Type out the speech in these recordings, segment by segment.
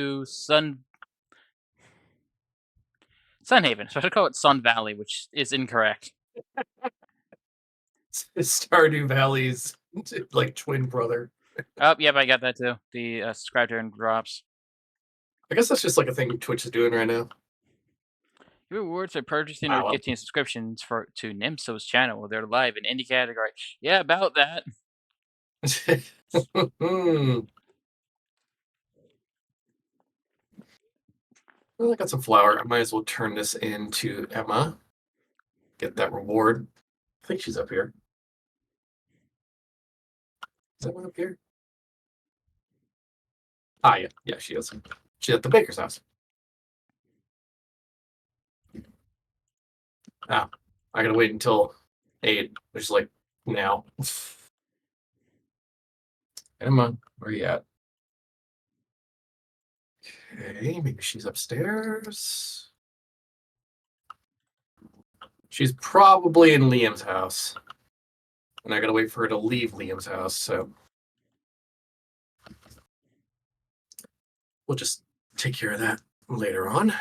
to Sunhaven. So I should call it Sun Valley, which is incorrect. Stardew Valley's like twin brother. Oh, yep, I got that too. The subscribe turn drops. I guess that's just like a thing Twitch is doing right now. Your rewards for purchasing or gifting subscriptions to Nimso's channel. They're live in any category. Yeah, about that. Well, I got some flour. I might as well turn this into Emma. Get that reward. I think she's up here. Is that one up here? Ah, yeah. Yeah, she is. She's at the baker's house. Ah, I gotta wait until 8, which is like now. Emma, where are you at? Okay, maybe she's upstairs. She's probably in Liam's house. And I gotta wait for her to leave Liam's house, so we'll just take care of that later on.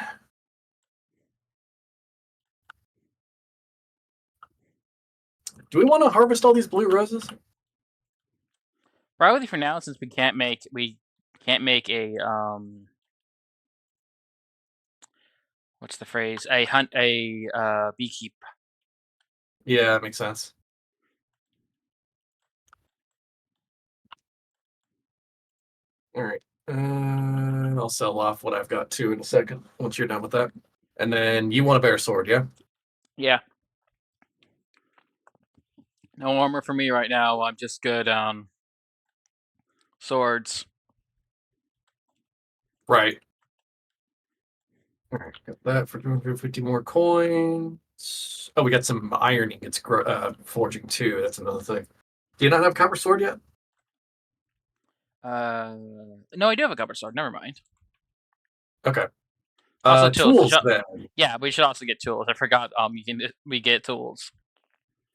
Do we want to harvest all these blue roses? Probably for now, since we can't make a what's the phrase? A beekeep. Yeah, that makes sense. All right. I'll sell off what I've got too in a second once you're done with that. And then you want a bear sword, yeah? Yeah. No armor for me right now. I'm just good swords. Right. All right, got that for 250 more coins. Oh, we got some iron ingots forging too. That's another thing. Do you not have copper sword yet? No, I do have a copper sword. Never mind. Okay. Also, tools then. Yeah, we should also get tools. I forgot. We get tools.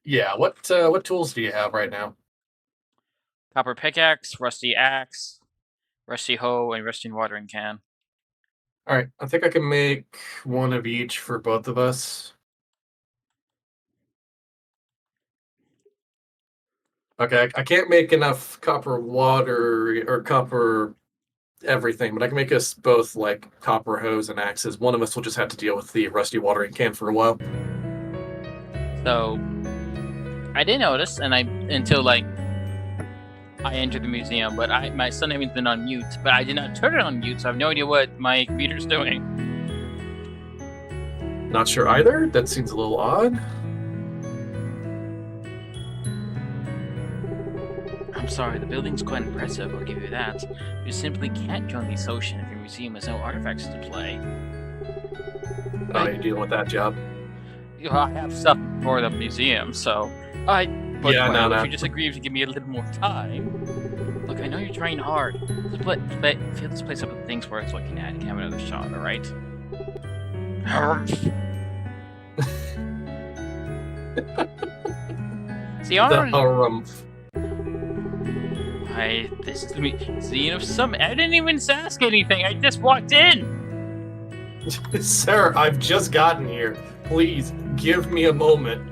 Yeah. What tools do you have right now? Copper pickaxe, rusty axe, rusty hoe, and rusty watering can. All right. I think I can make one of each for both of us. Okay, I can't make enough copper water or copper everything, but I can make us both like copper hose and axes. One of us will just have to deal with the rusty watering can for a while. So I didn't notice, until like I entered the museum, but my Sunhaven's been on mute, but I did not turn it on mute, so I have no idea what my computer's doing. Not sure either. That seems a little odd. I'm sorry, the building's quite impressive, I'll give you that. You simply can't join the association if your museum has no artifacts to display. Oh, you're dealing with that job? I have stuff for the museum, so if you disagree, if you give me a little more time. Look, I know you're trying hard. Fill this place up with things worth looking at and have another shot, alright? See, this is the museum of some. I didn't even ask anything. I just walked in. Sir, I've just gotten here. Please give me a moment.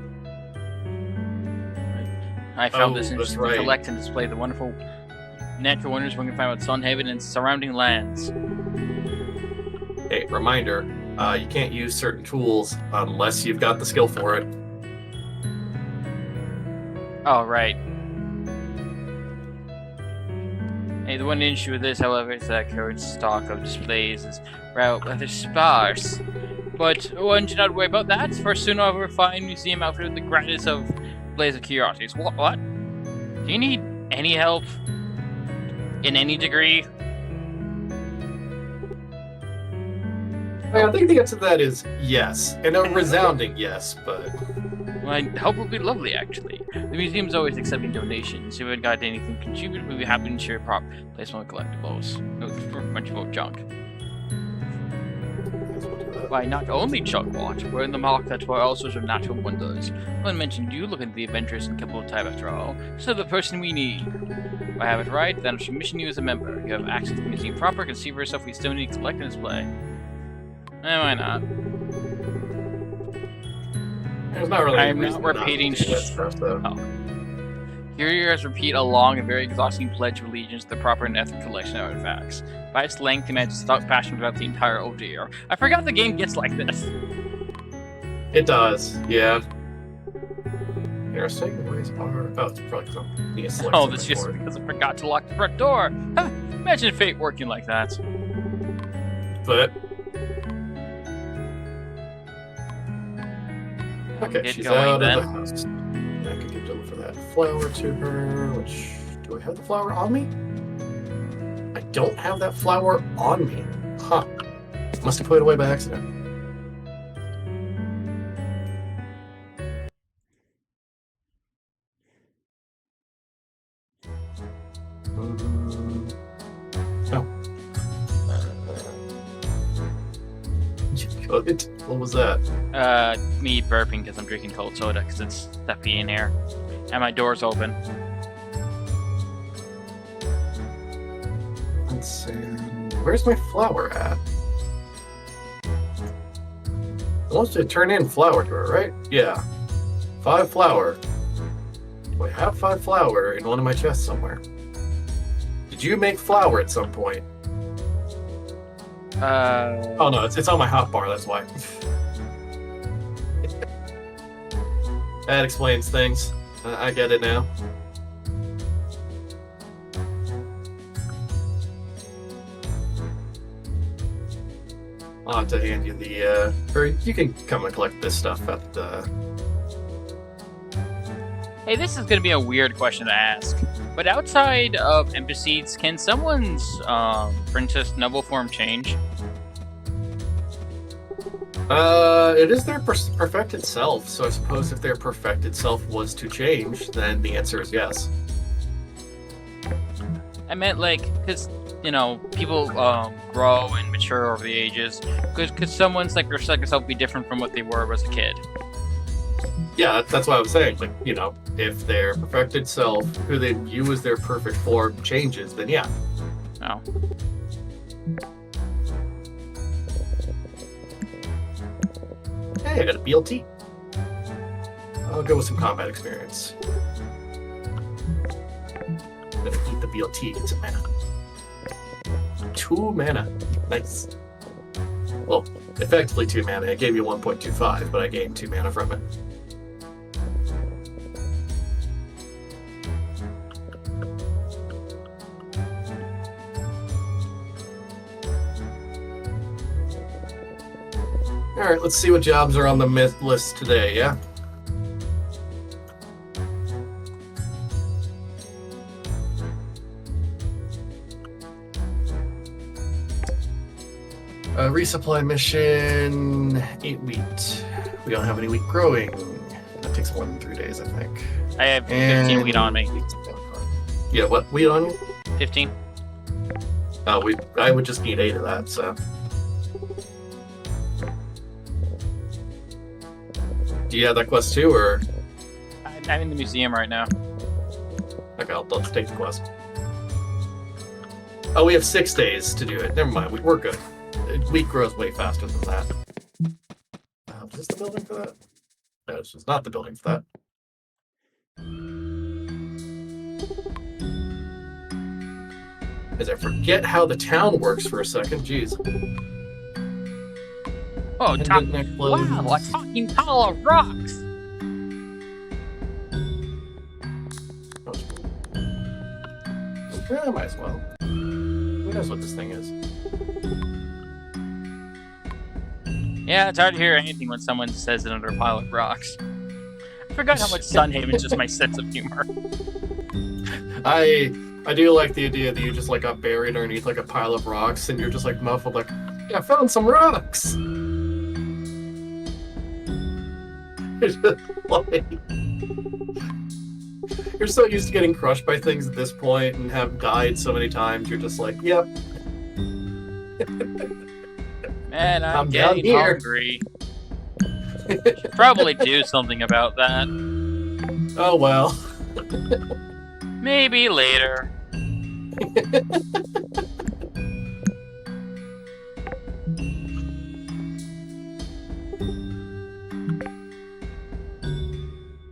I found this interesting to collect and display the wonderful natural wonders we can find with Sunhaven and surrounding lands. Hey, reminder: you can't use certain tools unless you've got the skill for it. Oh, right. Hey, the one issue with this, however, is that current stock of displays is rather sparse. But one should not worry about that, for soon I'll have a refined museum outfit with the grandest of displays of curiosities. What? Do you need any help? In any degree? I think the answer to that is yes, and a resounding yes, but... Well, help would be lovely, actually. The museum's always accepting donations. If you haven't got anything to contribute, we'd be happy to share prop placement of collectibles. No, for a bunch of old junk. Why, not only Chugwatch, we're in the mark that for all sorts of natural wonders. One mentioned you look into the adventurous and capable type after all, so the person we need. If I have it right, then I should commission you as a member. You have access to the museum proper, can see for yourself we still need to collect and display. Why not? There's not really I'm not repeating stuff, though. Oh. Here you guys repeat a long and very exhausting pledge of allegiance to the proper and ethical collection of artifacts. By its length, you manage to stop passion throughout the entire ordeal. I forgot the game gets like this. It does, yeah. Interesting. Ways are. Oh, it's probably because I'm being selected. Oh, that's just because I forgot to lock the front door. Huh, imagine fate working like that. But. Okay, Get she's going, out then. of the house. I can give deliver that flower to her, which... Do I have the flower on me? I don't have that flower on me. Huh. Must have put it away by accident. Oh. Good. What was that? Me burping because I'm drinking cold soda because it's stuffy in here. And my door's open. Let's see. Where's my flower at? I want to turn in flower to her, right? Yeah. 5 flower. Do I have 5 flower in one of my chests somewhere? Did you make flower at some point? Oh no, it's on my hotbar, that's why. That explains things. I get it now. I'll have to hand you the, or you can come and collect this stuff at the... Hey, this is gonna be a weird question to ask, but outside of embassies, can someone's princess noble form change? It is their perfected self, so I suppose if their perfected self was to change, then the answer is yes. I meant like, because, you know, people grow and mature over the ages. Could someone's like their second self be different from what they were as a kid? Yeah, that's what I was saying. Like, you know, if their perfected self, who they view as their perfect form, changes, then yeah. No. Hey, I got a BLT. I'll go with some combat experience. I'm gonna eat the BLT, get some mana. 2 mana. Nice. Well, effectively 2 mana. I gave you 1.25, but I gained 2 mana from it. Alright, let's see what jobs are on the list today, yeah? Resupply mission, 8 wheat. We don't have any wheat growing. That takes more than 3 days, I think. I have 15 wheat on me. Yeah, what wheat on you? 15. I would just need 8 of that, so. Do you have that quest too, or? I'm in the museum right now. Okay, I'll take the quest. Oh, we have 6 days to do it. Never mind, we're good. Wheat grows way faster than that. Is this the building for that? No, this is not the building for that. As I forget how the town works for a second, jeez. Oh, wow, a talking pile of rocks! Yeah, might as well. Who knows what this thing is? Yeah, it's hard to hear anything when someone says it under a pile of rocks. I forgot how much Sunhaven is just my sense of humor. I do like the idea that you just like got buried underneath like a pile of rocks and you're just like muffled like, yeah, I found some rocks. It's just like, you're so used to getting crushed by things at this point and have died so many times, you're just like, yep. Man, I'm down getting here. hungry. Should probably do something about that. Oh well. Maybe later.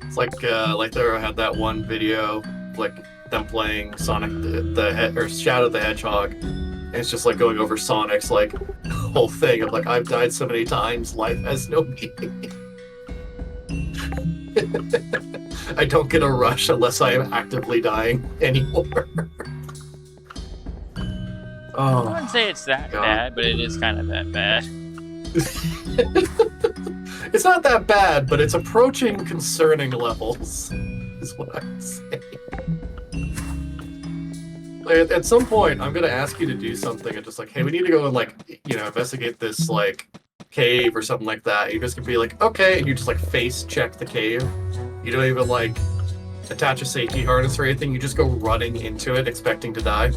It's like they had that one video, like them playing Sonic or Shadow the Hedgehog. And it's just like going over Sonic's like whole thing of like, I've died so many times, life has no meaning. I don't get a rush unless I am actively dying anymore. I wouldn't say it's that bad, but it is kind of that bad. It's not that bad, but it's approaching concerning levels, is what I'm saying. Like, at some point, I'm gonna ask you to do something and just like, hey, we need to go and like, investigate this like cave or something like that. You're just gonna be like, okay, and you just like face check the cave. You don't even like attach a safety harness or anything. You just go running into it, expecting to die.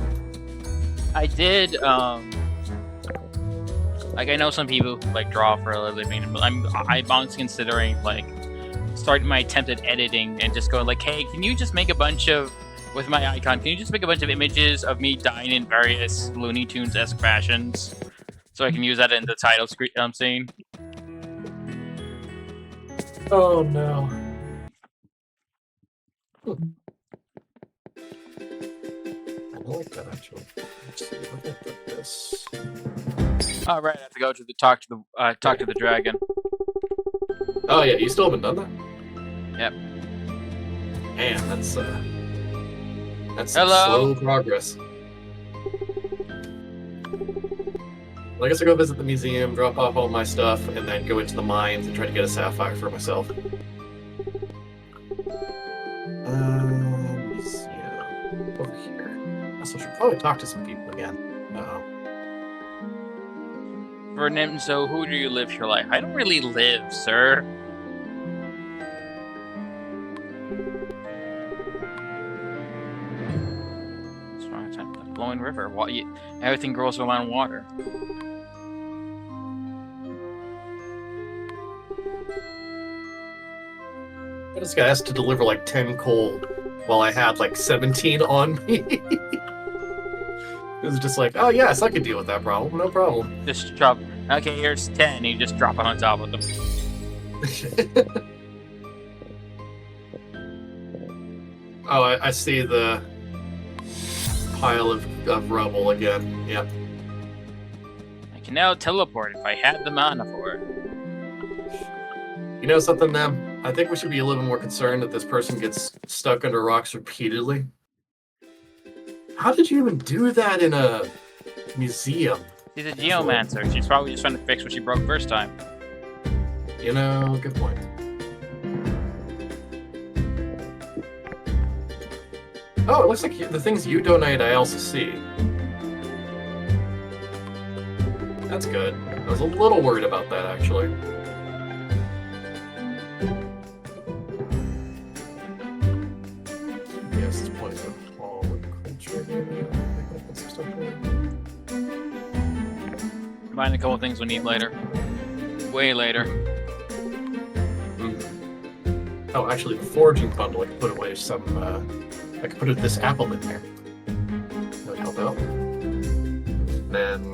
I did, like, I know some people like draw for a living, but I'm honestly considering like starting my attempt at editing and just going like, hey, can you just make a bunch of, with my icon, can you just make a bunch of images of me dying in various Looney Tunes-esque fashions, so I can use that in the title scene? Oh no. I like that actually. Let's see, where did I put this? All right, I have to go to the talk to the dragon. Oh yeah, you still haven't done that? Yep. Man, that's Hello? slow progress. Well, I guess I'll go visit the museum, drop off all my stuff, and then go into the mines and try to get a sapphire for myself. Museum. Over here. So I should probably talk to some people again. Vernon, so who do you live your life? I don't really live, sir. What's wrong with the flowing river? Everything grows around water. This guy has to deliver like 10 coal while I had like 17 on me. It was just like, oh yes, I could deal with that problem, no problem. Just drop. Okay, here's 10. You just drop it on top of them. Oh, I see the pile of rubble again. Yep. I can now teleport if I had the mana for it. You know something, Nam? I think we should be a little more concerned that this person gets stuck under rocks repeatedly. How did you even do that in a museum? She's a geomancer. She's probably just trying to fix what she broke first time. You know, good point. Oh, it looks like the things you donate I also see. That's good. I was a little worried about that, actually. Yes, this place of all the culture. Combine a couple things we need later. Way later. Oh, actually, the foraging bundle, I can put away some, I can put this apple in there. That would help out. Then,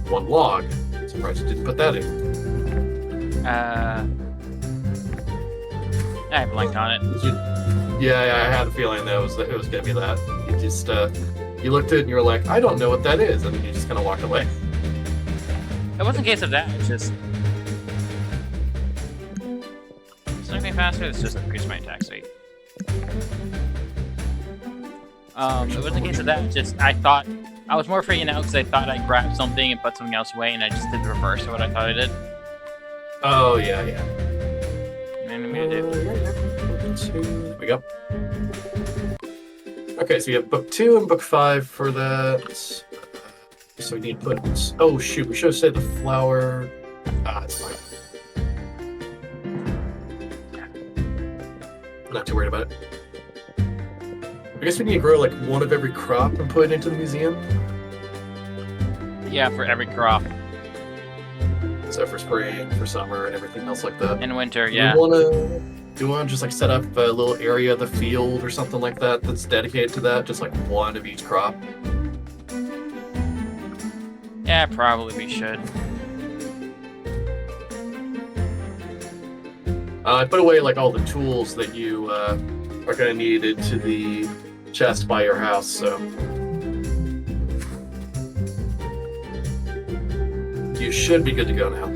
one log. Surprised you didn't put that in. I blanked on it. Yeah, I had a feeling that it was gonna be that. You just, you looked at it and you were like, I don't know what that is, and then you just kind of walked away. It wasn't a case of that, it's just... It's not me faster, it's just increased my attack speed. It wasn't a case of that, it's just I thought... I was more freaking out because I thought I grabbed something and put something else away, and I just did the reverse of what I thought I did. Oh, yeah. And we did. There we go. Okay, so you have book 2 and book 5 for that. So we need to put... Oh, shoot, we should have said the flower... Ah, it's fine. I'm not too worried about it. I guess we need to grow like one of every crop and put it into the museum. Yeah, for every crop. So for spring, for summer, and everything else like that. In winter, Do yeah. you want to just like set up a little area of the field or something like that that's dedicated to that? Just like one of each crop? Yeah, probably we should. I put away like all the tools that you are going to need into the chest by your house, so you should be good to go now.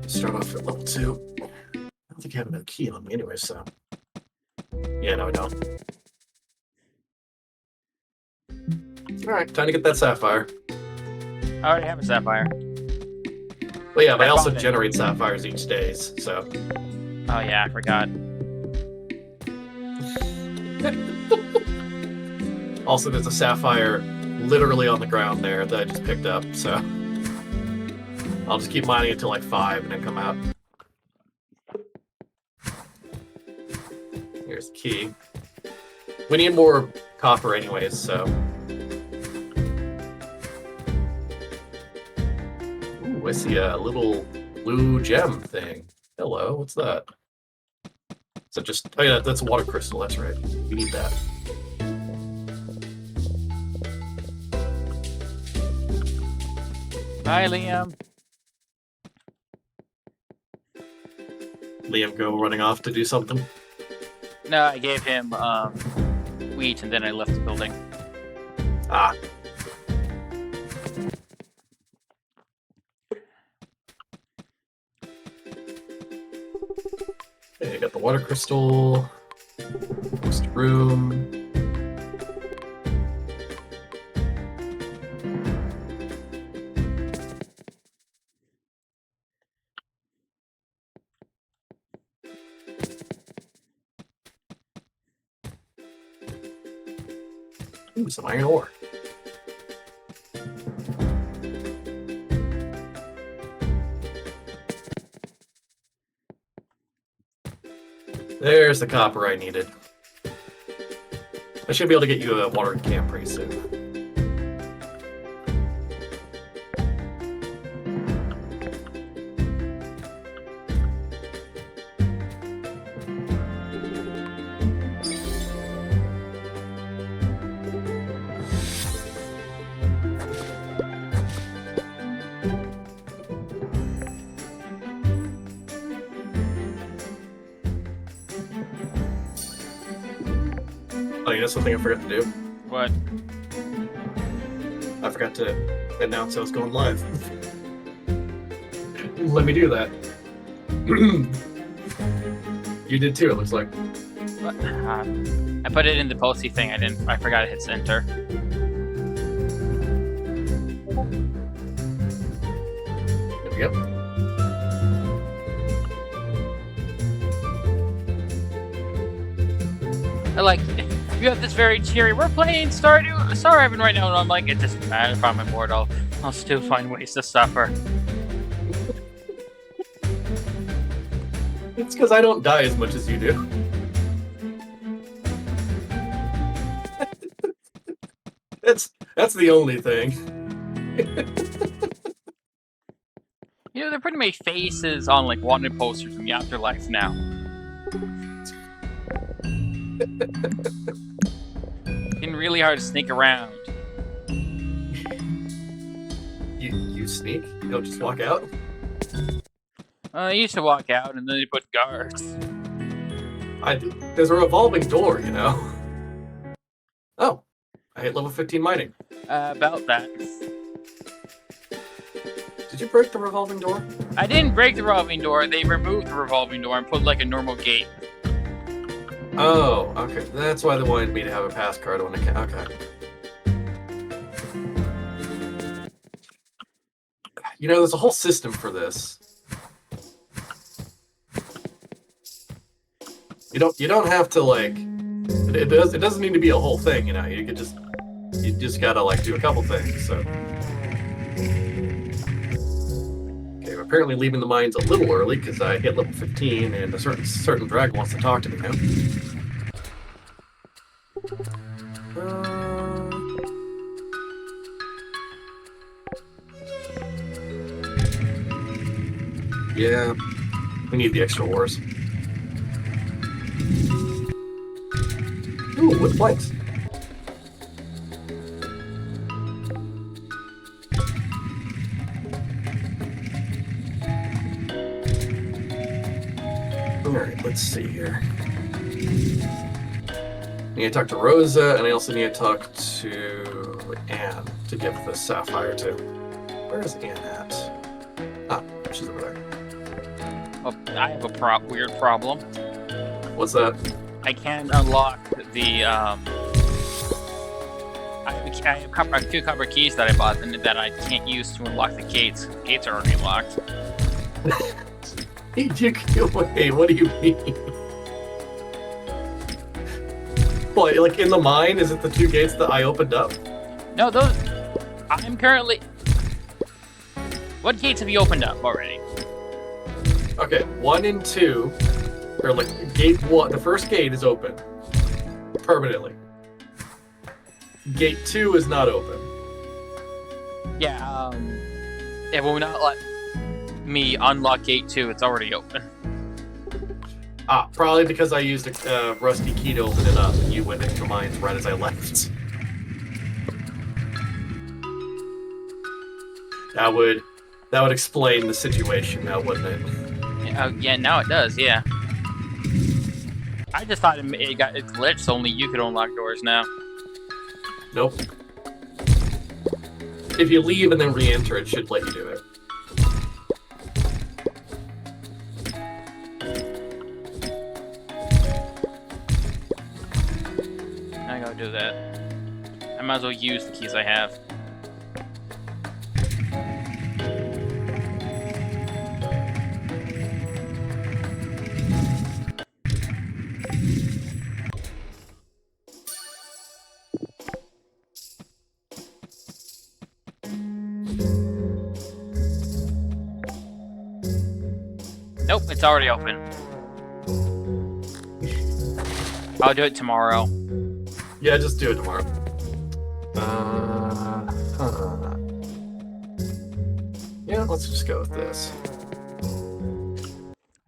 Start off at level 2. I don't think I have another key on me anyway, so. Yeah, no, I don't. Alright, time to get that sapphire. I already have a sapphire. Well, yeah, but I also found it. generate sapphires each day, so. Oh yeah, I forgot. Also, there's a sapphire literally on the ground there that I just picked up, so. I'll just keep mining until like 5 and then come out. Here's the key. We need more copper anyways, so. Ooh, I see a little blue gem thing. Hello, what's that? Is that just... Oh yeah, that's a water crystal, that's right. We need that. Bye, Liam. Liam go running off to do something. No, I gave him wheat and then I left the building. Ah. Okay, got the water crystal. Next room. Ooh, some iron ore. There's the copper I needed. I should be able to get you a watering can pretty soon. Oh, you know something I forgot to do? What? I forgot to announce I was going live. Let me do that. You did too, it looks like. What? I put it in the posty thing. I forgot to hit center. There we go. I like you have this very cheery. We're playing Stardew Starhaven right now, and I'm like, it doesn't matter if I'm immortal. I'll still find ways to suffer. It's because I don't die as much as you do. That's the only thing. You know, they're putting my faces on like wanted posters from the afterlife now. Getting really hard to sneak around. You sneak? You don't just walk out? I used to walk out and then they put guards. There's a revolving door, you know. Oh, I hit level 15 mining. About that. Did you break the revolving door? I didn't break the revolving door. They removed the revolving door and put like a normal gate. Oh, okay. That's why they wanted me to have a pass card on the okay. You know, there's a whole system for this. You don't have to like. It doesn't need to be a whole thing. You know, you just gotta like do a couple things. So. Okay, I'm apparently leaving the mines a little early because I hit level 15, and a certain dragon wants to talk to me now. Yeah, we need the extra ores. Ooh, with planks. Alright, let's see here. I need to talk to Rosa, and I also need to talk to Anne to give the sapphire to. Where is Anne at? Ah, she's over there. Well, I have a weird problem. What's that? I can't unlock the I have a few copper keys that I bought and that I can't use to unlock the gates. The gates are already locked. Wait, what do you mean? What, like in the mine? Is it the 2 gates that I opened up? No, those. I'm currently. What gates have you opened up already? Okay, 1 and 2, or like gate 1. The first gate is open permanently. Gate 2 is not open. Yeah. It will not let me unlock gate 2. It's already open. Ah, probably because I used a rusty key to open it up, and you went into the mines right as I left. That would explain the situation now, wouldn't it? Yeah, now it does. Yeah. I just thought it glitched, so only you could unlock doors now. Nope. If you leave and then re-enter, it should let you do it. I gotta do that. I might as well use the keys I have. Nope, it's already open. I'll do it tomorrow. Yeah, just do it tomorrow. Yeah, let's just go with this.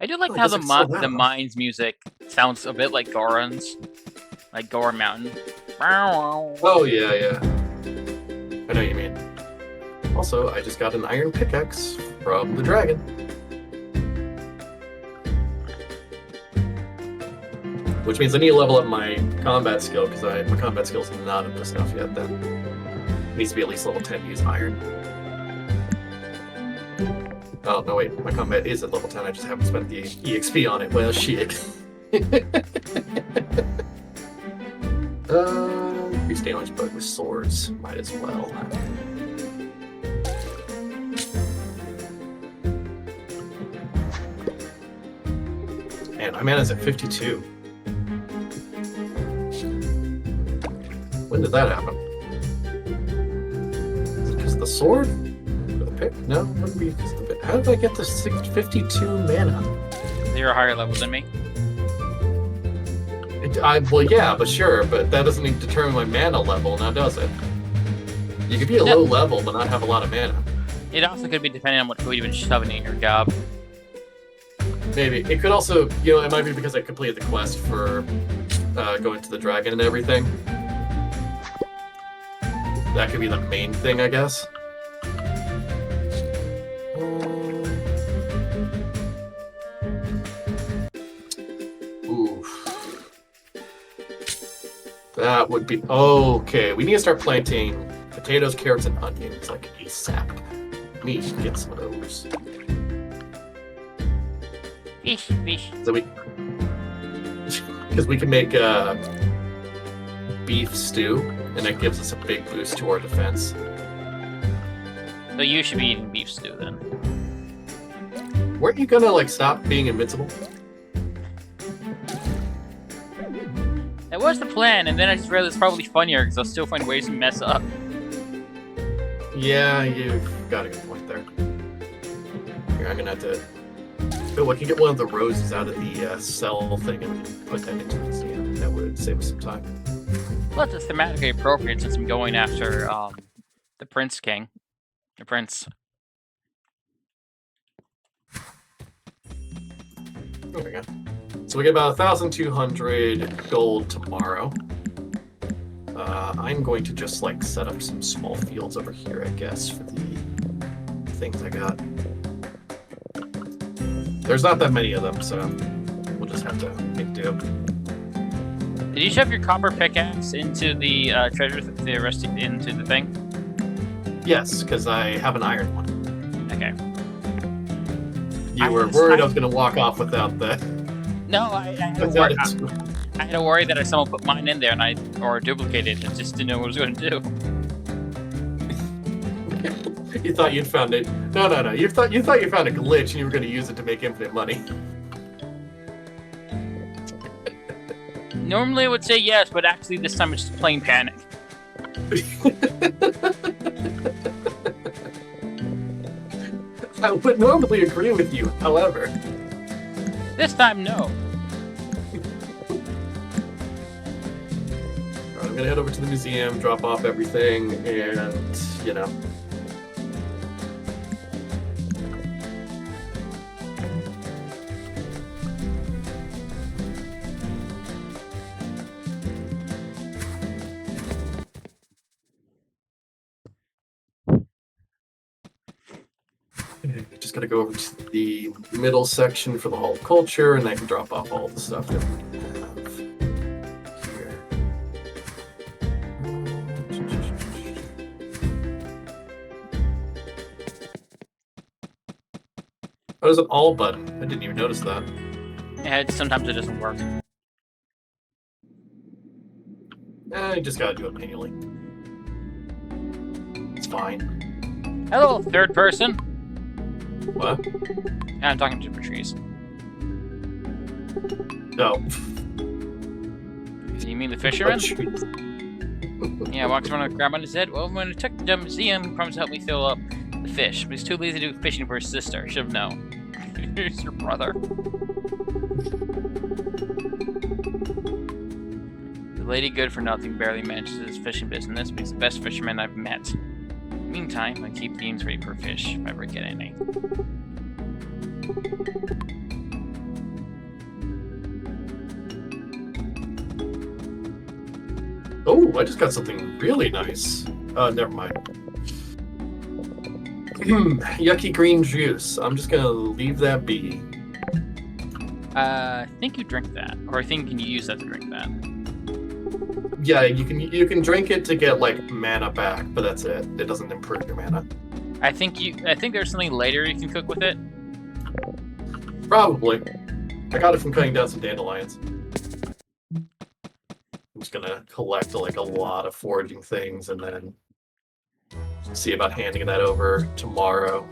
I do like how the mine's music sounds a bit like Goron's. Like Goron Mountain. Oh, yeah. I know what you mean. Also, I just got an iron pickaxe from the dragon. Which means I need to level up my combat skill, because my combat skill's not up to snuff yet then. It needs to be at least level 10 to use iron. Oh, no wait, my combat is at level 10, I just haven't spent the EXP on it. Well, shit. Increase damage but with swords, might as well. Man, my mana's at 52. When did that happen? Is it because of the sword? Or the pick? No, it wouldn't be because of the pick. How did I get this 52 mana? You're a higher level than me. Well, yeah, but sure, but that doesn't even determine my mana level, now does it? You could be a low level, but not have a lot of mana. It also could be depending on what food you've been shoving in your gob. Maybe. It could also, it might be because I completed the quest for going to the dragon and everything. That could be the main thing, I guess. Ooh. That would be... Okay, we need to start planting potatoes, carrots, and onions, like ASAP. We need to get some of those. Fish. So because we can make beef stew, and that gives us a big boost to our defense. So you should be eating beef stew then. Weren't you gonna stop being invincible? That was the plan, and then I just realized it's probably funnier because I'll still find ways to mess up. Yeah, you've got a good point there. Here, I'm gonna have to. Oh, I can get one of the roses out of the cell thing and we can put that into the museum. That would save us some time. Well, it's thematically appropriate since I'm going after the Prince King. The Prince. There we go. So we get about 1,200 gold tomorrow. I'm going to just like set up some small fields over here, I guess, for the things I got. There's not that many of them, so we'll just have to make do. Did you shove your copper pickaxe into the treasure, the rusty, into the thing? Yes, because I have an iron one. Okay. You were worried I was going to walk off without the. No, I had to worry that someone put mine in there and or duplicated it and just didn't know what I was going to do. You thought you'd found it. No. You thought you found a glitch and you were going to use it to make infinite money. Normally I would say yes, but actually this time it's just plain panic. I would normally agree with you, however. This time, no. Alright, I'm gonna head over to the museum, drop off everything, and, you know. Just gotta go over to the middle section for the Hall of Culture, and I can drop off all the stuff that we have here. Oh, there's an all button. I didn't even notice that. Yeah, sometimes it doesn't work. You just gotta do it manually. It's fine. Hello, third person. What? Yeah, I'm talking to the trees. No. You mean the fisherman? Yeah, walks around with a crab on his head. Well, when I took the museum, he promised to help me fill up the fish, but he's too lazy to do fishing for his sister. I should have known. Here's your brother. The lady good for nothing barely manages his fishing business, but he's the best fisherman I've met. Meantime, I keep beans ready for fish if I ever get any. Oh, I just got something really nice. Never mind. Yucky green juice. I'm just gonna leave that be. I think you drink that, or I think you use that to drink that. Yeah, you can drink it to get like mana back, but that's it. It doesn't improve your mana. I think there's something later you can cook with it. Probably. I got it from cutting down some dandelions. I'm just gonna collect like a lot of foraging things and then see about handing that over tomorrow.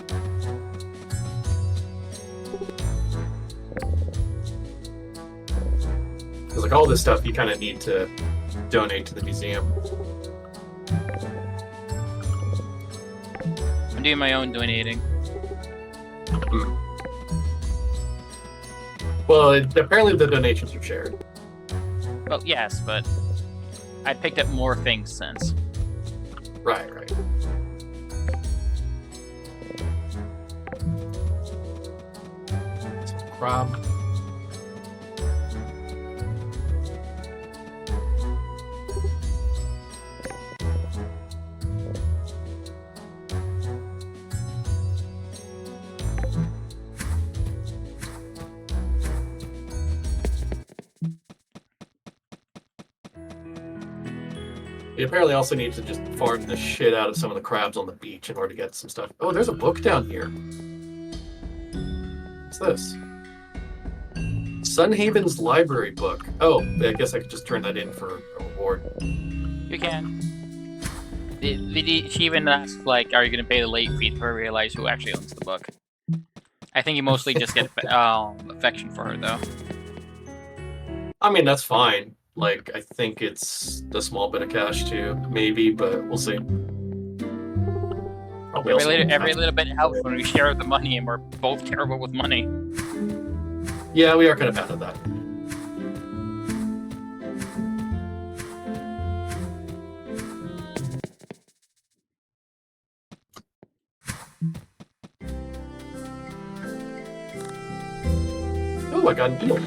Because like all this stuff you kind of need to donate to the museum. I'm doing my own donating. Well, apparently the donations are shared. Well, yes, but I picked up more things since. Right. Some crab. You apparently also need to just farm the shit out of some of the crabs on the beach in order to get some stuff. Oh, there's a book down here. What's this? Sunhaven's library book. Oh, I guess I could just turn that in for a reward. You can. She even asked, like, are you going to pay the late fee to realize who actually owns the book? I think you mostly just get affection for her, though. I mean, that's fine. Like, I think it's a small bit of cash too, maybe, but we'll see. Oh, we also Every little bit helps when we share the money and we're both terrible with money. Yeah, we are kind of bad at that. Oh, I got a deal.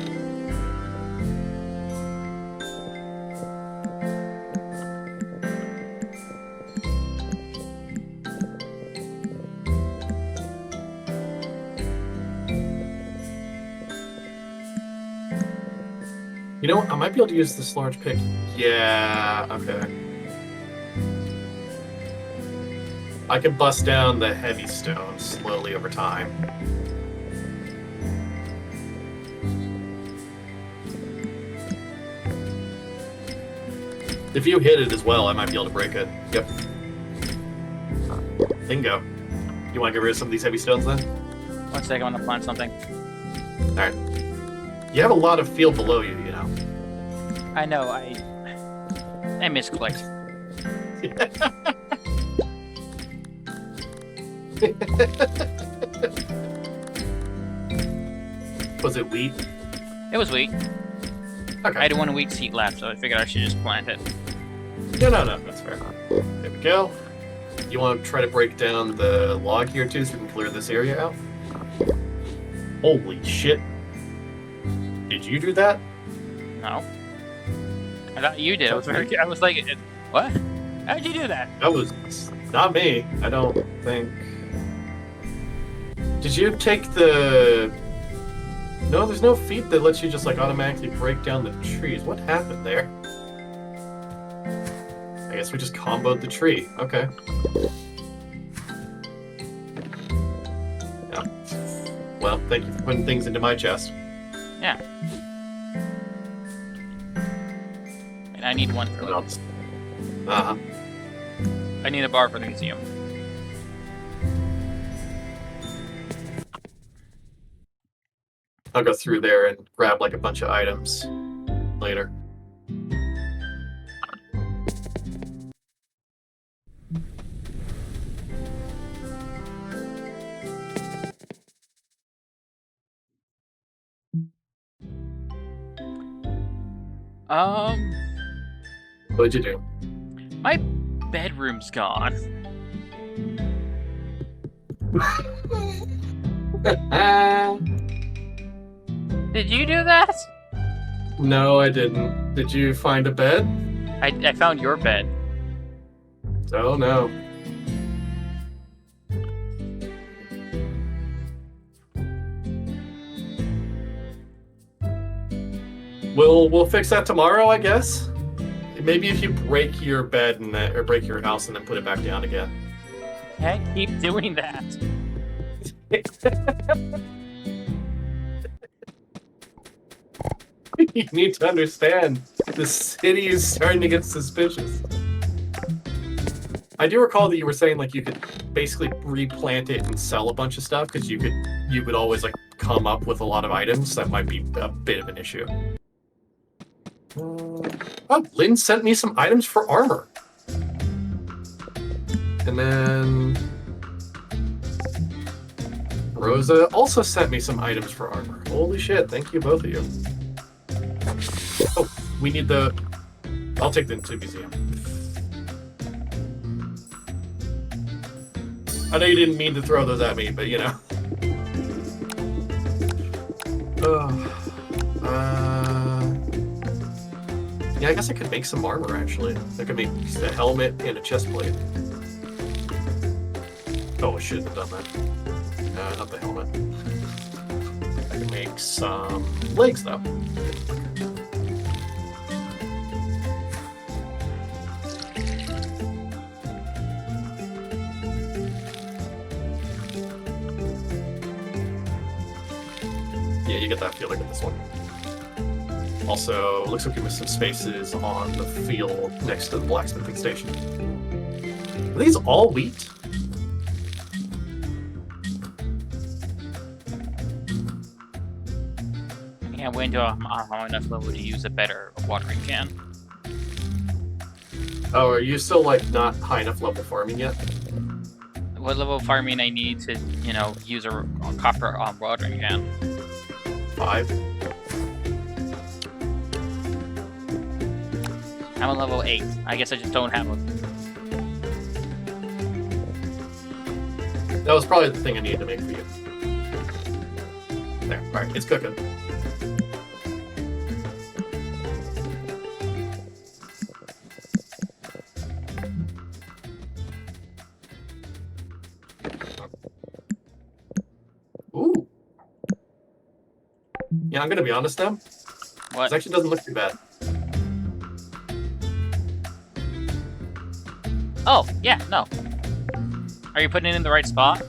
You know what? I might be able to use this large pick. Yeah, okay. I can bust down the heavy stone slowly over time. If you hit it as well, I might be able to break it. Yep. Bingo. You want to get rid of some of these heavy stones then? 1 second, I want to find something. Alright. You have a lot of field below you, you know. I know, I misclicked. Was it wheat? It was wheat. Okay. I had 1 wheat seed left, so I figured I should just plant it. No, that's fair. There we go. You want to try to break down the log here too, so we can clear this area out? Holy shit. Did you do that? No. I thought you did. I was like, what? How'd you do that? That was not me. I don't think. Did you take the... No, there's no feat that lets you just like automatically break down the trees. What happened there? I guess we just comboed the tree. Okay. Yeah. Well, thank you for putting things into my chest. Yeah. And I need one for What else? Uh-huh. I need a bar for the museum. I'll go through there and grab like a bunch of items later. What'd you do? My bedroom's gone. Did you do that? No, I didn't. Did you find a bed? I found your bed. Oh no. We'll fix that tomorrow, I guess. Maybe if you break your bed and or break your house and then put it back down again. Can't keep doing that. You need to understand, the city is starting to get suspicious. I do recall that you were saying like you could basically replant it and sell a bunch of stuff because you could always like come up with a lot of items. That might be a bit of an issue. Oh, Lynn sent me some items for armor. And then Rosa also sent me some items for armor. Holy shit, thank you both of you. Oh, we need the... I'll take them to the museum. I know you didn't mean to throw those at me, but you know. Yeah, I guess I could make some armor, actually. I could make a helmet and a chest plate. Oh, I shouldn't have done that. Not the helmet. I can make some legs, though. Yeah, you get that feeling with this one. Also, looks like we missed some spaces on the field next to the blacksmithing station. Are these all wheat? I'm waiting to a high enough level to use a better watering can. Oh, are you still like not high enough level farming yet? What level of farming I need to, use a copper watering can? 5. I'm on level 8. I guess I just don't have a... That was probably the thing I needed to make for you. There, alright, it's cooking. Ooh. Yeah, I'm gonna be honest now. What? This actually doesn't look too bad. Oh, yeah, no. Are you putting it in the right spot?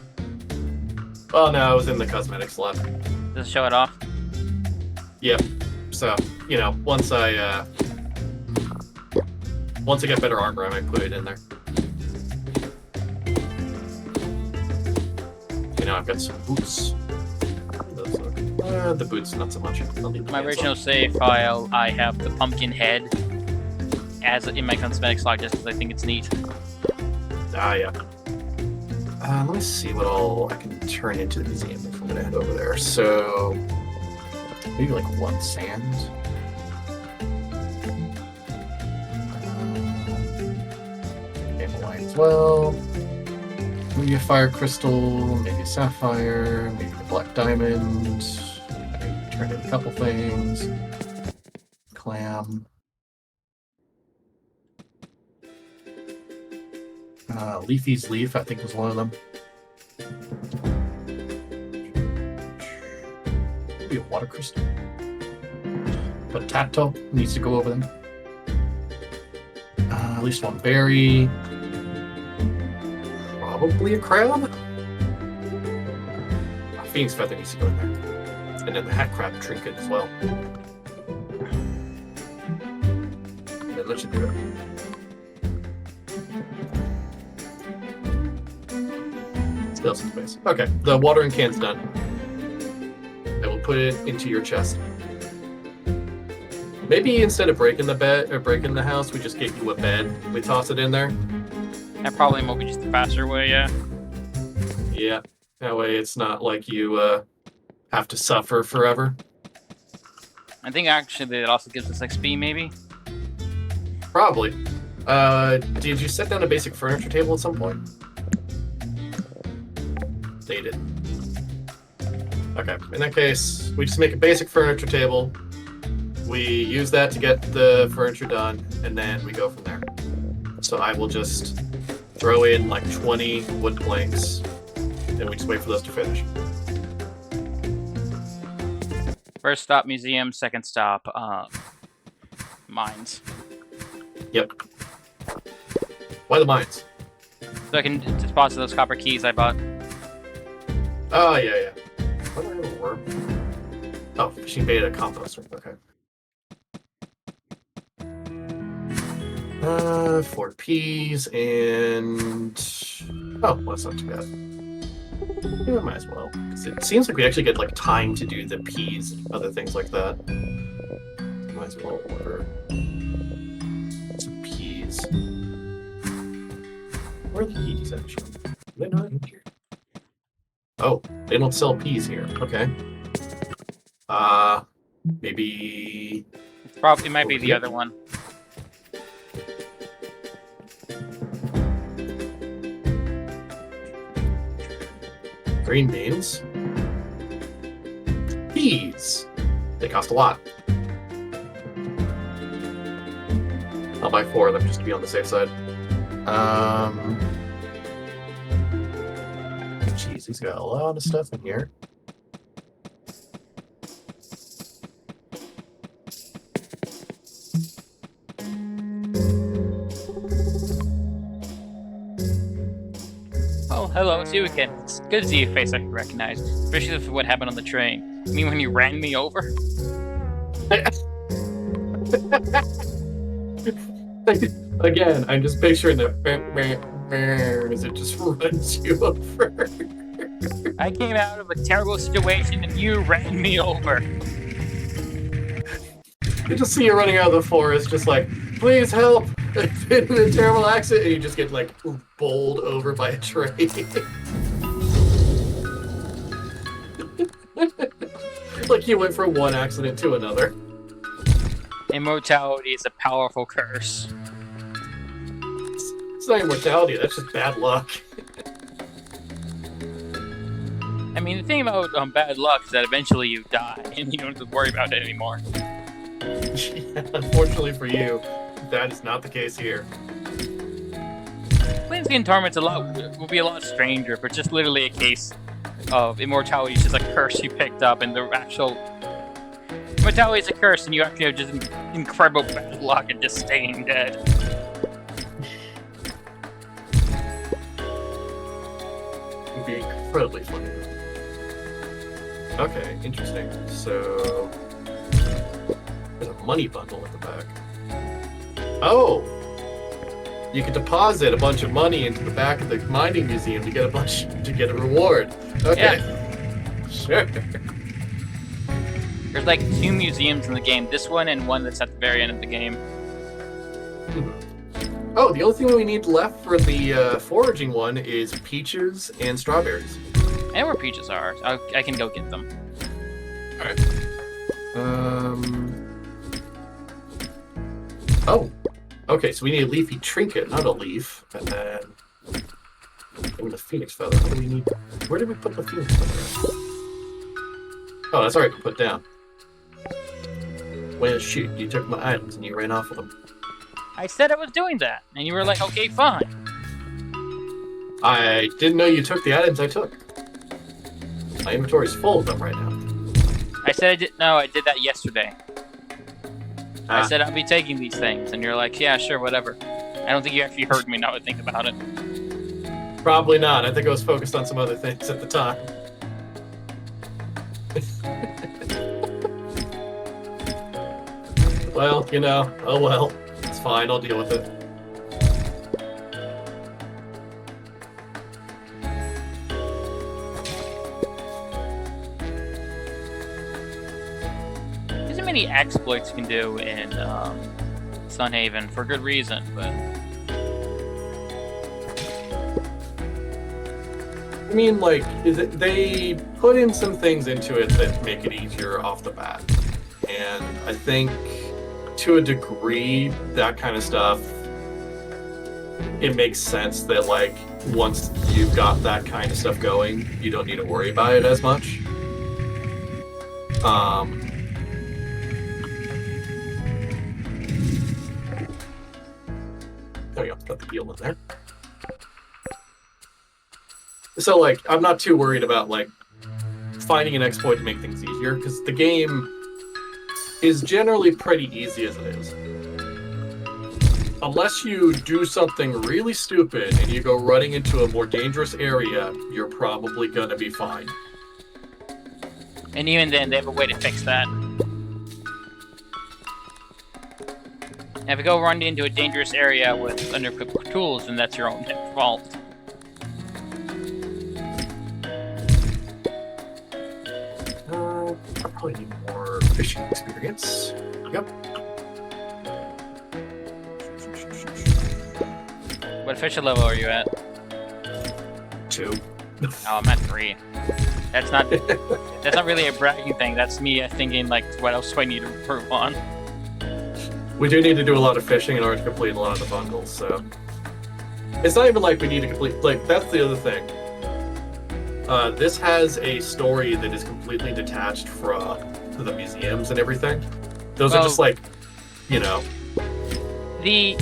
Oh no, I was in the cosmetic slot. Does it show it off? Yep. So, once I get better armor, I might put it in there. I've got some boots. The boots, not so much. I'll need the My pants original on. save file, I have the pumpkin head as in my cosmetic slot just because I think it's neat. Ah, yeah. Let me see what all I can turn into the museum if I'm gonna head over there. So, maybe like 1 sand. Dandelion as well. Maybe a fire crystal, maybe a sapphire, maybe a black diamond. I can turn in a couple things. Clam. Leafy's leaf, I think, was one of them. Maybe a water crystal. Potato needs to go over them. At least 1 berry. Probably a crab. A phoenix feather needs to go in there. And then the hat crab trinket as well. And then that should do it. Still some space. Okay, the watering can's done. I will put it into your chest. Maybe instead of breaking the bed or breaking the house, we just get you a bed. We toss it in there. That probably might be just the faster way, yeah. Yeah. That way it's not like you have to suffer forever. I think actually it also gives us XP, maybe? Probably. Did you set down a basic furniture table at some point? They did. Okay, in that case, we just make a basic furniture table. We use that to get the furniture done, and then we go from there. So I will just throw in like 20 wood planks, and we just wait for those to finish. First stop, museum. Second stop, mines. Yep. Why the mines? So I can deposit those copper keys I bought. Oh, yeah. What do I have a worm? Oh, fishing bait at a composter. Okay. 4 peas and... Oh, well, that's not too bad. Yeah, might as well. Because it seems like we actually get, like, time to do the peas and other things like that. Might as well order some peas. Where are the peas actually? They're not in here. Oh, they don't sell peas here. Okay. Maybe... It might be the here? other one. Green beans. Peas. They cost a lot. I'll buy 4 of them just to be on the safe side. Jeez, he's got a lot of stuff in here. Oh, hello, it's you again. It's good to see your face I can recognize, especially for what happened on the train. You mean when you ran me over? Again, I'm just picturing the as it just runs you over. I came out of a terrible situation and you ran me over. You just see you running out of the forest, just like, please help! I've been in a terrible accident, and you just get like bowled over by a tree. Like you went from one accident to another. Immortality is a powerful curse. It's not immortality, that's just bad luck. I mean, the thing about bad luck is that eventually you die, and you don't have to worry about it anymore. Yeah, unfortunately for you, that is not the case here. Planescape Torment's will be a lot stranger if it's just literally a case of immortality is just a curse you picked up, and the actual immortality is a curse, and you actually have just incredible bad luck and just staying dead. It would be incredibly funny. Okay, interesting. So there's a money bundle at the back. Oh! You can deposit a bunch of money into the back of the mining museum to get a reward. Okay. Yeah. Sure. There's like 2 museums in the game. This one and one that's at the very end of the game. Oh, the only thing we need left for the foraging one is peaches and strawberries. I know where peaches are. I can go get them. Alright. Oh. Okay, so we need a leafy trinket, not a leaf. And then... and the phoenix feather. What do we need? Where did we put the phoenix feather at? Oh, that's already been put down. Well, shoot, you took my items and you ran off with them. I said I was doing that, and you were like, okay, fine. I didn't know you took the items I took. My inventory's full of them right now. I said I didn't know. I did that yesterday. I said I'll be taking these things, and you're like, yeah, sure, whatever. I don't think you actually heard me now that I think about it. Probably not. I think I was focused on some other things at the time. Well, you know, oh well. It's fine, I'll deal with it. There's many exploits you can do in Sunhaven for good reason, but... I mean, like, they put in some things into it that make it easier off the bat. And I think, to a degree, that kind of stuff, it makes sense that, like, once you've got that kind of stuff going, you don't need to worry about it as much. There we go, got the deal in there. So, like, I'm not too worried about, like, finding an exploit to make things easier, because the game is generally pretty easy as it is. Unless you do something really stupid and you go running into a more dangerous area, you're probably going to be fine. And even then, they have a way to fix that. And if you go run into a dangerous area with under-equipped tools, then that's your own fault. I probably need more fishing experience. Yep. What fishing level are you at? 2. Oh, I'm at 3. That's not really a bragging thing. That's me thinking, like, what else do I need to improve on? We do need to do a lot of fishing in order to complete a lot of the bundles, so... It's not even like we need to complete... Like, that's the other thing. This has a story that is completely detached from the museums and everything. Those are just like, you know... The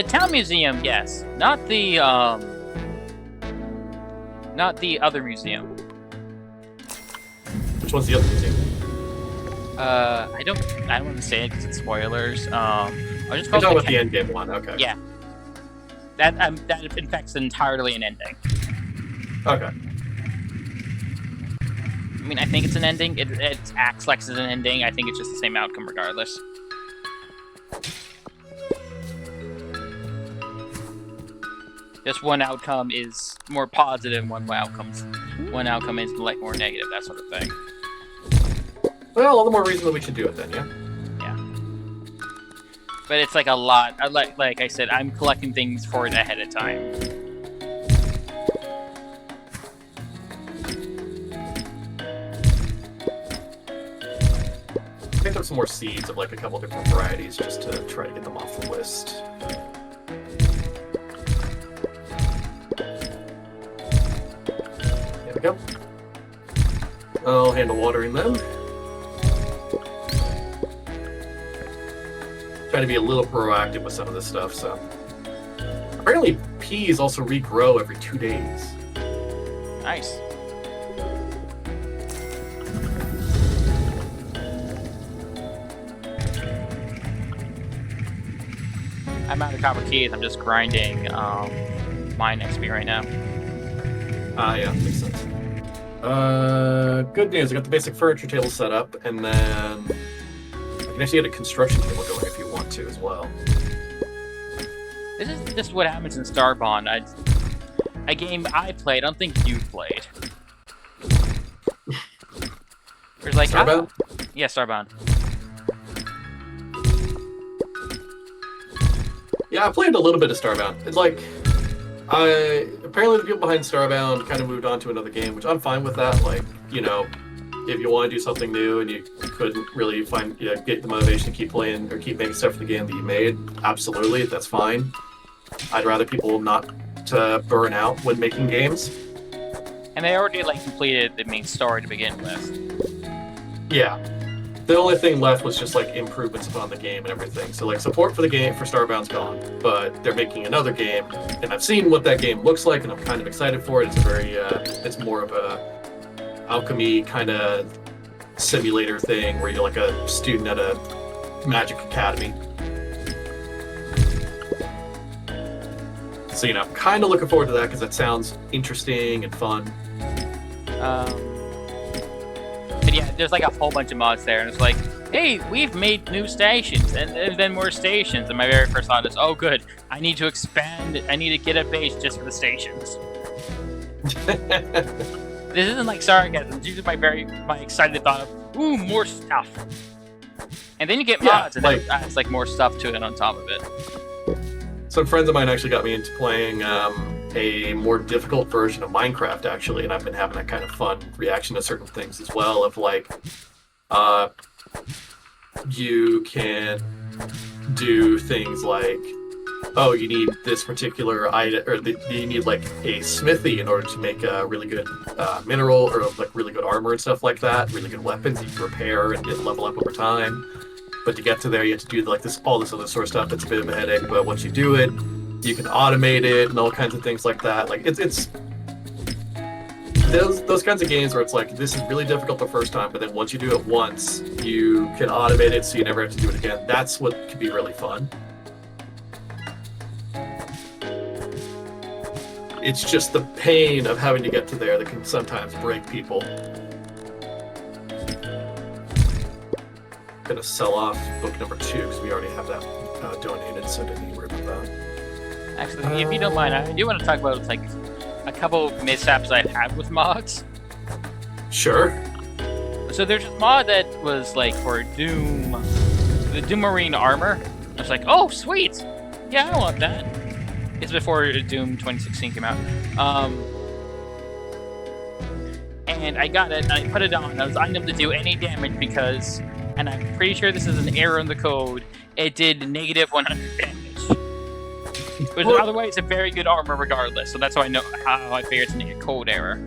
town museum, yes. Not the other museum. Which one's the other museum? I don't want to say it because it's spoilers. I'll just You're call talking it about the endgame one, okay. Yeah. That in fact is entirely an ending. Okay. I mean, I think it's an ending. It acts like it's an ending. I think it's just the same outcome regardless. Just one outcome is more positive, one outcome is like more negative, that sort of thing. Well, all the more reason that we should do it then, yeah? Yeah. but it's like a lot. Like I said, I'm collecting things for it ahead of time. Picked up some more seeds of like a couple different varieties just to try to get them off the list. There we go. I'll handle watering them. Trying to be a little proactive with some of this stuff, so. Apparently peas also regrow every 2 days. Nice. I'm out of copper keys. I'm just grinding mine XP right now. Yeah, makes sense. Good news. I got the basic furniture table set up, and then I can actually get a construction table going if you want to as well. This is just what happens in Starbond. A game I played. I don't think you played. There's like Starbound? Yeah, Starbond. Yeah, I played a little bit of Starbound. It's like, apparently the people behind Starbound kind of moved on to another game, which I'm fine with that. Like, you know, if you want to do something new and you couldn't really get the motivation to keep playing or keep making stuff for the game that you made, absolutely, that's fine. I'd rather people not to burn out when making games. And they already like completed the main story to begin with. Yeah. The only thing left was just like improvements upon the game and everything. So like support for the game for Starbound's gone, but they're making another game, and I've seen what that game looks like, and I'm kind of excited for it. It's a very, it's more of a alchemy kind of simulator thing where you're like a student at a magic academy. So, you know, kind of looking forward to that because that sounds interesting and fun. But yeah, there's like a whole bunch of mods there, and it's like, hey, we've made new stations, and then more stations. And my very first thought is, oh, good, I need to expand. I need to get a base just for the stations. This isn't like sarcasm. It's usually my excited thought of, ooh, more stuff. And then you get mods, and then it adds like more stuff to it on top of it. Some friends of mine actually got me into playing a more difficult version of Minecraft, actually, and I've been having that kind of fun reaction to certain things as well. Of like, you can do things like, oh, you need this particular item, or you need like a smithy in order to make a really good mineral or like really good armor and stuff like that. Really good weapons you can repair and get level up over time. But to get to there, you have to do like all this other sort of stuff. That's a bit of a headache. But once you do it, you can automate it and all kinds of things like that. Like it's those kinds of games where it's like, this is really difficult the first time, but then once you do it once, you can automate it so you never have to do it again. That's what can be really fun. It's just the pain of having to get to there that can sometimes break people. Gonna sell off book number 2 because we already have that donated, so I didn't need to worry about that. Actually, if you don't mind, I do want to talk about like a couple mishaps I've had with mods. Sure. So there's a mod that was like for Doom, the Doom Marine armor. I was like, oh sweet, yeah, I want that. It's before Doom 2016 came out. And I got it, and I put it on. I was unable to do any damage because, and I'm pretty sure this is an error in the code, it did negative 100 damage. But otherwise, a very good armor regardless. So that's how I figured it's a code error.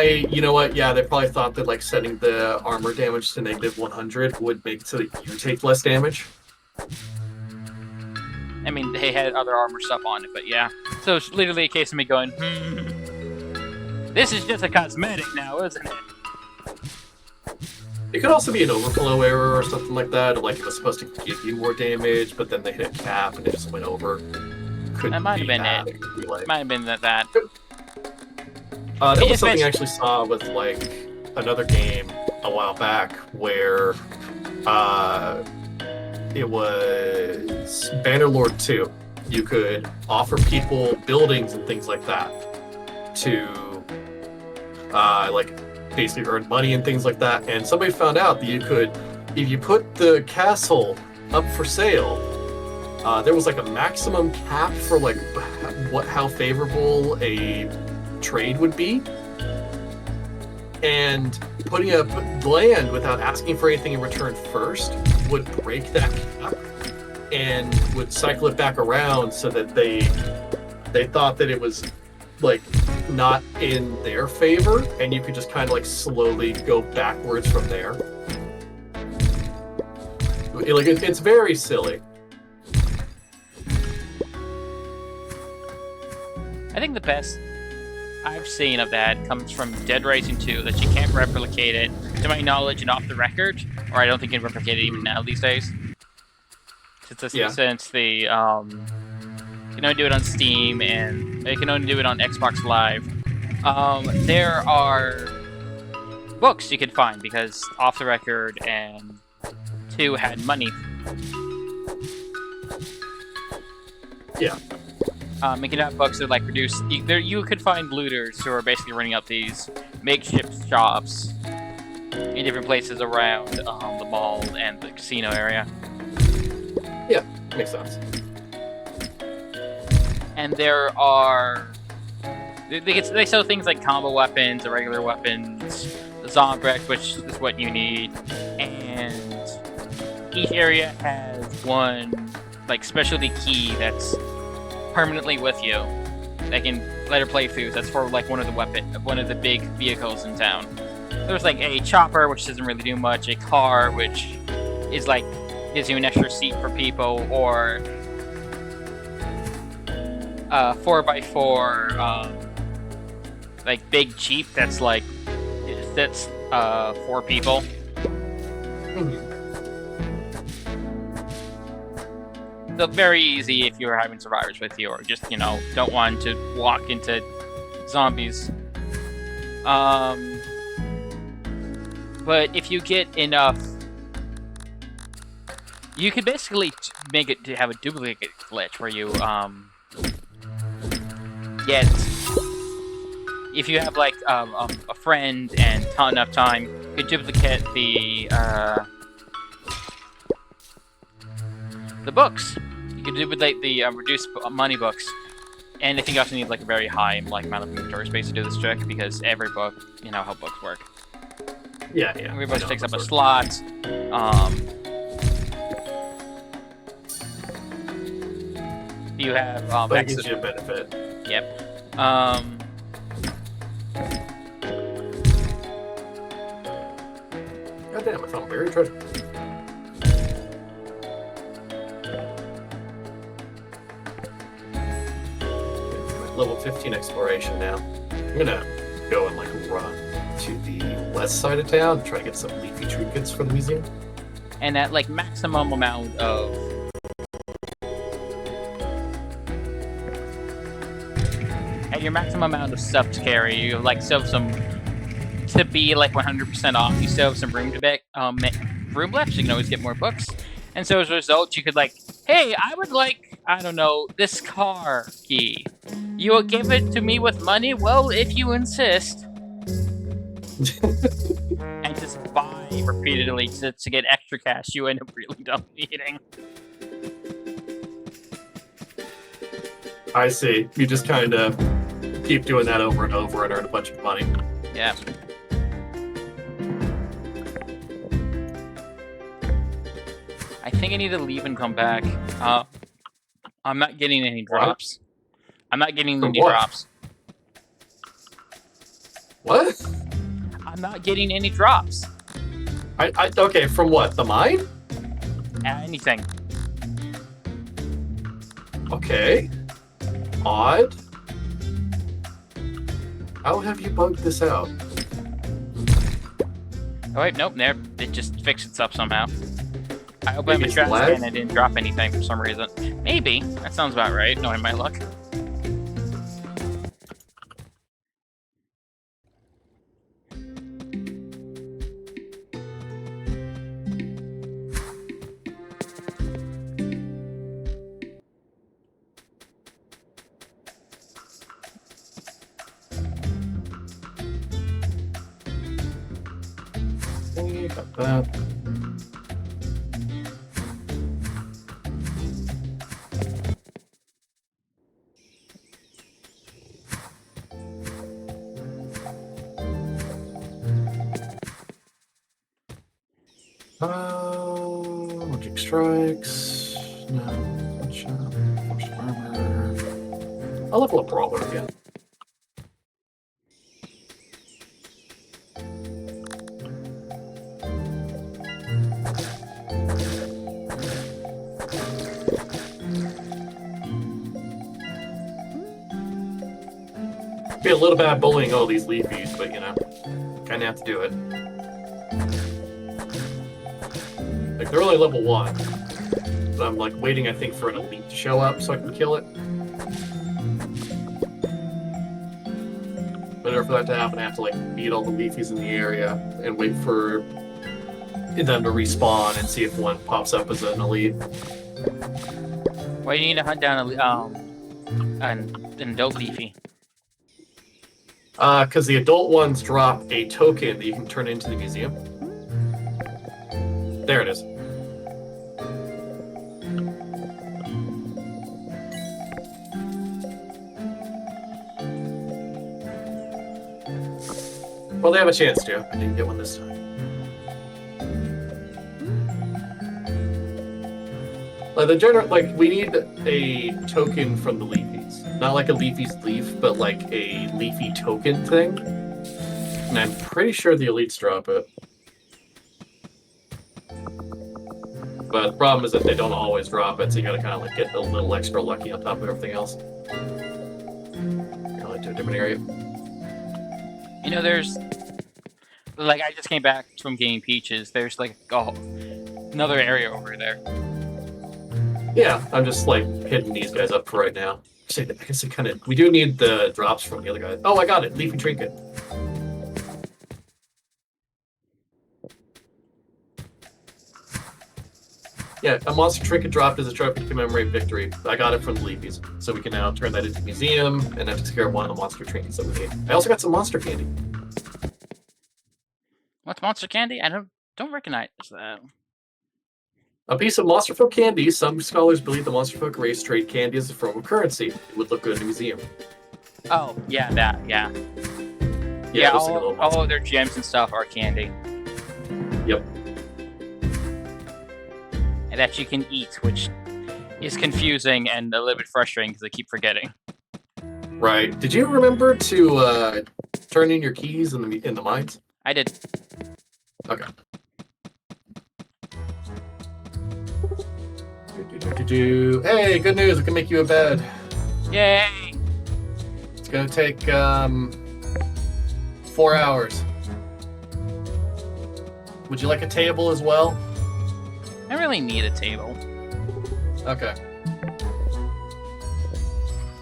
You know what? Yeah, they probably thought that like setting the armor damage to negative 100 would make it so that you take less damage. I mean, they had other armor stuff on it, but yeah. So it's literally a case of me going, this is just a cosmetic now, isn't it? It could also be an overflow error or something like that, or like it was supposed to give you more damage, but then they hit a cap and it just went over. That might have been it. It might have been that. That was something I actually saw with like another game a while back where it was Bannerlord 2. You could offer people buildings and things like that to like basically earn money and things like that. And somebody found out that you could, if you put the castle up for sale. There was like a maximum cap for like how favorable a trade would be, and putting up land without asking for anything in return first would break that cap and would cycle it back around so that they thought that it was like not in their favor, and you could just kind of like slowly go backwards from there. Like it's very silly. I think the best I've seen of that comes from Dead Rising 2, that you can't replicate it, to my knowledge, and off the record, or I don't think you can replicate it even now these days. Since the you can only do it on Steam and you can only do it on Xbox Live. There are books you can find because Off the Record and 2 had money. Yeah. You can have books that like produce. You could find looters who are basically running up these makeshift shops in different places around the mall and the casino area. Yeah, makes sense. And there are they sell things like combo weapons, irregular weapons, the Zombrex, which is what you need, and each area has one like specialty key that's permanently with you. That can later playthroughs. That's for like one of the big vehicles in town. There's like a chopper, which doesn't really do much, a car, which is like gives you an extra seat for people, or 4x4 like big Jeep that's like fits 4 people. So very easy if you're having survivors with you, or just don't want to walk into zombies. But if you get enough, you could basically make it to have a duplicate glitch where you get, if you have like a friend and enough time, you could duplicate the books. You could duplicate the reduced money books, and I think you also need like a very high amount of inventory space to do this trick, because every book, you know how books work. Yeah. Every book takes up a slot. You have but it gives you a benefit. Yep. God damn, I found buried treasure. Level 15 exploration now. I'm gonna go and like run to the west side of town and try to get some leafy trinkets for the museum. And at like maximum amount of your maximum amount of stuff to carry, you like still have some to be like 100% off. You still have some room room left, so you can always get more books. And so as a result, you could like, hey, I would like, I don't know, this car key. You will give it to me with money? Well, if you insist. And just buy repeatedly to get extra cash you end up really needing. I see. You just kind of keep doing that over and over and earn a bunch of money. Yeah. I think I need to leave and come back. I'm not getting any drops. I'm not getting any drops. What? I'm not getting any drops. Okay, from what? The mine? Anything. Okay. Odd. How have you bugged this out? Oh wait, nope, there. It just fixed itself somehow. I opened my trash can and I didn't drop anything for some reason. Maybe. That sounds about right, knowing my luck. Got that. Logic strikes. No. Force armor. I'll level up Brawler again. Be a little bad bullying all these leafies, but you know, kind of have to do it. Like they're only level 1, but I'm like waiting, I think, for an elite to show up so I can kill it. But in order for that to happen, I have to like beat all the leafies in the area and wait for them to respawn and see if one pops up as an elite. Well, you need to hunt down an adult leafy. Because the adult ones drop a token that you can turn into the museum. There it is. Well, they have a chance to. I didn't get one this time. Like the general, like we need a token from the leafies. Not like a leafy's leaf, but like a leafy token thing. And I'm pretty sure the elites drop it. But the problem is that they don't always drop it, so you gotta kind of like get a little extra lucky on top of everything else. Go like to a different area. You know, there's like I just came back from getting peaches. There's like another area over there. Yeah, I'm just like hitting these guys up for right now. I guess it kind of. We do need the drops from the other guy. Oh, I got it. Leafy trinket. Yeah, a monster trinket dropped as a trophy to commemorate victory. I got it from the leafies, so we can now turn that into a museum and that takes care of one of the monster trinkets that we need. I also got some monster candy. What's monster candy? I don't recognize that. A piece of monsterfolk candy. Some scholars believe the monsterfolk race trade candy as a form of currency. It would look good in a museum. Oh, yeah, that, yeah. Yeah, all of their gems and stuff are candy. Yep. And that you can eat, which is confusing and a little bit frustrating because I keep forgetting. Right. Did you remember to turn in your keys in the mines? I did. Okay. Hey, good news! I can make you a bed. Yay! It's gonna take 4 hours. Would you like a table as well? I really need a table. Okay.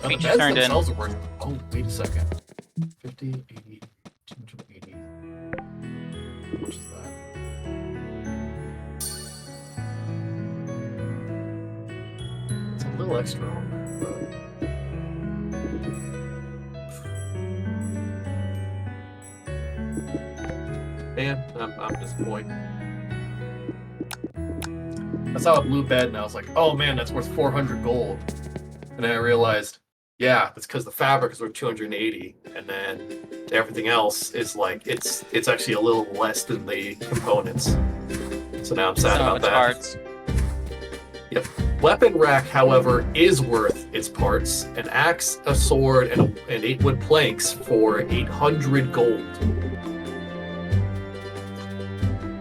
Oh, the Peaches beds turned in. themselves are worth. Oh, wait a second. 50, 80, 280. How much is that? It's a little extra on there, but... Man, I'm disappointed. I saw a blue bed and I was like, oh man, that's worth 400 gold. And then I realized, yeah, that's because the fabric is worth 280, and then everything else is like it's actually a little less than the components. So now I'm sad about that. Parts. Yep. Weapon rack, however, is worth its parts. An axe, a sword, and 8 wood planks for 800 gold.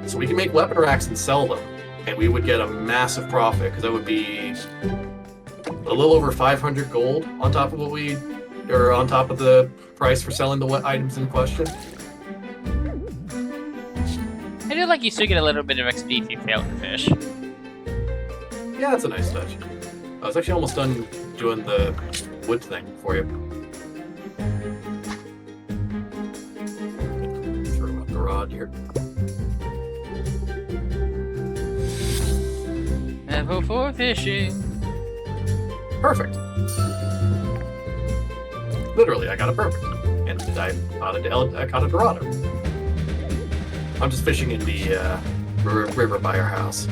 So we can make weapon racks and sell them, and we would get a massive profit because that would be a little over 500 gold on top of on top of the price for selling the items in question. I do like you still get a little bit of XP if you fail to fish. Yeah, that's a nice touch. I was actually almost done doing the wood thing for you. Throw out the rod here. Never for fishing. Perfect. Literally, I got it perfect. And I caught a dorado. I'm just fishing in the river by our house.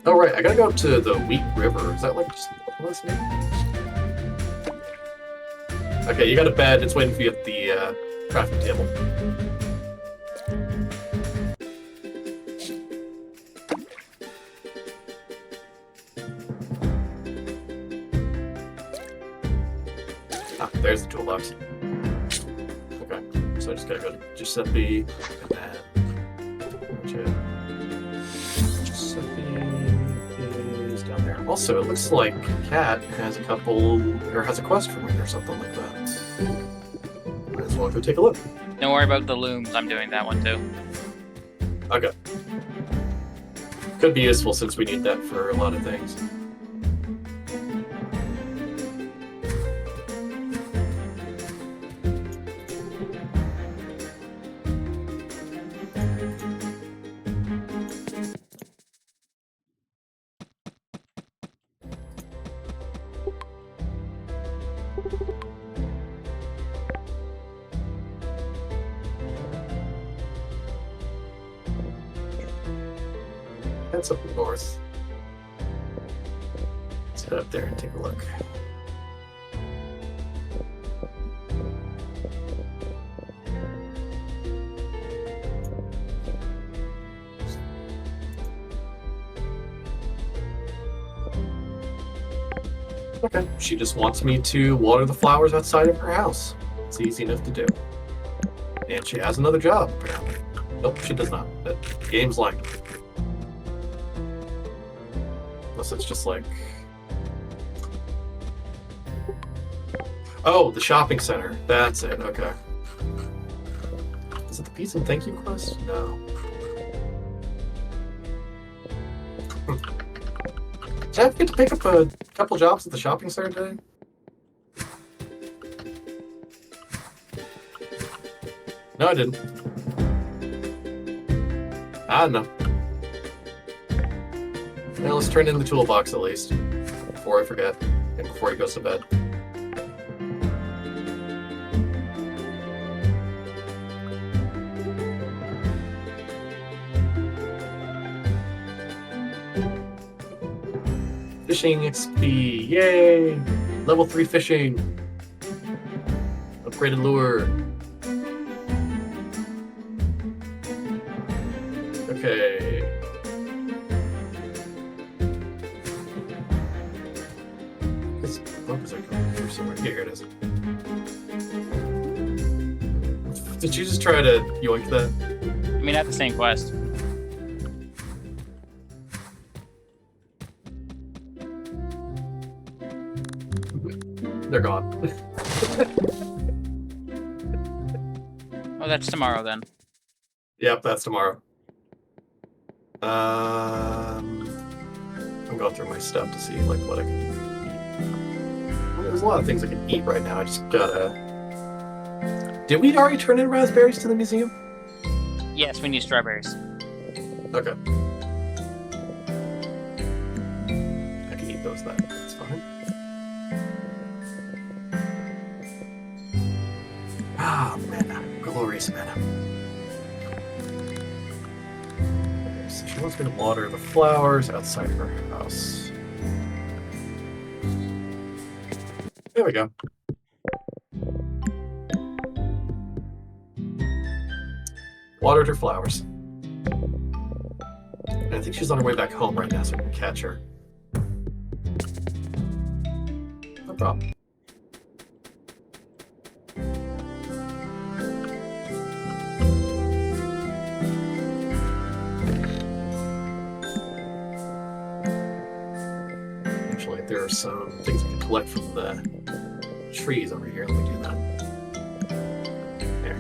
Oh right, I gotta go to the Wheat River. Is that like just listening? Okay, you got a bed. It's waiting for you at the crafting table. Ah, there's the toolbox. Okay, so I just gotta go to Giuseppe and then Giuseppe is down there. Also, it looks like Cat has a quest for me or something like that. Might as well go take a look. Don't worry about the looms. I'm doing that one too. Okay. Could be useful since we need that for a lot of things. That's up north. Let's head up there and take a look. Okay, she just wants me to water the flowers outside of her house. It's easy enough to do. And she has another job, apparently. Nope, she does not. The game's lying. Unless it's just like... Oh, the shopping center. That's it, okay. Is it the Peace and Thank You quest? No. Did I get to pick up a couple jobs at the shopping center today? No, I didn't. I don't know. Now let's turn in the toolbox at least, before I forget, and before he goes to bed. Fishing XP, yay! Level 3 fishing. Upgraded lure. Okay. This book is like going through somewhere. Here it is. Did you just try to yoink that? I mean, not the same quest. They're gone. Oh, that's tomorrow then. Yep, that's tomorrow. I'm going through my stuff to see like what I can eat. Well, there's a lot of things I can eat right now. I just gotta. Did we already turn in raspberries to the museum? Yes, we need strawberries. Okay. I can eat those then. That's fine. Ah, mana. Glorious mana. Okay, so she wants me to water the flowers outside her house. There we go. Watered her flowers. And I think she's on her way back home right now, so I can catch her. No problem. Actually, there are some things we can collect from the trees over here. Let me do that. There.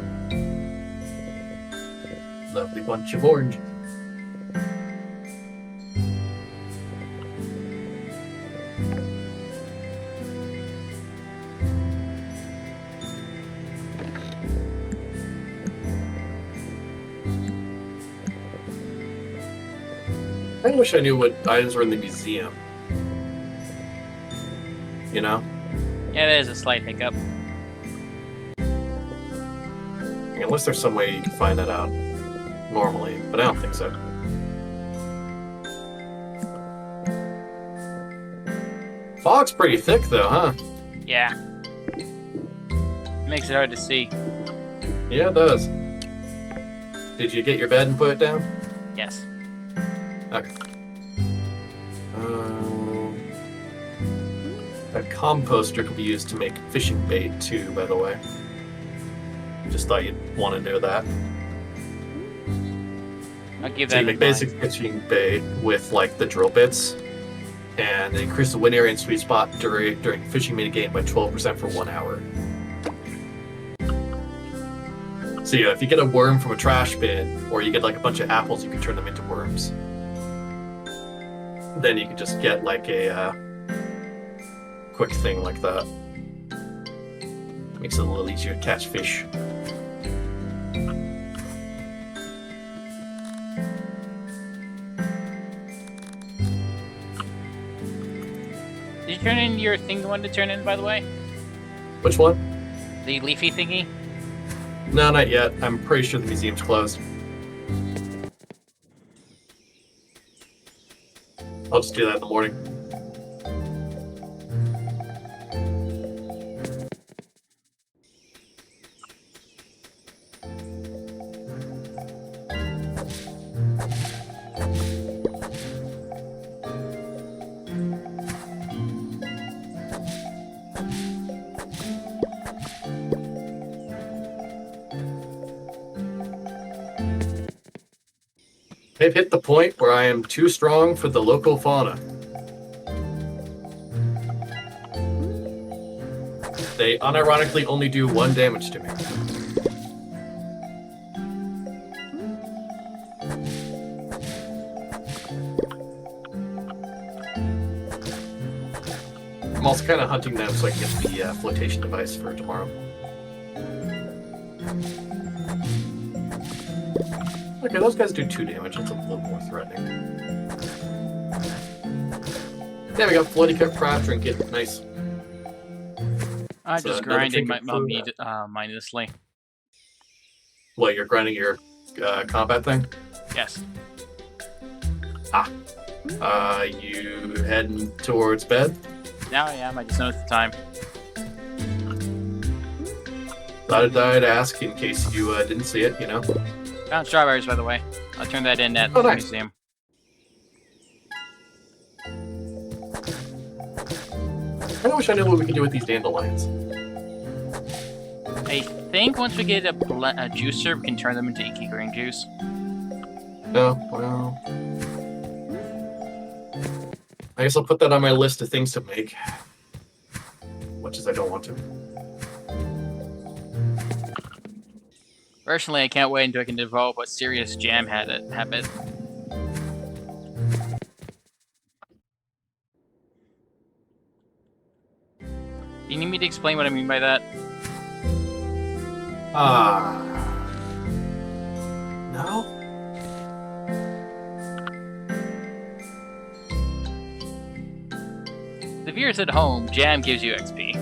Lovely bunch of oranges. I wish I knew what items were in the museum. You know? Yeah, there's a slight hiccup. Unless there's some way you can find that out normally, but I don't think so. Fog's pretty thick though, huh? Yeah. Makes it hard to see. Yeah, it does. Did you get your bed and put it down? Yes. Okay. That composter could be used to make fishing bait too, by the way. Just thought you'd want to know that. I'll give So that you make a basic fishing bait with like the drill bits, and increase the wind area and sweet spot during fishing minigame by 12% for 1 hour. So yeah, if you get a worm from a trash bin, or you get like a bunch of apples, you can turn them into worms. Then you can just get like a quick thing like that. Makes it a little easier to catch fish. Did you turn in your thing you wanted to turn in, by the way? Which one? The leafy thingy? No, not yet. I'm pretty sure the museum's closed. I'll just do that in the morning. I've hit the point where I am too strong for the local fauna. They unironically only do 1 damage to me. I'm also kind of hunting them so I can get the flotation device for tomorrow. Okay, those guys do 2 damage. That's a little more threatening. There we go. Bloody cut craft trinket. Nice. I'm So just another grinding my trinket for mindlessly. What, you're grinding your combat thing? Yes. You heading towards bed? Now I am. I just noticed the time. Thought I'd ask in case you didn't see it, you know? Found strawberries, by the way. I'll turn that in at Oh, the nice. museum. I wish I knew what we could do with these dandelions. I think once we get a juicer, we can turn them into inky green juice. No, well... I guess I'll put that on my list of things to make. Much as I don't want to. Personally, I can't wait until I can develop a serious jam habit. Do you need me to explain what I mean by that? No? The viewers at home, jam gives you XP.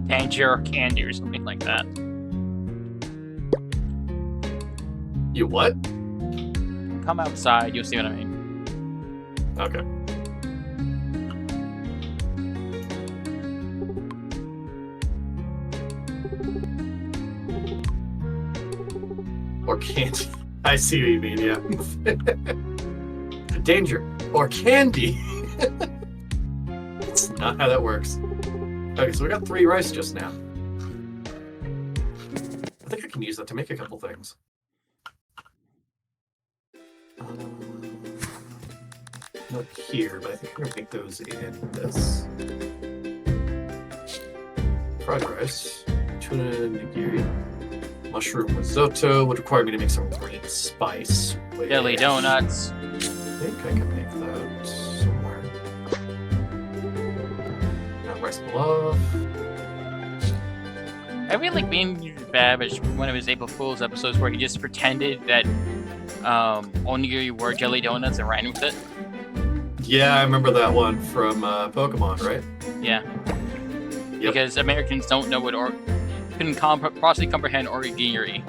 Danger or candy or something like that. You what? Come outside, you'll see what I mean. Okay. Or candy. I see what you mean, yeah. Danger. Or candy. That's not how that works. Okay, so we got 3 rice just now. I think I can use that to make a couple things. Not here, but I think I'm gonna make those in this. Fried rice, tuna nigiri, mushroom risotto would require me to make some green spice. Jelly donuts. I think I can make that somewhere. Rice Love. I really like being Babbage, one of his April Fool's episodes where he just pretended that onigiri were jelly donuts and ran with it. Yeah, I remember that one from Pokemon, right? Yeah. Yep. Because Americans don't know what couldn't possibly comprehend origiri.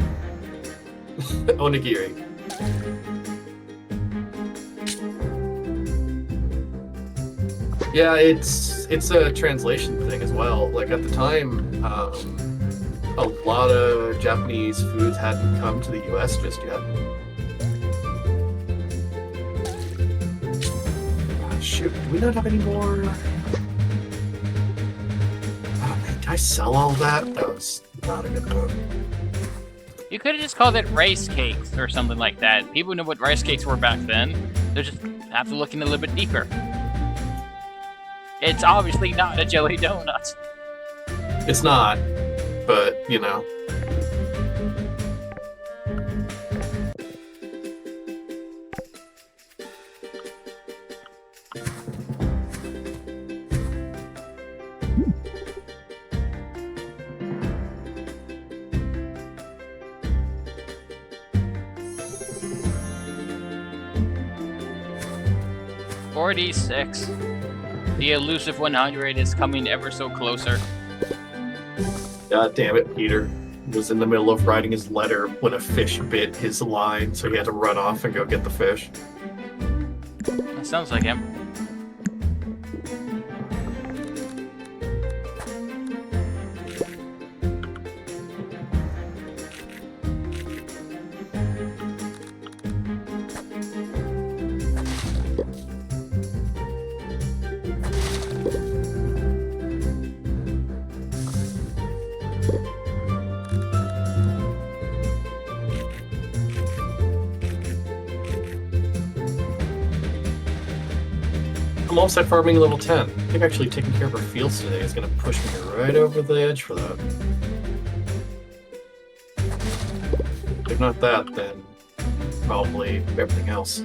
Onigiri. Yeah, it's a translation thing as well. Like at the time, a lot of Japanese foods hadn't come to the U.S. just yet. Shoot, do we not have any more? Oh man, did I sell all that? That was not a good move. You could have just called it rice cakes or something like that. People knew what rice cakes were back then. They just have to look in a little bit deeper. It's obviously not a jelly donut. It's not, but you know. .46. The elusive 100 is coming ever so closer. God damn it, Peter was in the middle of writing his letter when a fish bit his line, so he had to run off and go get the fish. That sounds like him. I'm almost at farming level 10. I think actually taking care of our fields today is going to push me right over the edge for that. If not that, then probably everything else.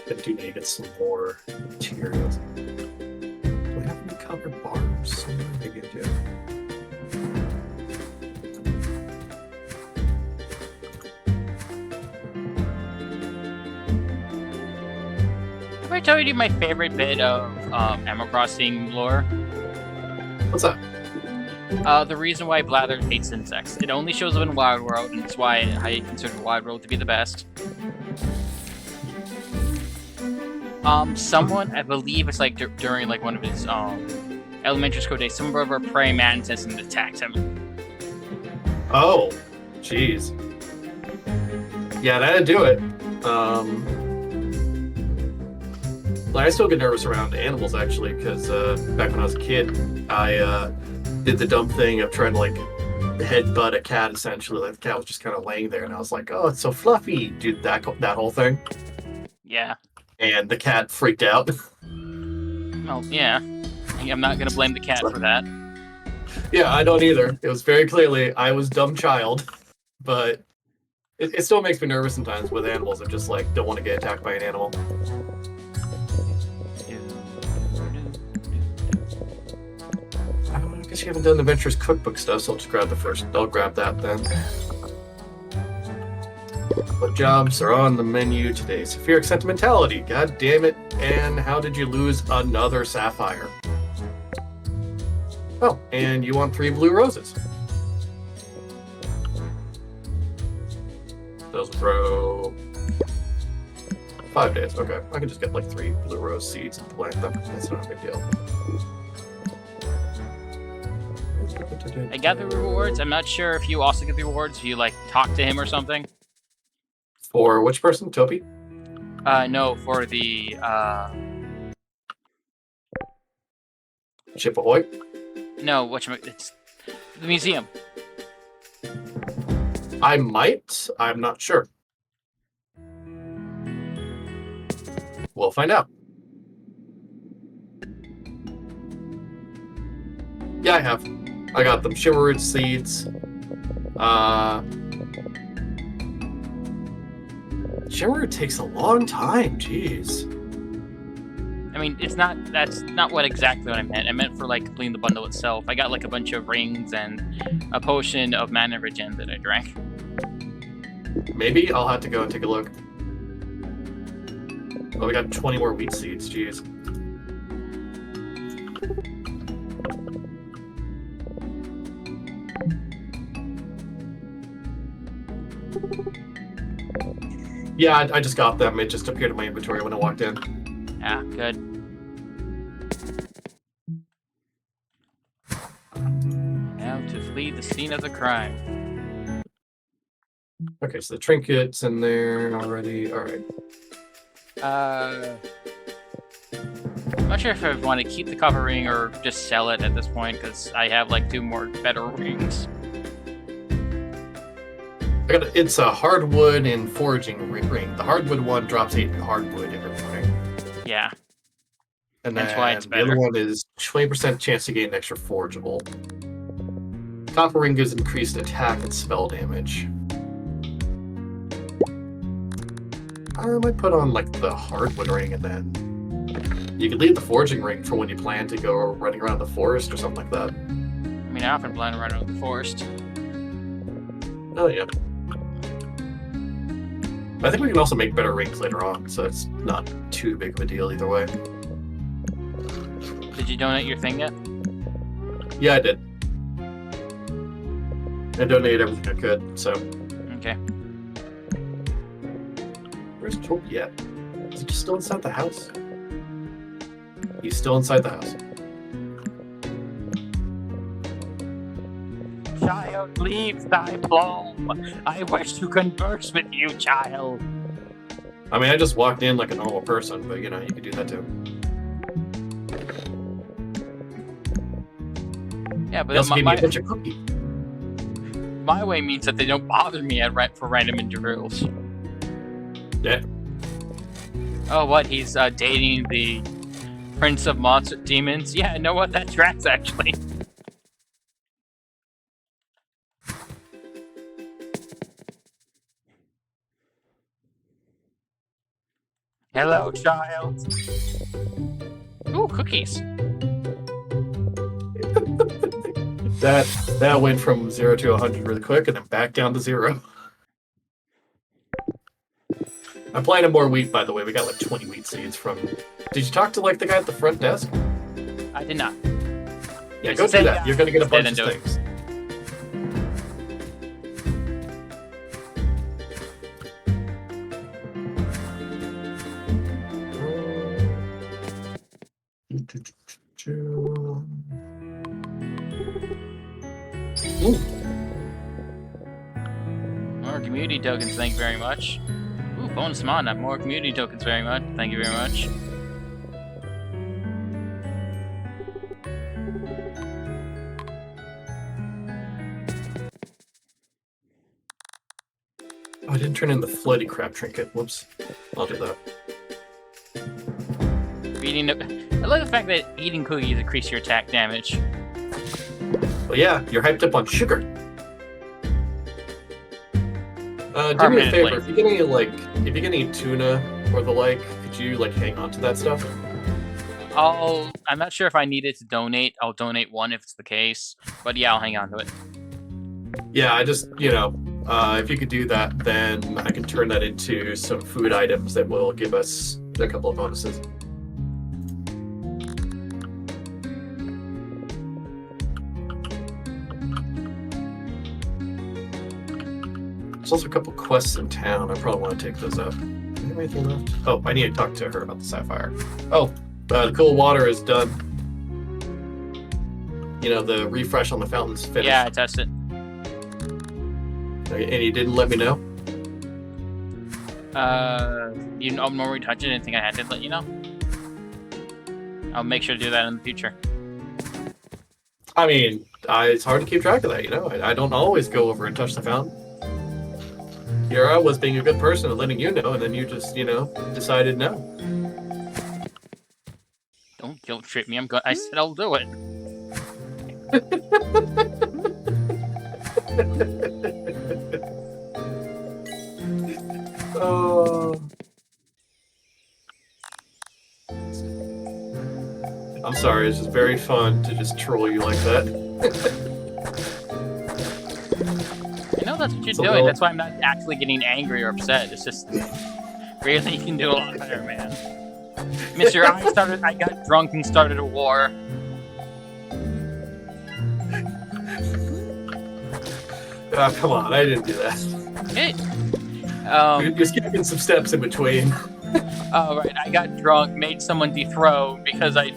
I do need to get some more materials. Do I have any copper bars somewhere? Maybe I do. Have I told you my favorite bit of Animal Crossing lore? What's that? The reason why Blather hates insects. It only shows up in Wild World, and it's why I consider Wild World to be the best. Someone, I believe it's like during like one of his elementary school days, some of our praying mantis and attacked him. Oh, jeez. Yeah, that'd do it. Like, I still get nervous around animals actually, because back when I was a kid, I did the dumb thing of trying to like headbutt a cat essentially. Like the cat was just kind of laying there, and I was like, "Oh, it's so fluffy," dude. That whole thing. Yeah. And the cat freaked out. Well, yeah. I'm not gonna blame the cat for that. Yeah, I don't either. It was very clearly I was dumb child, but it still makes me nervous sometimes with animals. I just like don't want to get attacked by an animal. I guess you haven't done the Adventures Cookbook stuff, so I'll just grab the first. I'll grab that then. What jobs are on the menu today? Saphiric Sentimentality. God damn it. And how did you lose another sapphire? Oh, and you want 3 blue roses. Those will grow 5 days. Okay, I can just get like 3 blue rose seeds and plant them. That's not a big deal. I got the rewards. I'm not sure if you also get the rewards if you like talk to him or something. For which person? Topi? No, for the Ship Ahoy? no, it's the museum. I might. I'm not sure. We'll find out. Yeah, I have. I got them. Shimmerwood seeds. Shimmerwood takes a long time. Jeez. I mean, that's not exactly what I meant. I meant for like completing the bundle itself. I got like a bunch of rings and a potion of mana regen that I drank. Maybe I'll have to go and take a look. Oh, we got 20 more wheat seeds. Jeez. Yeah, I just got them. It just appeared in my inventory when I walked in. Ah, good. Now to flee the scene of the crime. Okay, so the trinket's in there already. All right. I'm not sure if I want to keep the copper ring or just sell it at this point, because I have like 2 more better rings. It's a hardwood and foraging ring. The hardwood one drops 8 hardwood every morning. Yeah. And That's then why it's the better. other one is 20% chance to gain an extra forageable. Copper ring gives increased attack and spell damage. I might put on like the hardwood ring, and then you could leave the foraging ring for when you plan to go running around the forest or something like that. I mean, I often plan around in the forest. Oh yeah. I think we can also make better rings later on, so it's not too big of a deal either way. Did you donate your thing yet? Yeah, I did. I donated everything I could, so. Okay. Where's Toby at? Is he just still inside the house? He's still inside the house. Child, leave thy bloom. I wish to converse with you, child. I mean, I just walked in like a normal person, but you know, you could do that too. Yeah, but Also gave me a bunch of cookies. My way means that they don't bother me for random intervals. Yeah. Oh, what? He's dating the Prince of Monster Demons? Yeah, you know what? That tracks, actually. Hello, child. Ooh, cookies. That went from 0 to 100 really quick, and then back down to 0. I'm planting more wheat, by the way. We got like 20 wheat seeds from. Did you talk to like the guy at the front desk? I did not. Yeah, go do that. You're gonna get a bunch of do things. Ooh. More community tokens, thank you very much. Ooh, bonus mana, more community tokens very much. Thank you very much. Oh, I didn't turn in the floaty crab trinket. Whoops. I'll do that. I like the fact that eating cookies increase your attack damage. Well, yeah, you're hyped up on sugar. Do me a favor. If you get any tuna or the like, could you like hang on to that stuff? I'm not sure if I needed to donate. I'll donate 1 if it's the case. But yeah, I'll hang on to it. Yeah, I just, if you could do that, then I can turn that into some food items that will give us a couple of bonuses. There's also a couple quests in town. I probably want to take those up. Do I have anything left? Oh, I need to talk to her about the sapphire. Oh, the cool water is done. The refresh on the fountain's finished. Yeah, I tested. And you didn't let me know? You normally touch it. I didn't think I had to let you know. I'll make sure to do that in the future. I mean, it's hard to keep track of that, I don't always go over and touch the fountain. Here I was being a good person and letting you know, and then you just, decided no. Don't guilt trip me. I said I'll do it. Oh. I'm sorry, it's just very fun to just troll you like that. I know that's what you're It's a doing. little- That's why I'm not actually getting angry or upset. It's just really you can do a lot better, man. Mister, I got drunk and started a war. Oh, come on, I didn't do that. Hey. You're skipping some steps in between. Oh, right. I got drunk, made someone dethroned because I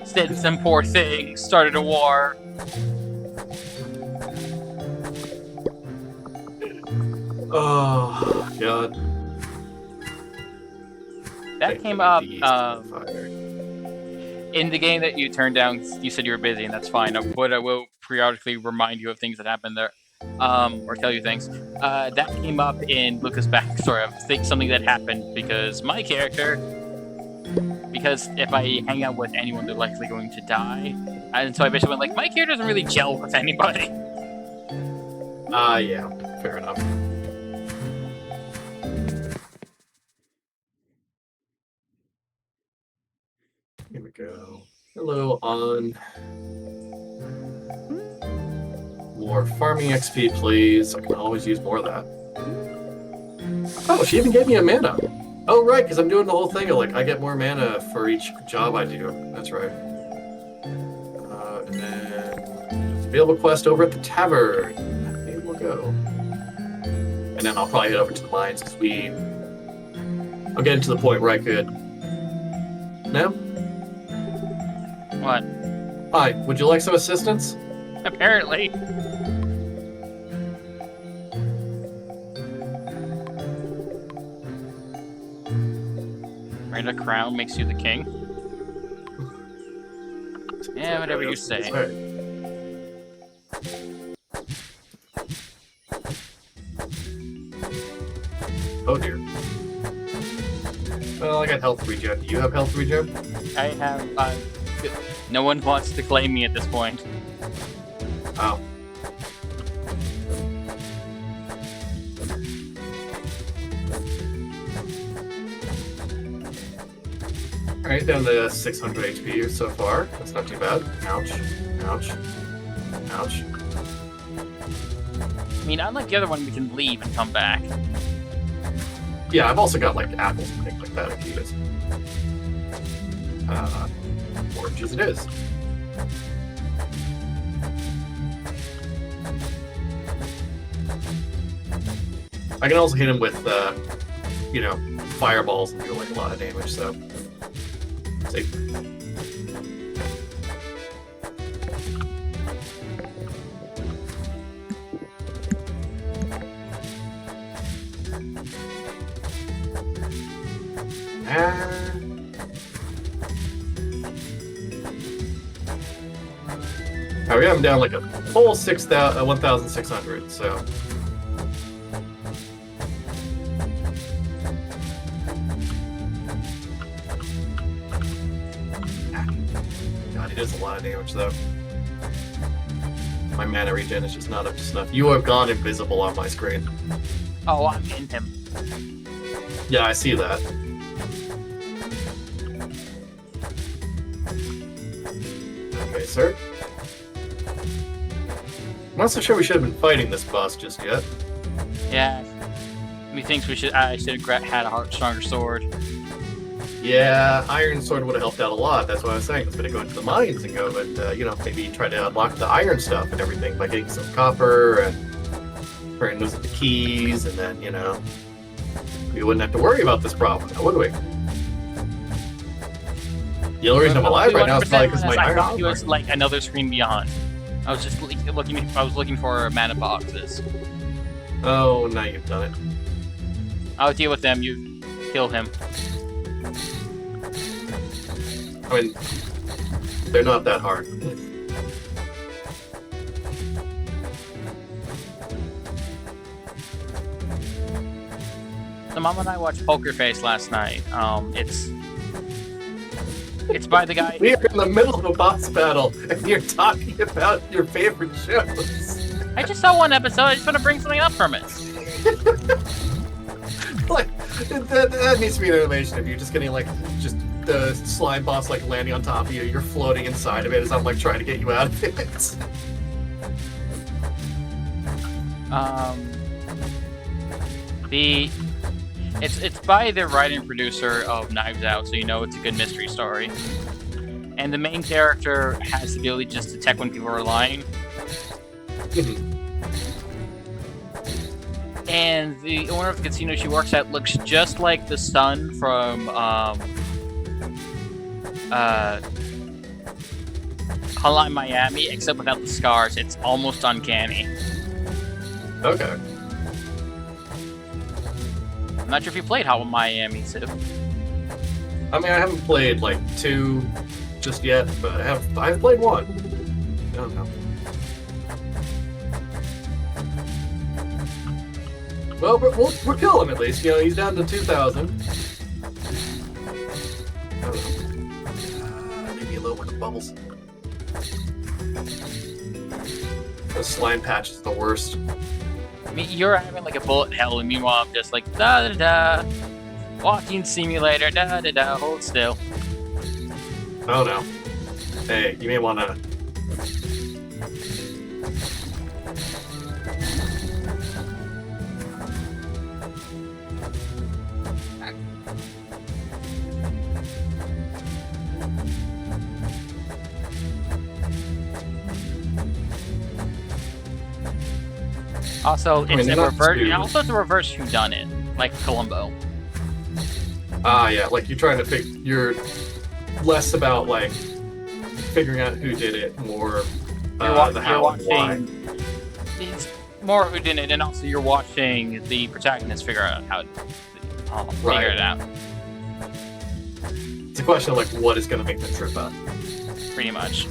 said some poor thing, started a war. Oh, God. That came up in the game that you turned down. You said you were busy, and that's fine. But I will periodically remind you of things that happened there, or tell you things. That came up in Lucas' backstory. I think something that happened because my character. Because if I hang out with anyone, they're likely going to die, and so I basically went like, my character doesn't really gel with anybody. Yeah, fair enough. Here we go. Hello, on. More farming XP, please. I can always use more of that. Oh, she even gave me a mana. Oh, right, because I'm doing the whole thing of, like, I get more mana for each job I do. That's right. And then, available quest over at the tavern. Maybe we'll go. And then I'll probably head over to the mines, because I'm getting to the point where I could... No? What? Hi, would you like some assistance? Apparently. Right, a crown makes you the king. Yeah, whatever you say. Oh dear. Well, I got health regen. Do you have health regen? I have. No one wants to claim me at this point. Oh. Alright, down to 600 HP so far. That's not too bad. Ouch. Ouch. Ouch. I mean, unlike the other one, we can leave and come back. Yeah, I've also got, like, apples and things like that if you use. Oranges it is. I can also hit him with, you know, fireballs and do, like, a lot of damage, so... See? Oh, we have him down like a full 1,600, so... God, he does a lot of damage, though. My mana regen is just not up to snuff. You have gone invisible on my screen. Oh, I'm in him. Yeah, I see that. Okay, sir. I'm not so sure we should have been fighting this boss just yet. Yeah. Methinks I should have had a stronger sword. Yeah, Iron Sword would have helped out a lot. That's what I was saying. It's going to go into the mines and go, but, you know, maybe try to unlock the iron stuff and everything by getting some copper and turning those into keys, and then, you know, we wouldn't have to worry about this problem, now would we? The only reason I'm alive right now is probably because my I iron thought he armor. was like another screen beyond. I was just looking for mana boxes. Oh, now you've done it. I'll deal with them. You kill him. I mean, they're not that hard. The mom and I watched Poker Face last night. It's by the guy. We are in the middle of a boss battle, and you're talking about your favorite shows. I just saw one episode. I just want to bring something up from it. Like that needs to be an animation of you just getting like just the slime boss like landing on top of you. You're floating inside of it as I'm like trying to get you out of it. It's by the writer and producer of Knives Out, so you know it's a good mystery story. And the main character has the ability just to detect when people are lying. And the owner of the casino she works at looks just like the son from Hotline Miami, except without the scars. It's almost uncanny. Okay. I'm not sure if you played Hotline Miami, Sid. I mean, I haven't played like 2 just yet, but I've played 1. I don't know. Well, we'll kill him at least. You know, he's down to 2,000. Maybe a little bit of bubbles. The slime patch is the worst. I mean, you're having like a bullet hell, and meanwhile I'm just like da da da, walking simulator, da da da, hold still. Oh no. Hey, you may wanna. Also, it's a not reverse. too- Also, it's a reverse whodunit, like Columbo. Yeah, like you're trying to you're less about like figuring out who did it, more the how and why. It's more whodunit, and also you're watching the protagonist figure out how to figure it out. It's a question of like what is going to make them trip up. Pretty much.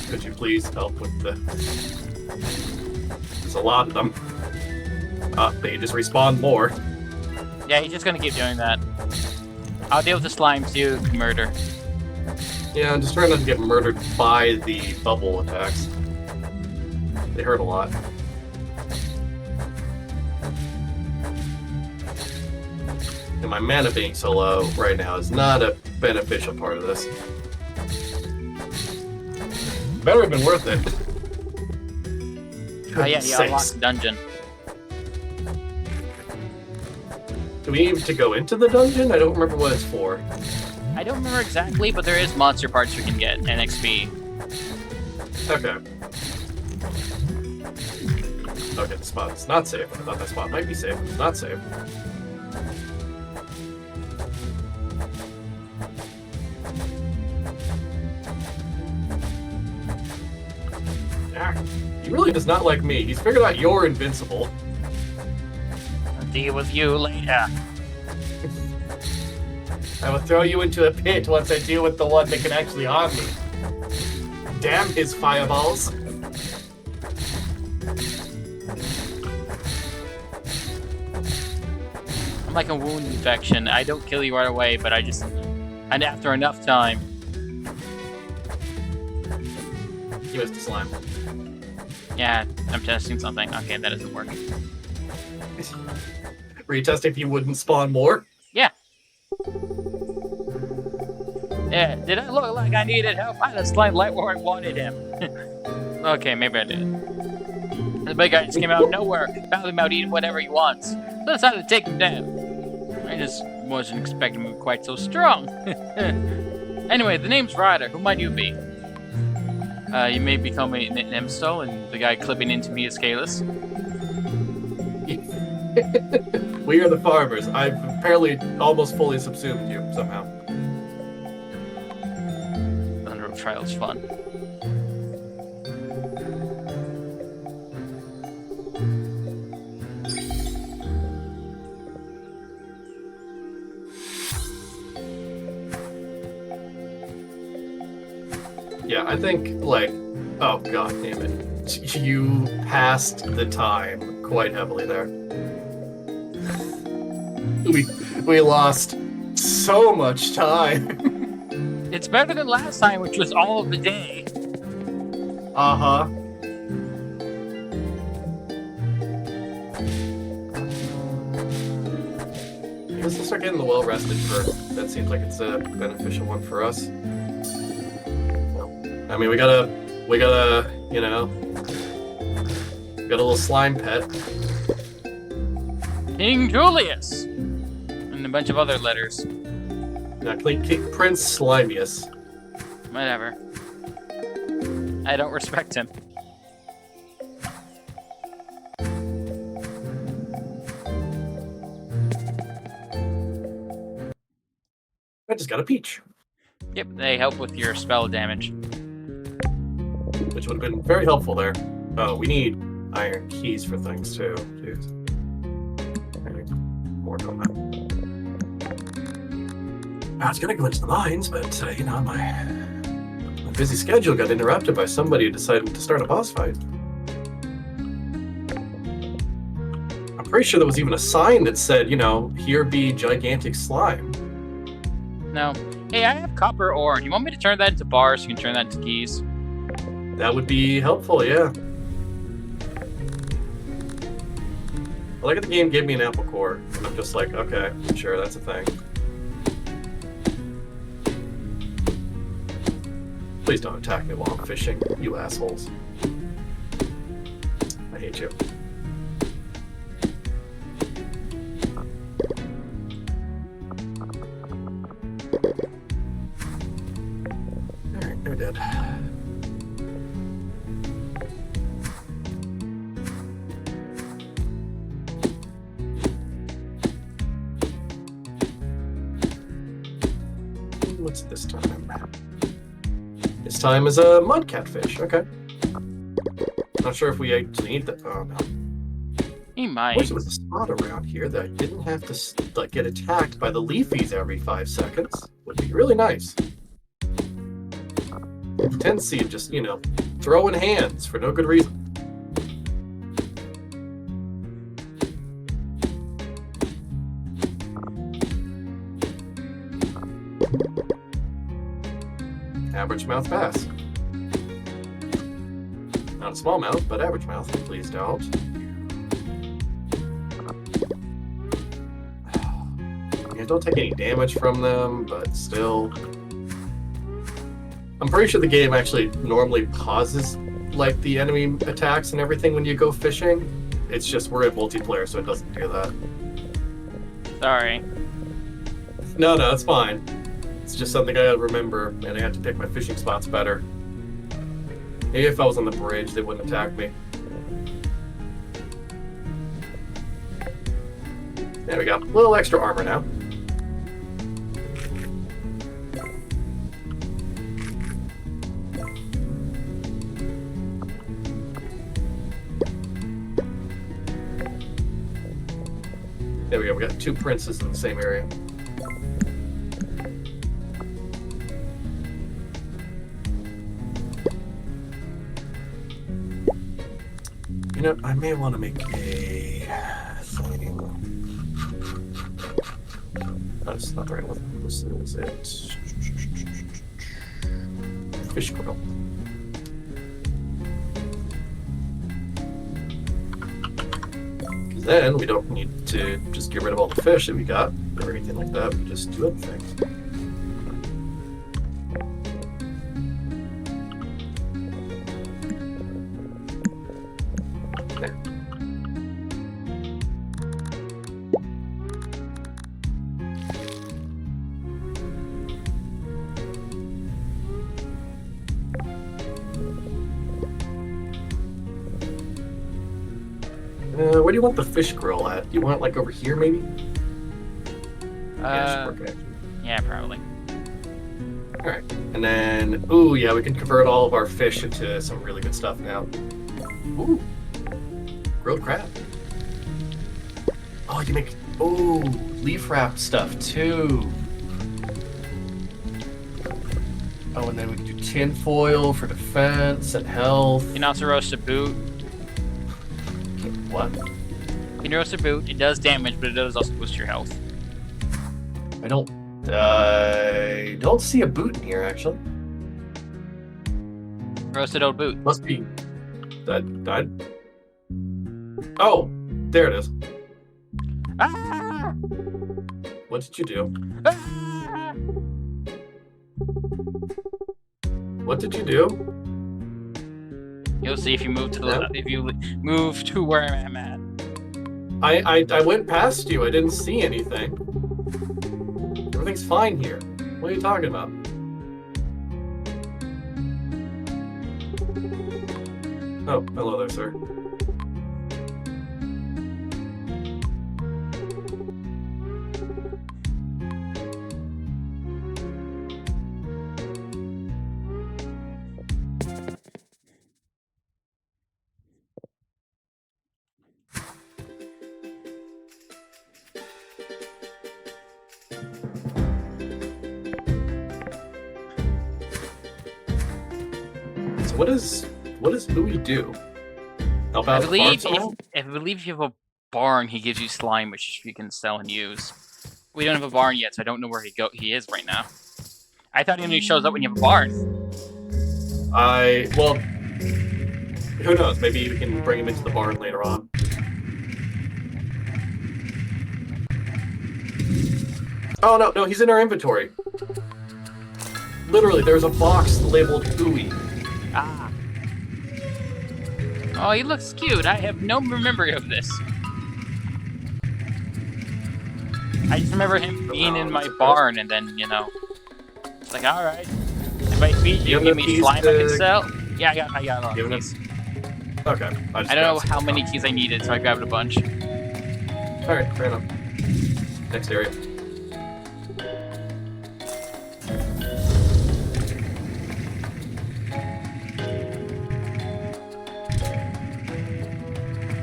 Could you please help with the? There's a lot of them. They just respawn more. Yeah, he's just gonna keep doing that. I'll deal with the slimes, you murder. Yeah, I'm just trying not to get murdered by the bubble attacks. They hurt a lot. And my mana being so low right now is not a beneficial part of this. Better have been worth it. Oh yeah, you unlocked the dungeon. Do we need to go into the dungeon? I don't remember what it's for. I don't remember exactly, but there is monster parts we can get and XP. Okay. Okay, the spot's not safe. I thought that spot might be safe. It's not safe. He really does not like me. He's figured out you're invincible. I'll deal with you later. I will throw you into a pit once I deal with the one that can actually harm me. Damn his fireballs. I'm like a wound infection. I don't kill you right away, but and after enough time. He missed a slime. Yeah, I'm testing something. Okay, that isn't working. Were you testing if you wouldn't spawn more? Yeah. Yeah, did I look like I needed help? I had a slime light where I wanted him. Okay, maybe I did. The big guy just came out of nowhere, found him out eating whatever he wants. So I decided to take him down. I just wasn't expecting him quite so strong. Anyway, the name's Ryder. Who might you be? You may become an Emsto, and the guy clipping into me is Kalis. We are the farmers. I've apparently almost fully subsumed you somehow. Thunder of Trial's fun. Yeah, I think, like, oh god damn it. You passed the time quite heavily there. We lost so much time. It's better than last time, which was all of the day. Uh-huh. I guess we'll start getting the well-rested first. That seems like it's a beneficial one for us. Well, I mean, we got a, you know, we got a little slime pet. King Julius! And a bunch of other letters. Yeah, Prince Slimius. Whatever. I don't respect him. I just got a peach. Yep, they help with your spell damage. Which would have been very helpful there. Oh, we need iron keys for things too. Jeez. Work on that. I was gonna go into the mines, but you know, my busy schedule got interrupted by somebody who decided to start a boss fight. I'm pretty sure there was even a sign that said, you know, "Here be gigantic slime." No. Hey, I have copper ore. Do you want me to turn that into bars so you can turn that into keys? That would be helpful, yeah. I like that the game gave me an apple core, and I'm just like, okay, sure, that's a thing. Please don't attack me while I'm fishing, you assholes. I hate you. Alright, they're dead. What's this time? This time is a mud catfish. Okay. Not sure if we actually need that. Oh no. He I might. wish there was a spot around here that I didn't have to like get attacked by the leafies every 5 seconds. Would be really nice. Tendency of just, you know, throwing hands for no good reason. Average mouth bass. Not a small mouth, but average mouth. Please don't. Yeah, don't take any damage from them, but still. I'm pretty sure the game actually normally pauses like the enemy attacks and everything when you go fishing. It's just we're in multiplayer, so it doesn't do that. Sorry. No, it's fine. It's just something I gotta remember, and I have to pick my fishing spots better. Maybe if I was on the bridge, they wouldn't attack me. There we go. A little extra armor now. There we go. We got 2 princes in the same area. You know, I may want to make a thing. That's not the right one. This is it. Fish grill. Because then we don't need to just get rid of all the fish that we got or anything like that. We just do other things. Where do you want the fish grill at? Do you want it like over here, maybe? Yeah, should work, actually. Yeah, probably. All right, and then, ooh, yeah, we can convert all of our fish into some really good stuff now. Ooh, grilled crab. Oh, you make, ooh, leaf wrap stuff too. Oh, and then we can do tin foil for defense and health. You can also roast a boot. What? You can roast a boot. It does damage, but it does also boost your health. I don't I don't see a boot in here, actually. Roasted old boot. Must be... That... Oh! There it is. Ah! What did you do? Ah! What did you do? You'll see if you move to the if you move to where I'm at. I went past you. I didn't see anything. Everything's fine here. What are you talking about? Oh, hello there, sir. So what does Louis do? Help out I the believe farm if, somehow? I believe if you have a barn, he gives you slime, which you can sell and use. We don't have a barn yet, so I don't know where he is right now. I thought he only shows up when you have a barn. Well, who knows? Maybe we can bring him into the barn later on. Oh no, he's in our inventory. Literally, there's a box labeled Louis. Ah. Oh, he looks cute. I have no memory of this. I just remember him being in my barn, and then, you know, it's like, all right, if I feed you, give me slime I can sell. Yeah, I got a lot of keys. Okay. I don't know how many keys I needed, so I grabbed a bunch. All right, fair enough. Next area.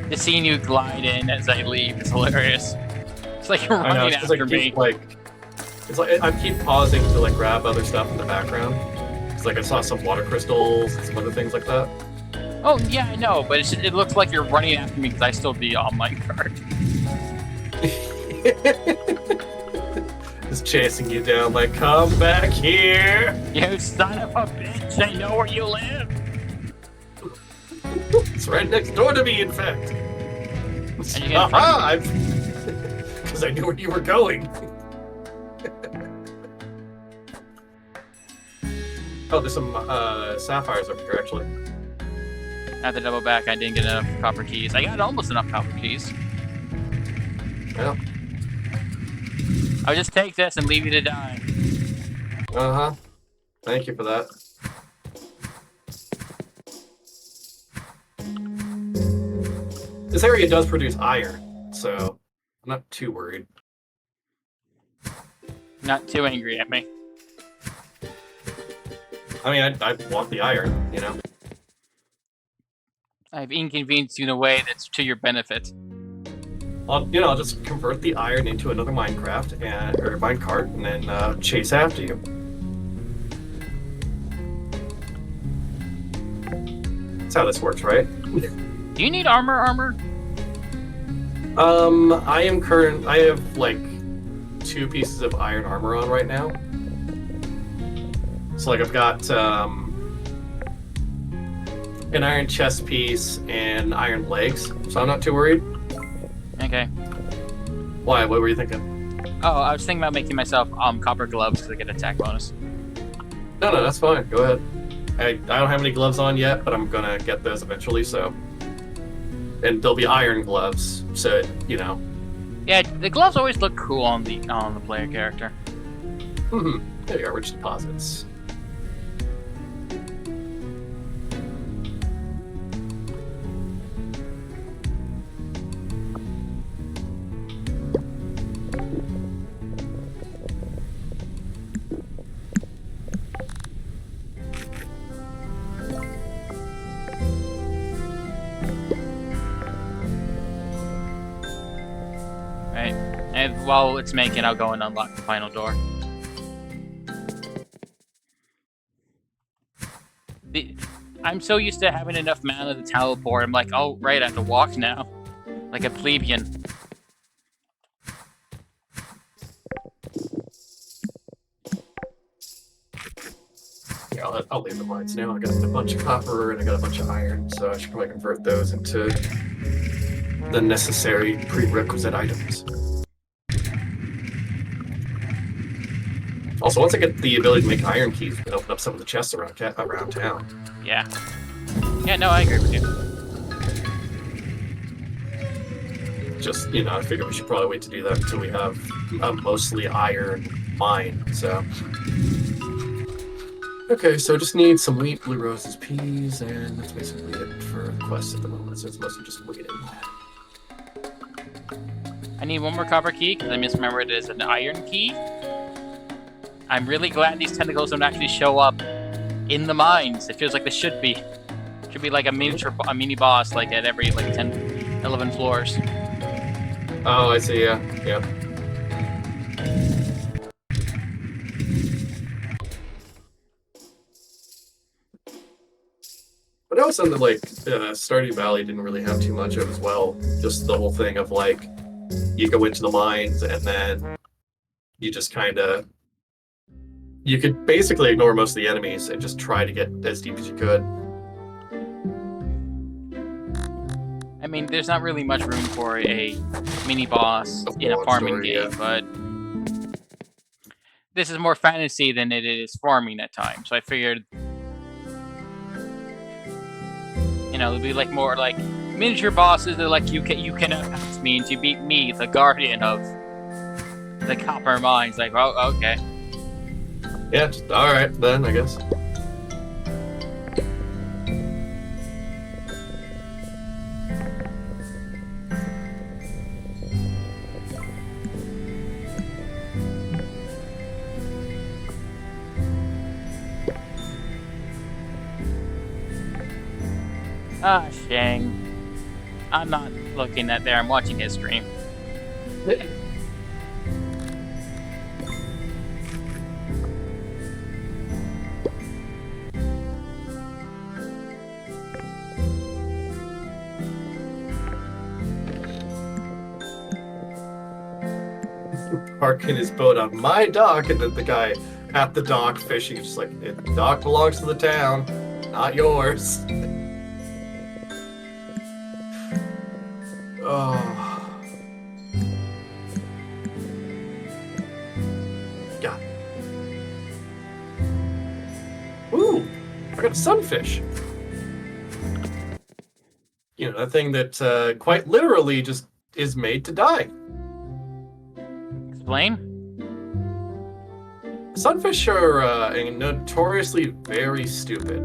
Just seeing you glide in as I leave is hilarious. It's like you're running after me. It's like I keep pausing to like grab other stuff in the background. It's like I saw some water crystals and some other things like that. Oh yeah, I know, but it looks like you're running after me because I still be on my cart. Just chasing you down, like, come back here! You son of a bitch! I know where you live. It's right next door to me, in fact. Aha! Because I knew where you were going. Oh, there's some sapphires over here, actually. I have to double back. I didn't get enough copper keys. I got almost enough copper keys. Yeah. I'll just take this and leave you to die. Uh-huh. Thank you for that. This area does produce iron, so I'm not too worried. Not too angry at me. I mean, I want the iron, you know? I've inconvenienced you in a way that's to your benefit. I'll just convert the iron into another minecraft or minecart, and then chase after you. That's how this works, right? Do you need armor? I have like 2 pieces of iron armor on right now. So like I've got an iron chest piece and iron legs, so I'm not too worried. Okay. Why? What were you thinking? Oh, I was thinking about making myself copper gloves because I get attack bonus. No, that's fine. Go ahead. I don't have any gloves on yet, but I'm gonna get those eventually. So, and they'll be iron gloves, so you know. Yeah, the gloves always look cool on the player character. There you are, rich deposits. Right. And while it's making, I'll go and unlock the final door. I'm so used to having enough mana to teleport. I'm like, oh, right, I have to walk now. Like a plebeian. Yeah, I'll leave the mines now. I got a bunch of copper and I got a bunch of iron, so I should probably convert those into the necessary prerequisite items. Also, once I get the ability to make iron keys, we can open up some of the chests around town. Yeah. Yeah, no, I agree with you. Just, I figure we should probably wait to do that until we have a mostly iron mine, so. Okay, so just need some wheat, blue roses, peas, and that's basically it for the quest at the moment, so it's mostly just waiting. I need one more copper key, because I misremembered it as an iron key. I'm really glad these tentacles don't actually show up in the mines. It feels like they should be. Should be like a mini boss, like at every 10, 11 floors. Oh, I see, yeah. But that was something Stardew Valley didn't really have too much of as well. Just the whole thing of you go into the mines and then you just you could basically ignore most of the enemies and just try to get as deep as you could. I mean, there's not really much room for a mini boss in a farming game, but this is more fantasy than it is farming at times. So I figured, it'll be more like miniature bosses. They're like, you can ask me to beat me, the guardian of the copper mines. Like, oh, okay. Yeah, all right then, I guess. Ah, Shang. I'm not looking at there. I'm watching his stream. Parking his boat on my dock, and then the guy at the dock fishing is just like, the dock belongs to the town, not yours. Oh. God. Ooh, I got a sunfish. That thing that quite literally just is made to die. Explain? Sunfish are notoriously very stupid.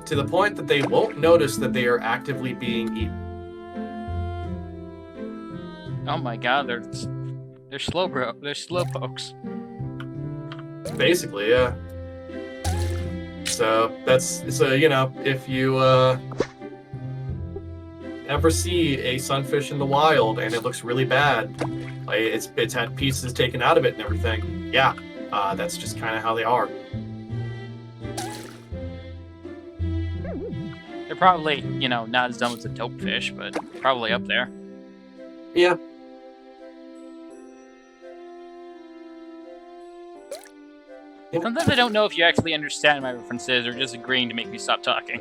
To the point that they won't notice that they are actively being eaten. Oh my god, they're slow, bro. They're slow pokes. Basically, yeah. So if you ever see a sunfish in the wild and it looks really bad, it's had pieces taken out of it and everything, yeah, that's just kind of how they are. They're probably, not as dumb as a dopefish, but probably up there. Yeah. Sometimes I don't know if you actually understand my references or just agreeing to make me stop talking.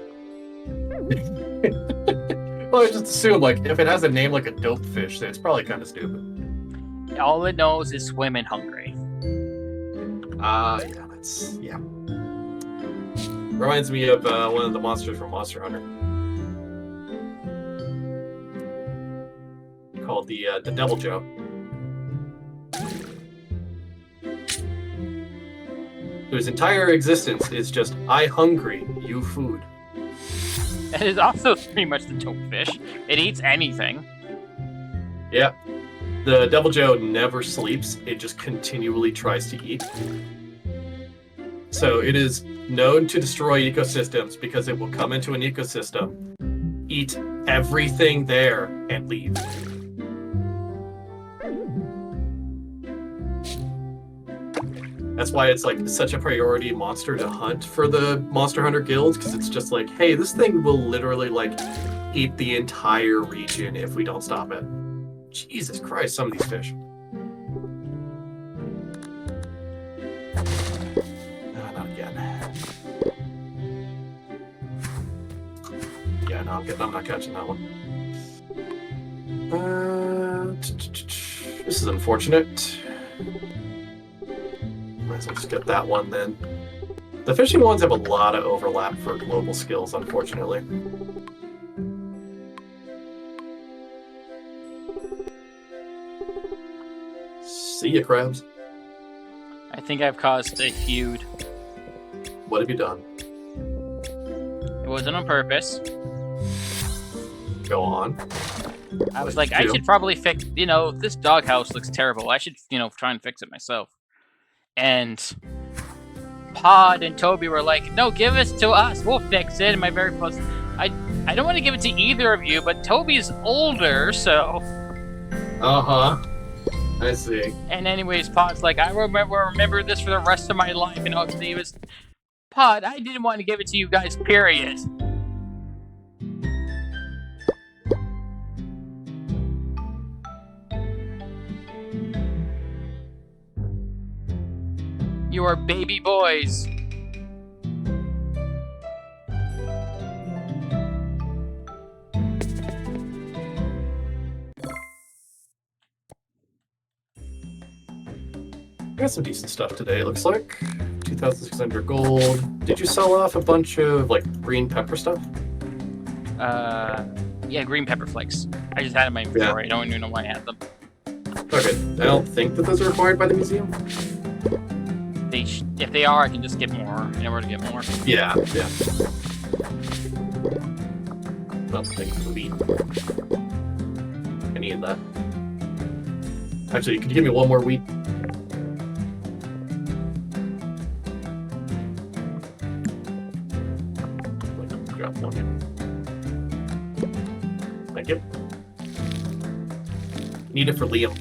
Well, I just assume, if it has a name like a dopefish, then it's probably kind of stupid. All it knows is swim and hungry. Yeah. Reminds me of one of the monsters from Monster Hunter. Called the Devil Joe. Whose entire existence is just, I hungry, you food. That is also pretty much the dopefish. It eats anything. Yeah. The Devil Joe never sleeps. It just continually tries to eat. So it is known to destroy ecosystems because it will come into an ecosystem, eat everything there, and leave. That's why it's such a priority monster to hunt for the Monster Hunter guilds, because it's just hey, this thing will literally eat the entire region if we don't stop it. Jesus Christ, some of these fish. no, I'm not catching that one. This is unfortunate. Might as well just get that one then. The fishing ones have a lot of overlap for global skills, unfortunately. See ya, crabs. I think I've caused a feud. What have you done? It wasn't on purpose. Go on. I was like, I should probably fix, this doghouse looks terrible. I should, try and fix it myself. And Pod and Toby were like, no, give it to us. We'll fix it. And my very close, I don't want to give it to either of you, but Toby's older, so. Uh-huh. I see. And anyways, Pod's like, I remember this for the rest of my life. And he was, Pod, I didn't want to give it to you guys, period. You are baby boys. I got some decent stuff today, it looks like. 2,600 gold. Did you sell off a bunch of, green pepper stuff? Yeah, green pepper flakes. I just had them in my inventory. I don't even know why I had them. Okay, I don't think that those are required by the museum. If they are, I can just get more. I know where to get more. Yeah. Well, thanks for the beat. I need that. Actually, could you give me one more wheat? Drop one. Thank you. Need it for Liam.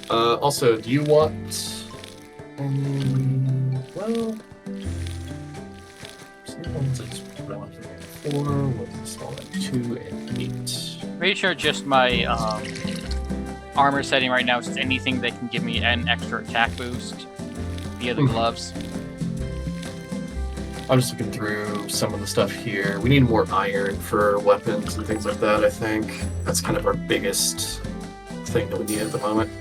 Also, do you want... well... Someone's at 4, what's this all at 2 and 8. Pretty sure just my armor setting right now is just anything that can give me an extra attack boost via the gloves. I'm just looking through some of the stuff here. We need more iron for weapons and things like that, I think. That's kind of our biggest thing that we need at the moment.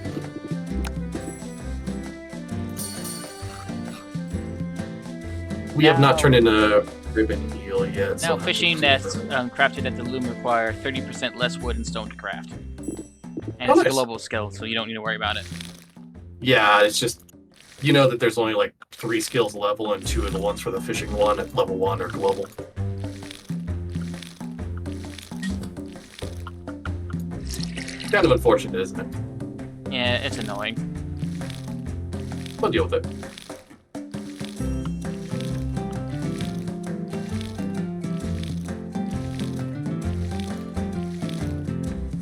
We have not turned in a ribbon eel yet. Now, fishing nets crafted at the loom require 30% less wood and stone to craft. And it's a global skill, so you don't need to worry about it. Yeah, it's just, you know that there's only 3 skills level, and 2 of the ones for the fishing one at level 1 are global. Kind of unfortunate, isn't it? Yeah, it's annoying. I'll deal with it.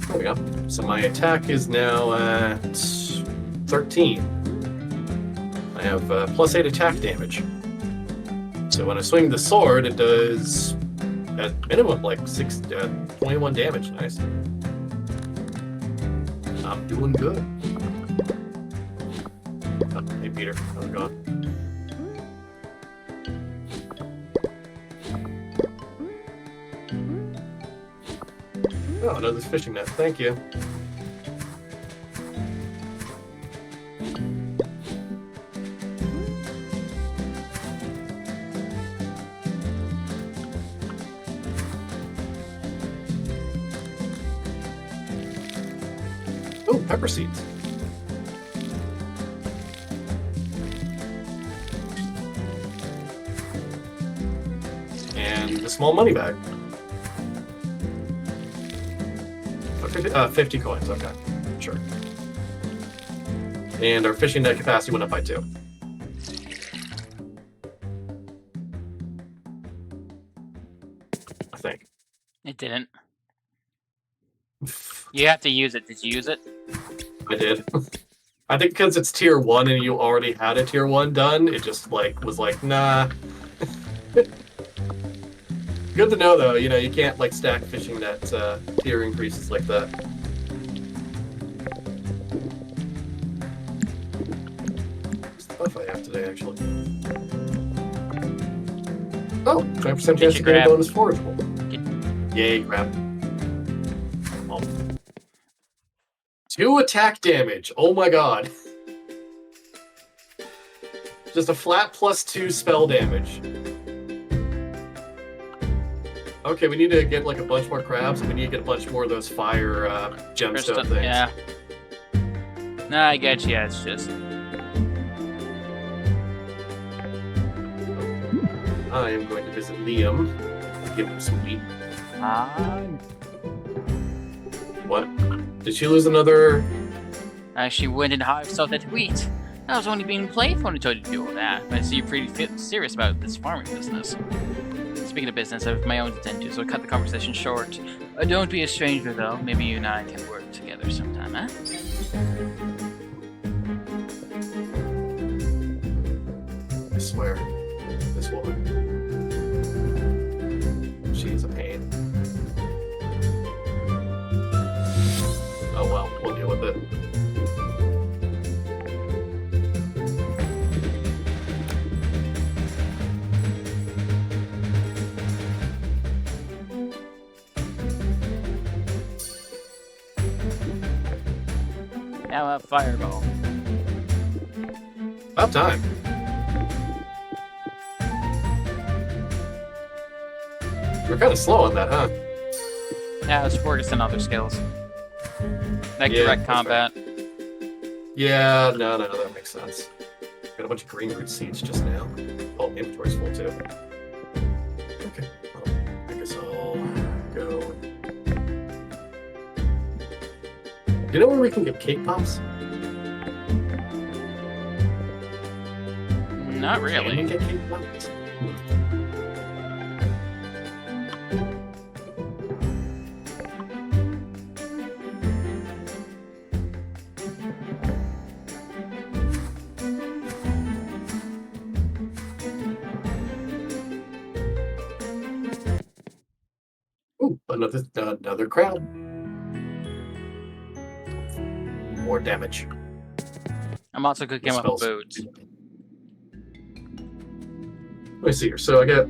There we go. So my attack is now at 13. I have plus 8 attack damage. So when I swing the sword, it does at minimum 21 damage. Nice. I'm doing good. Oh, hey Peter, how's it going? Oh, another fishing net. Thank you. Oh, pepper seeds. And the small money bag. 50 coins, okay. Sure. And our fishing net capacity went up by 2. I think. It didn't. You have to use it. Did you use it? I did. I think because it's tier 1 and you already had a tier 1 done, it just was nah. Good to know though, you can't stack fishing net tier increases like that. What's the buff I have today actually? Oh, 20% Get chance your to get a grab. bonus forageable. Yay, grab. Oh. 2 attack damage. Oh my god. Just a flat +2 spell damage. Okay, we need to get like a bunch more crabs, and we need to get a bunch more of those fire gemstone things. Yeah. Nah, I get you. It's just. I am going to visit Liam. Give him some wheat. What? Did she lose another? She went and harvested that wheat. I was only being playful when I told you to do all that, but I see you're pretty serious about this farming business. Speaking of business, I have my own to tend to, so I'll cut the conversation short. Don't be a stranger, though. Maybe you and I can work together sometime, huh? I swear, this woman. She is a pain. Oh well, we'll deal with it. Now a fireball. About time. We're kind of slow on that, huh? Yeah, it's focused on other skills. Like Yeah, direct that's combat. Yeah, no, that makes sense. Got a bunch of green root seeds just now. Oh, inventory's full too. Okay, well, I guess I'll go. Do you know where we can get cake pops? Not Can we really. get cake pops? Ooh, another crowd. More damage. I'm also cooking with Spells. boots. Let me see here. So I get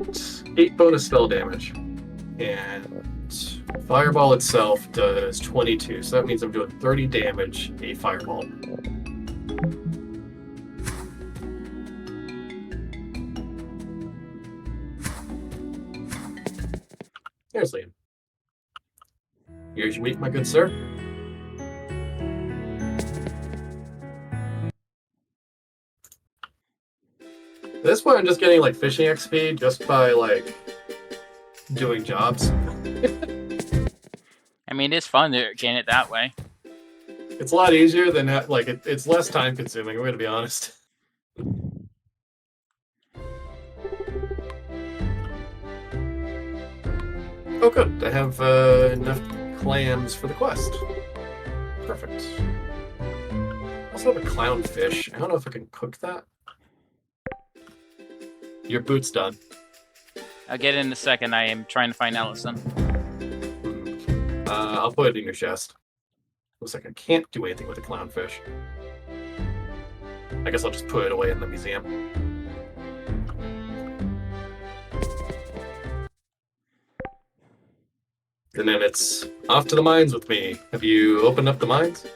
8 bonus spell damage, and fireball itself does 22. So that means I'm doing 30 damage a fireball. There's Liam. Here's your week, my good sir. At this point, I'm just getting like fishing XP just by like doing jobs. I mean, it's fun to gain it that way. It's a lot easier than like it's less time consuming. We're gonna be honest. Oh, good. I have enough clams for the quest. Perfect. I also have a clownfish. I don't know if I can cook that. Your boot's done. I'll get in a second. I am trying to find Allison. I'll put it in your chest. Looks like I can't do anything with a clownfish. I guess I'll just put it away in the museum. And then it's off to the mines with me. Have you opened up the mines?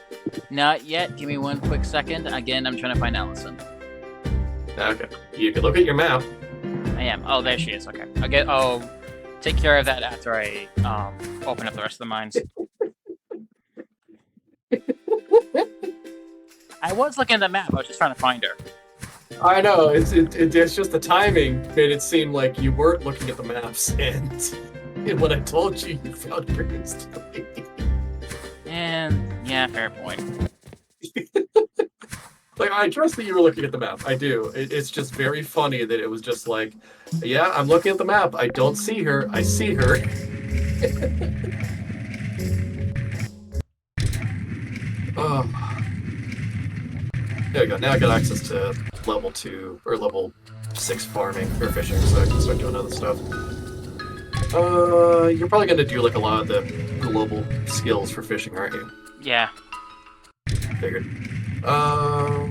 Not yet. Give me one quick second. Again, I'm trying to find Allison. Okay. You can look at your map. I am. Oh, there she is. Okay. I'll take care of that after I open up the rest of the mines. I was looking at the map. I was just trying to find her. I know. It's just the timing made it seem like you weren't looking at the maps, and when I told you, you found her instantly. And yeah, fair point. Like, I trust that you were looking at the map. I do. It's just very funny that it was just like, yeah, I'm looking at the map. I don't see her. I see her. Oh. There we go. Now I got access to level 2 or level 6 farming or fishing, so I can start doing other stuff. You're probably gonna do like a lot of the global skills for fishing, aren't you? Yeah. Figured. I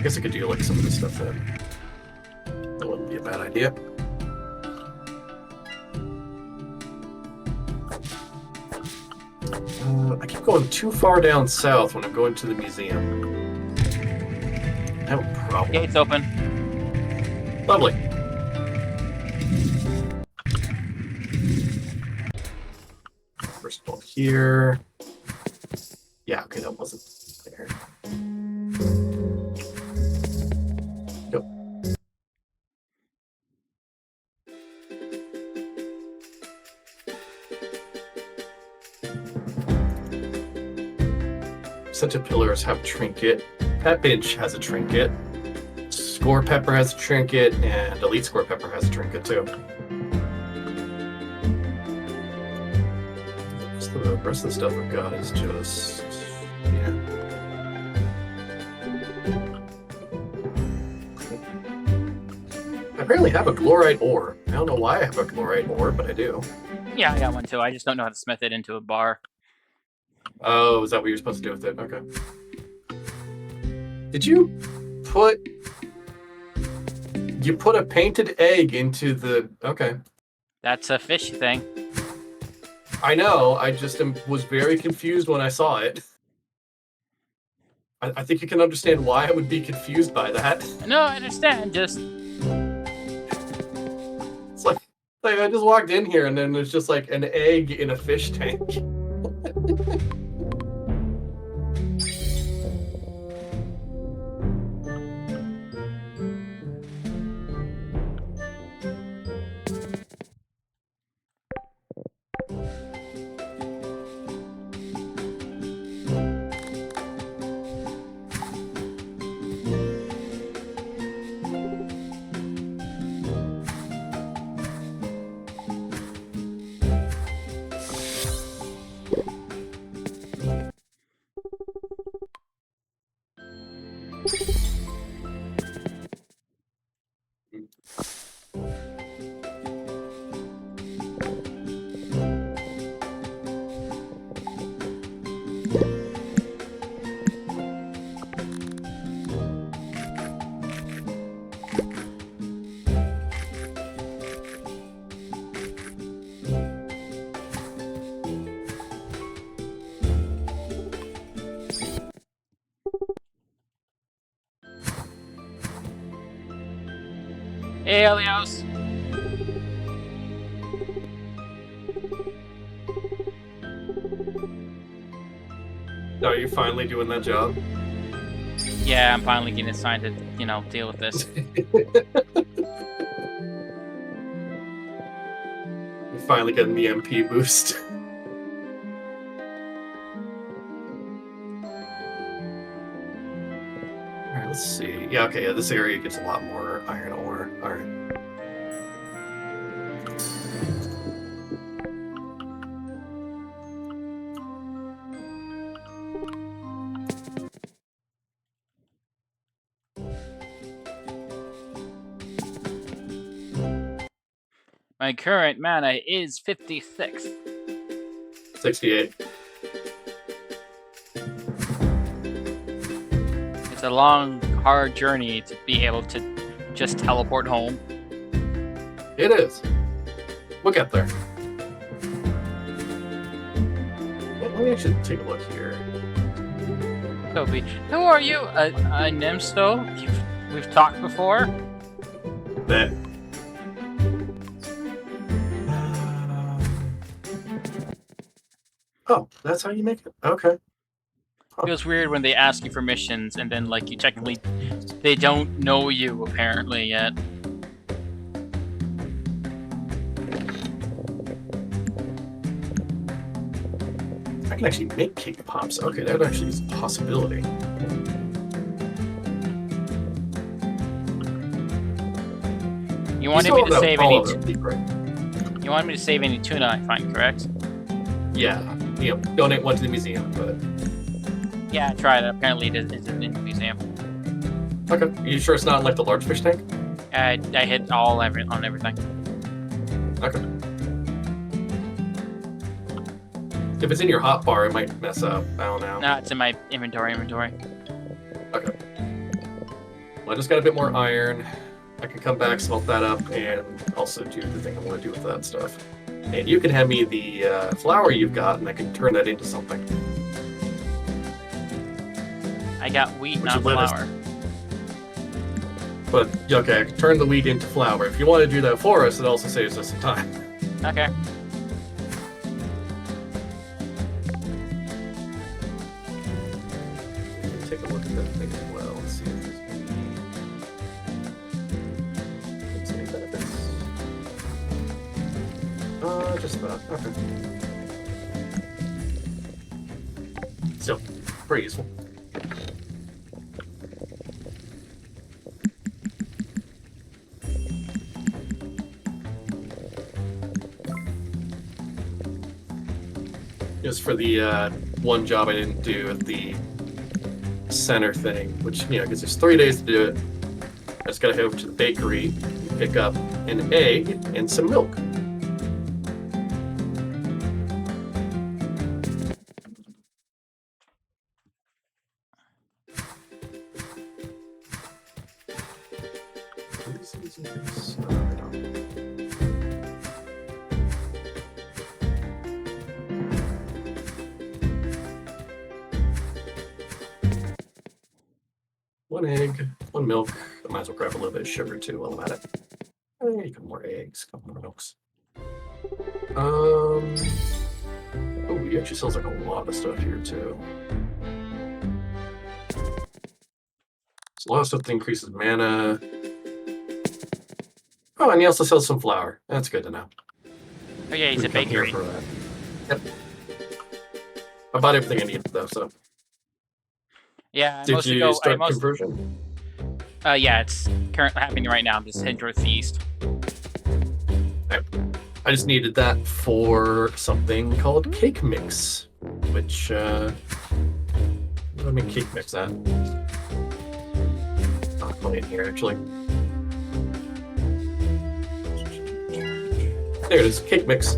guess I could do like some of this stuff then. That wouldn't be a bad idea. I keep going too far down south when I'm going to the museum. I have a problem. Gates open. Lovely. First of all, here. Yeah, okay, that wasn't there. Yep. Scented pillars have trinket. Pet bench has a trinket. Score pepper has a trinket, and elite score pepper has a trinket too. The rest of the stuff I've got is just yeah. I apparently have a chlorite ore. I don't know why I have a chlorite ore, but I do. Yeah, I got one too. I just don't know how to smith it into a bar. Oh, is that what you're supposed to do with it? Okay. Did you put a painted egg into the... Okay. That's a fish thing. I know. I just was very confused when I saw it. I think you can understand why I would be confused by that. No, I understand. Just It's like I just walked in here and then there's just like an egg in a fish tank. hey, Elios. Are you finally doing that job? Yeah, I'm finally getting assigned to, deal with this. You're finally getting the MP boost. Alright, let's see. Yeah, okay, yeah, this area gets a lot more iron ore. Alright. My current mana is 56. 68. It's a long, hard journey to be able to just teleport home. It is. We'll get there. Let me actually take a look here. Toby, who are you? A Nimsto? We've talked before? That. Oh, that's how you make it? Okay. Huh. Feels weird when they ask you for missions and then, you technically... They don't know you, apparently, yet. I can actually make cake pops. Okay, that actually is a possibility. You wanted me to save any... You You wanted me to save any tuna, I find, correct? Yeah. Donate one to the museum, but... Yeah, I tried it. Apparently it isn't in the museum. Okay. Are you sure it's not like the large fish tank? I hit on everything. Okay. If it's in your hotbar, it might mess up. I don't know. No, it's in my inventory. Okay. Well, I just got a bit more iron. I can come back, smelt that up, and also do the thing I want to do with that stuff. And you can hand me the flour you've got, and I can turn that into something. I got wheat, Which not would let us- flour. But, okay, I can turn the wheat into flour. If you want to do that for us, it also saves us some time. Okay. Take a look at that thing as well and see if there's any benefits. Just that. Okay. Still, pretty useful. Just for the one job I didn't do at the center thing, which, you know, because there's 3 days to do it. I just gotta head over to the bakery, pick up an egg and some milk. One egg, one milk. I might as well grab a little bit of sugar too while I'm at it. A couple more eggs, a couple more milks. Oh, he actually sells like a lot of stuff here too. There's a lot of stuff that increases mana. Oh, and he also sells some flour. That's good to know. Oh yeah, he's We a come here bakery. for that. Yep. I bought everything I needed though, so. Yeah, I Did mostly you go. start conversion? Yeah, it's currently happening right now. I'm just heading towards the east. I just needed that for something called cake mix, which, where do I make cake mix at? Not probably in here, actually. There it is, cake mix.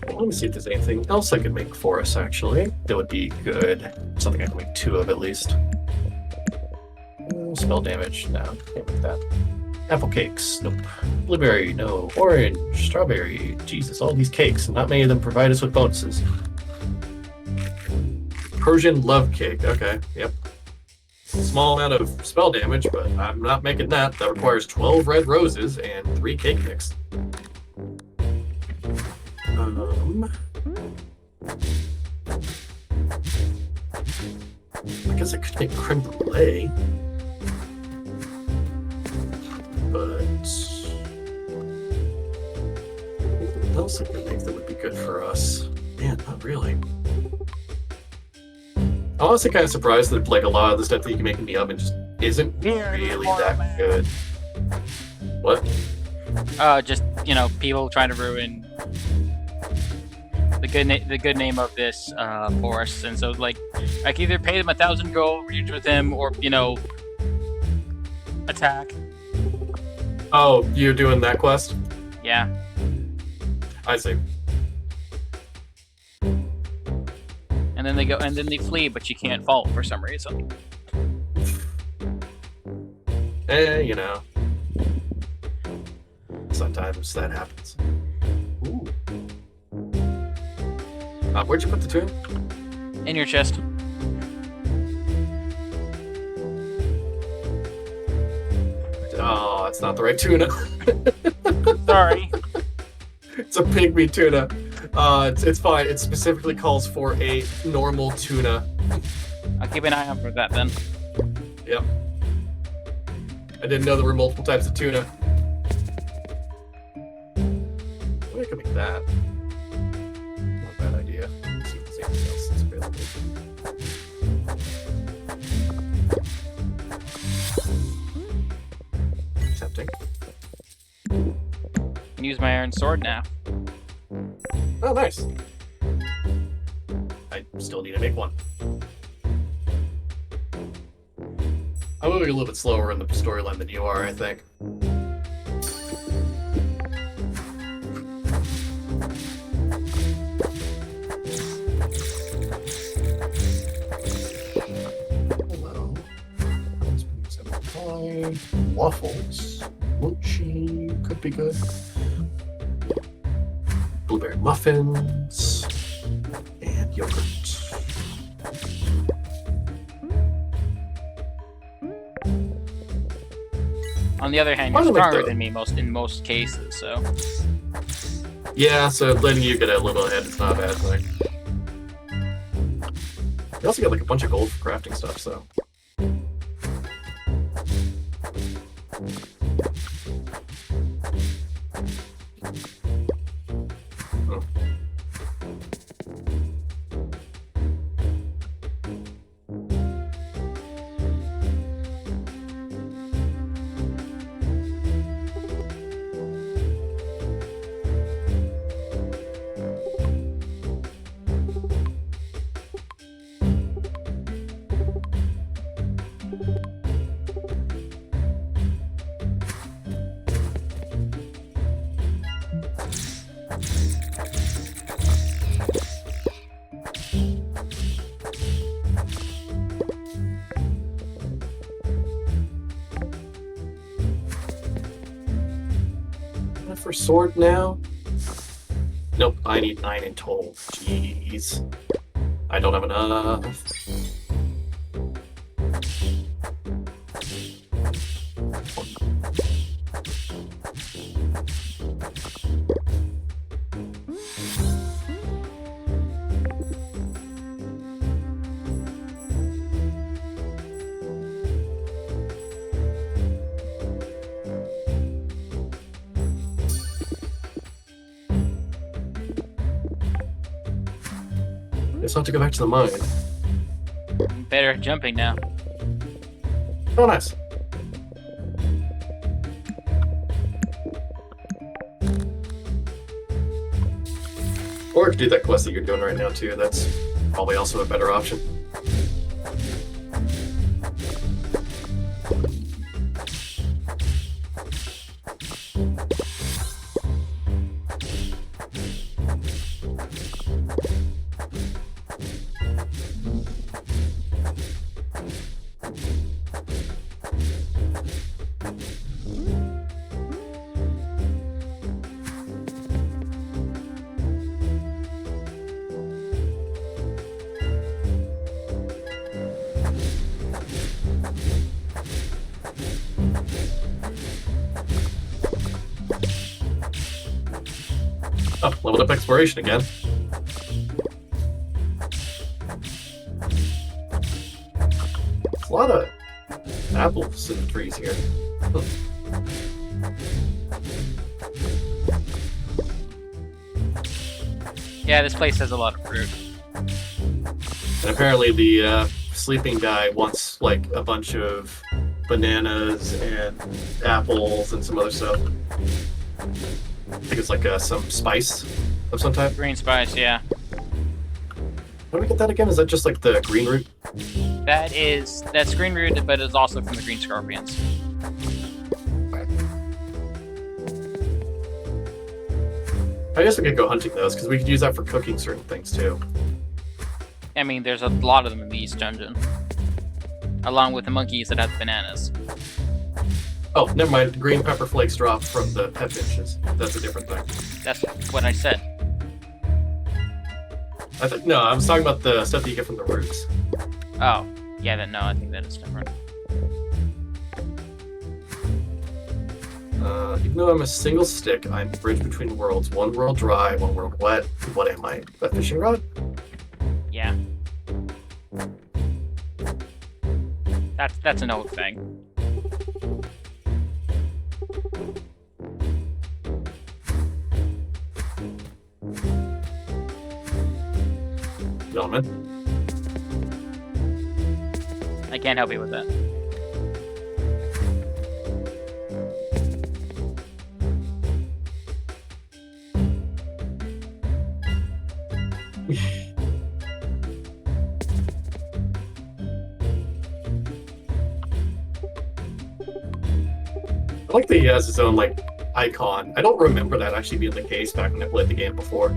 Let me see if there's anything else I could make for us, actually. That would be good. Something I can make 2 of, at least. Spell damage, no, can't make that. Apple cakes, nope. Blueberry, no. Orange, strawberry, Jesus, all these cakes, and not many of them provide us with bonuses. Persian love cake, okay, yep. Small amount of spell damage, but I'm not making that. That requires 12 red roses and 3 cake mix. I guess I could make creme brulee, but what else I could make that would be good for us? Man, not really. I'm honestly kind of surprised that like a lot of the stuff that you can make in the oven just isn't really that good. What? Just people trying to ruin the good name of this forest, and so like I can either pay them 1,000 gold, reach with him, or attack. Oh, you're doing that quest? Yeah. I see. And then they flee, but you can't fall for some reason. Sometimes that happens. Ooh. Where'd you put the tune? In your chest. Oh, it's not the right tuna. Sorry. It's a pygmy tuna. It's fine. It specifically calls for a normal tuna. I'll keep an eye out for that then. Yep. I didn't know there were multiple types of tuna. Maybe I could make that. Not a bad idea. Let's see if there's anything else that's available. Tempting. I can use my iron sword now. Oh, nice. I still need to make one. I'm moving a little bit slower in the storyline than you are, I think. waffles. Mochi could be good. Blueberry muffins and yogurt. On the other hand, Why you're don't we stronger do it? than me in most cases, so. Yeah, so letting you get a little ahead is not a bad thing. You also get like a bunch of gold for crafting stuff, so. Oh. For sword now? Nope, I need 9 in total. Jeez. I don't have enough. Guess I'll have to go back to the mine. Better at jumping now. Oh, nice. Or I could do that quest that you're doing right now, too. That's probably also a better option. Oh, leveled up exploration again. There's a lot of apples in the trees here. Huh. Yeah, this place has a lot of fruit. And apparently the sleeping guy wants like a bunch of bananas and apples and some other stuff. I think it's like some spice of some type. Green spice, yeah. How do we get that again? Is that just like the green root? That's green root, but it's also from the green scorpions. I guess we could go hunting those because we could use that for cooking certain things too. I mean, there's a lot of them in the East Dungeon. Along with the monkeys that have bananas. Oh, never mind. Green pepper flakes drop from the pet finches. That's a different thing. That's what I said. No, I was talking about the stuff that you get from the roots. Oh, yeah, no, I think that is different. Even though I'm a single stick, I'm the bridge between worlds. One world dry, one world wet. What am I? A fishing rod? Yeah. That's an old thing. Gentlemen. I can't help you with that. I like that he has his own like icon. I don't remember that actually being the case back when I played the game before.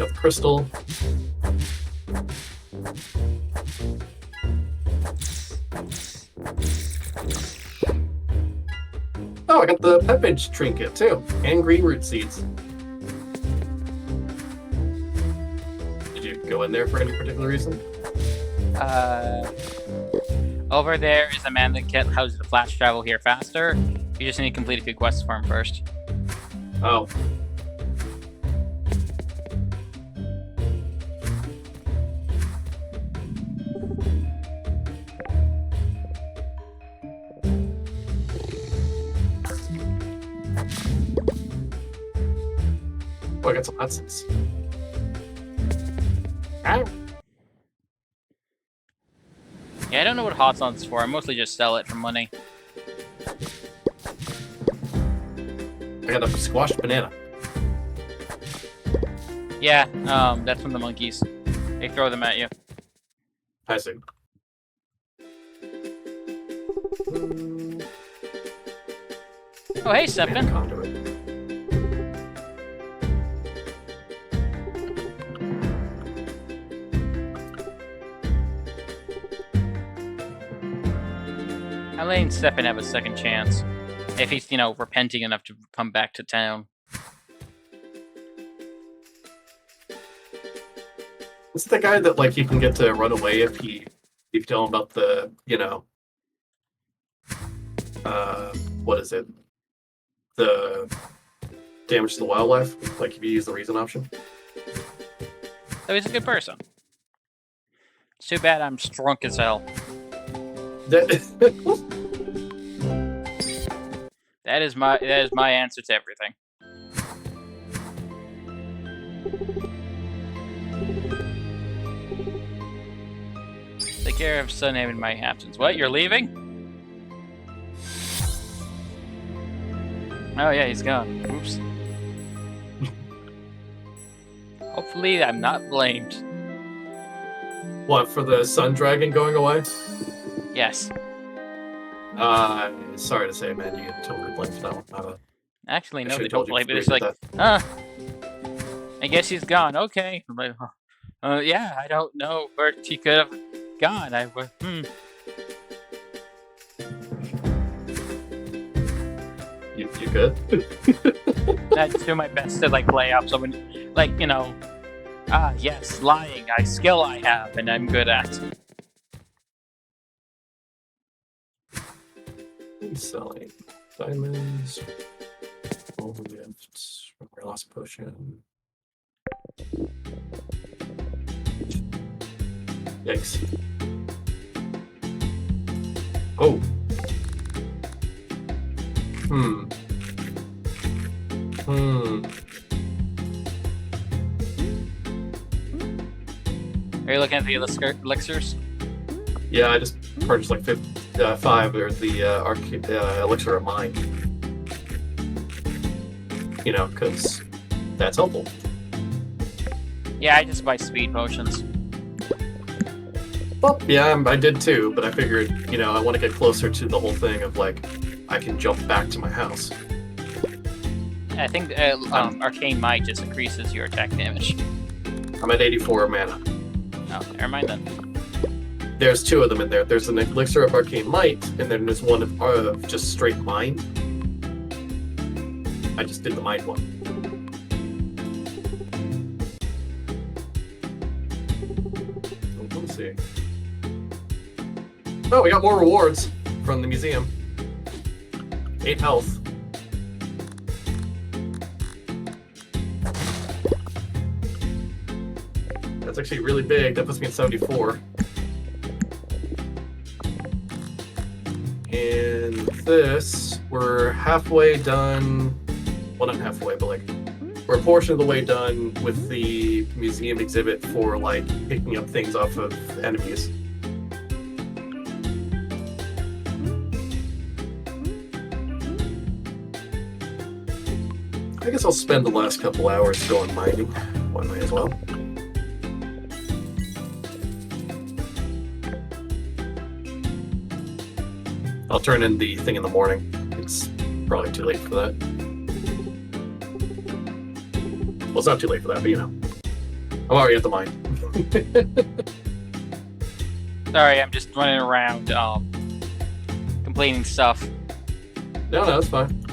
Got the crystal. Oh, I got the Pepage trinket too, and green root seeds. Did you go in there for any particular reason? Over there is a man that houses the flash travel here faster. You just need to complete a few quests for him first. Oh. Oh, I got some nuts. Yeah, I don't know what hot sauce is for. I mostly just sell it for money. I got a squashed banana. Yeah, that's from the monkeys. They throw them at you. I see. Oh, hey, Stefan. Conduit. I'm letting Stefan have a second chance. If he's, repenting enough to come back to town. It's the guy that, like, you can get to run away if you tell him about the, what is it? The damage to the wildlife, like if you use the reason option. So he's a good person. It's too bad I'm drunk as hell. That is my answer to everything. Take care of Sunhaven in my absence. What? You're leaving? Oh yeah, he's gone. Oops. Hopefully I'm not blamed. What, for the sun dragon going away? Yes. Sorry to say, man, you get totally blamed for that one. Actually, no, I they should've don't told you blame it. before It's you like, did that. I guess he's gone. Okay. I'm like, yeah, I don't know where he could have gone. You good? I just do my best to play up someone, yes, lying, a skill I have and I'm good at. Selling diamonds. Gifts. Lost potion. Yikes. Oh. Are you looking at the elixirs? Yeah, I just purchased like 5 or the elixir of mind. Because that's helpful. Yeah, I just buy speed potions. Well, yeah, I did too, but I figured, I want to get closer to the whole thing of, like, I can jump back to my house. I think Arcane Might just increases your attack damage. I'm at 84 mana. Oh, never mind then. There's 2 of them in there. There's an elixir of Arcane Might, and then there's one of just straight mind. I just did the mind one. Let's see. Oh, we got more rewards from the museum. 8 health. That's actually really big. That puts me at 74. And this, we're halfway done. Well, not halfway, but we're a portion of the way done with the museum exhibit for picking up things off of enemies. I guess I'll spend the last couple hours going mining. One way as well. I'll turn in the thing in the morning. It's probably too late for that. Well, it's not too late for that, but I'm already at the mine. Sorry, I'm just running around, completing stuff. No, that's fine.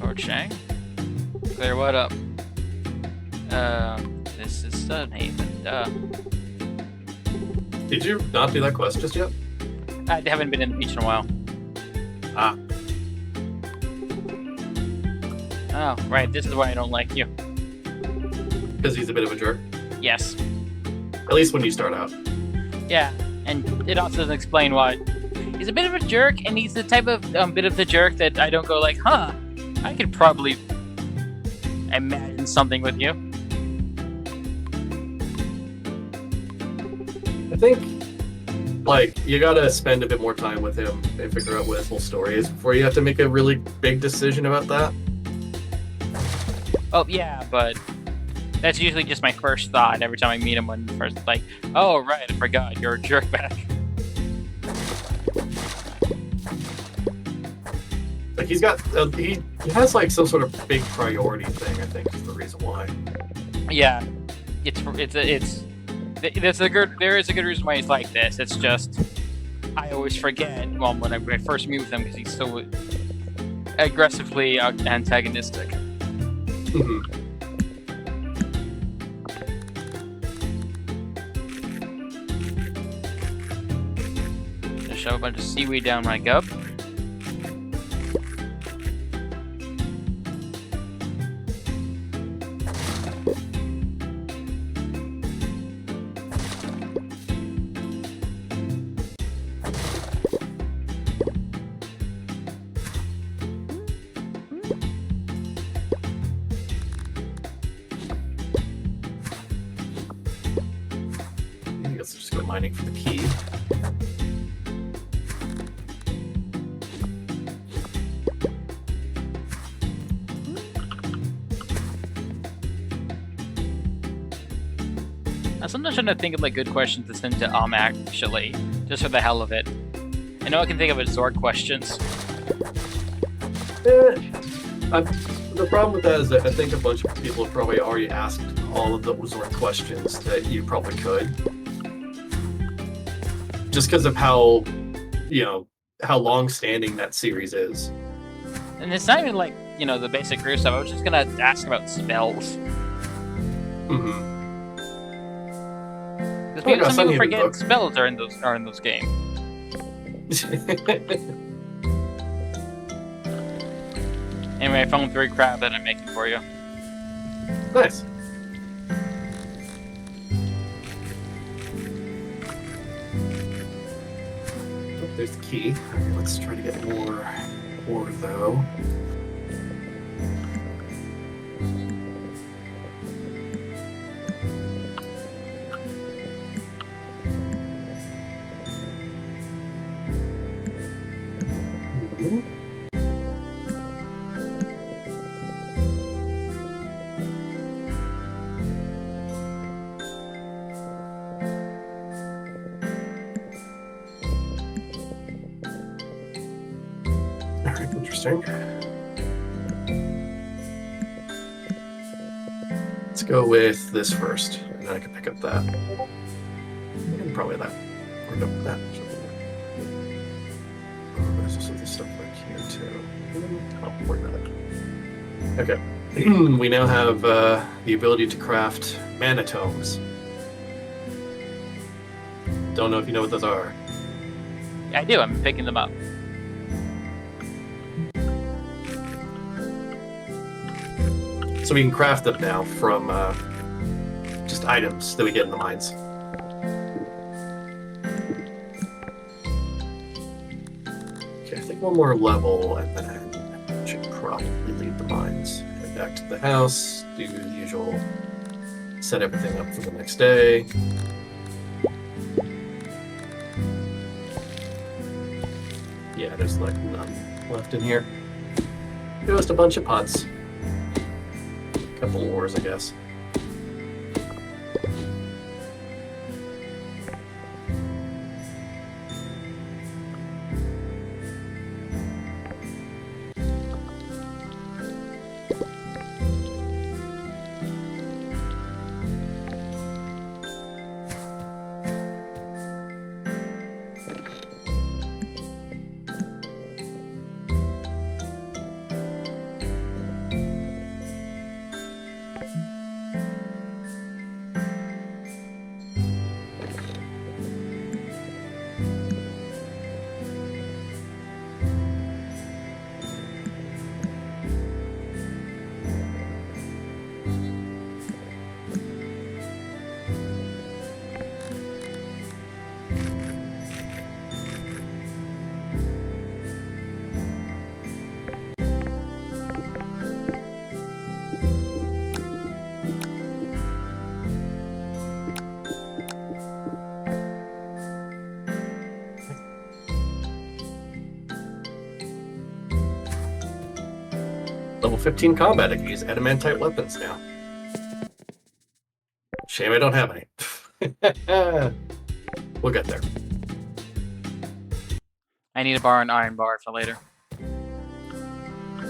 Or Chang? Clear what up? This is Sunhaven, duh. Did you not do that quest just yet? I haven't been in the beach in a while. Ah. Oh, right, this is why I don't like you. Because he's a bit of a jerk. Yes. At least when you start out. Yeah, and it also doesn't explain why. He's a bit of a jerk, and he's the type of bit of the jerk that I don't go like, huh, I could probably imagine something with you. I think, like, you gotta spend a bit more time with him and figure out what his whole story is before you have to make a really big decision about that. Oh, yeah, but that's usually just my first thought every time I meet him when first, like, oh, right, I forgot, you're a jerkbag. Like, he's got, he has, like, some sort of big priority thing, I think, is the reason why. Yeah, there is a good reason why he's like this. It's just I always forget when I first meet with him because he's so aggressively antagonistic. Mm-hmm. Just shove a bunch of seaweed down my cup. I guess just go mining for the key. I'm sometimes trying to think of like good questions to send to actually, just for the hell of it. I know I can think of Zork questions. The problem with that is that I think a bunch of people have probably already asked all of those sort of questions that you probably could. Just because of how, how long-standing that series is. And it's not even like, the basic career stuff. I was just gonna ask about spells. Mm-hmm. Because some people forget spells are in those games. Anyway, I found 3 crab that I'm making for you. Nice. Oh, there's the key. Okay, let's try to get more ore, though. Alright, interesting. Let's go with this first, and then I can pick up that. And probably that. Or no, that. There's also this stuff back here, too. Oh, worry about it. Okay. We now have the ability to craft mana tomes. Don't know if you know what those are. I do, I'm picking them up. So we can craft them now from just items that we get in the mines. Okay, I think one more level and then I should probably leave the mines. Head back to the house, do the usual, set everything up for the next day. Yeah, there's like none left in here. Just a bunch of pots. Couple ores, I guess. level 15 combat. I can use adamantite weapons now. Shame I don't have any. We'll get there. I need to borrow an iron bar for later.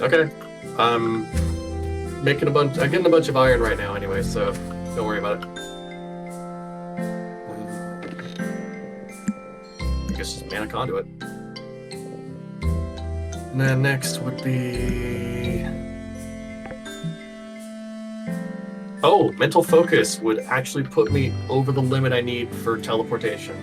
Okay. I'm getting a bunch of iron right now anyway, so don't worry about it. I guess just mana conduit. And then next would be... Oh, mental focus would actually put me over the limit I need for teleportation.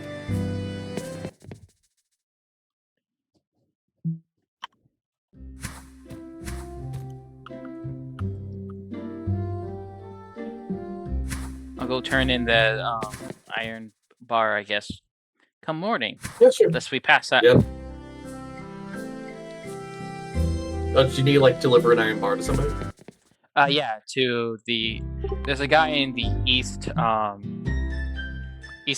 I'll go turn in the iron bar, I guess, come morning. Yeah, sure. Unless we pass that. Yep. Do you need to, like, deliver an iron bar to somebody? Yeah, to the... There's a guy in the eastern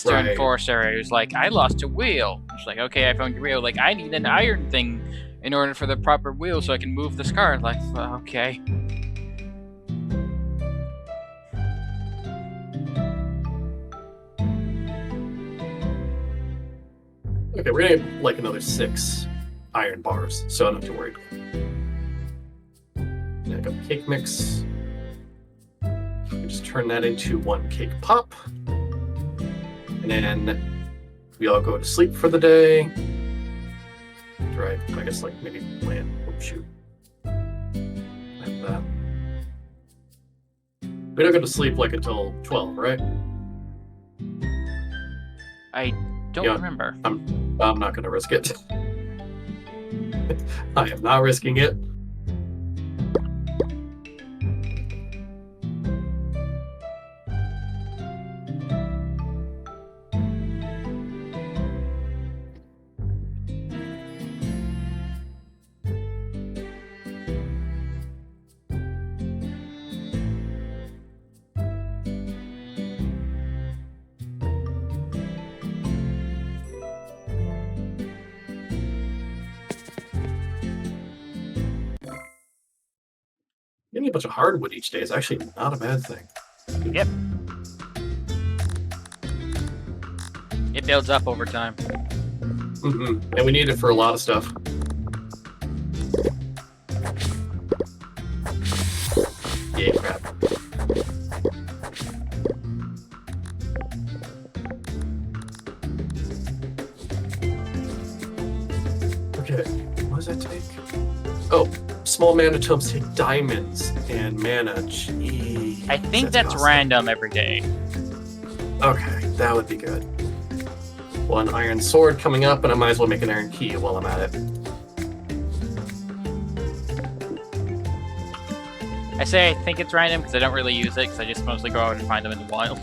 Right. forest area who's like, I lost a wheel. It's like, okay, I found your wheel. Like, I need an iron thing in order for the proper wheel so I can move this car. Like, okay. Okay, we're gonna get, like, another 6 iron bars, so I'm not too worried. And I got cake mix. We just turn that into 1 cake pop. And then we all go to sleep for the day. Right, I guess, like, maybe land. Oh, shoot. Like that. We don't go to sleep, like, until 12, right? I don't Yeah. remember. I'm not gonna risk it. I am not risking it. Getting a bunch of hardwood each day is actually not a bad thing. Yep. It builds up over time. Mm-hmm. And we need it for a lot of stuff. Yeah, crap. Okay, what does that take? Oh, small mana tomes take diamonds and mana. Jeez, I think that's awesome. random every day. Okay, that would be good. 1 iron sword coming up, and I might as well make an iron key while I'm at it. I say I think it's random because I don't really use it because I just mostly go out and find them in the wild.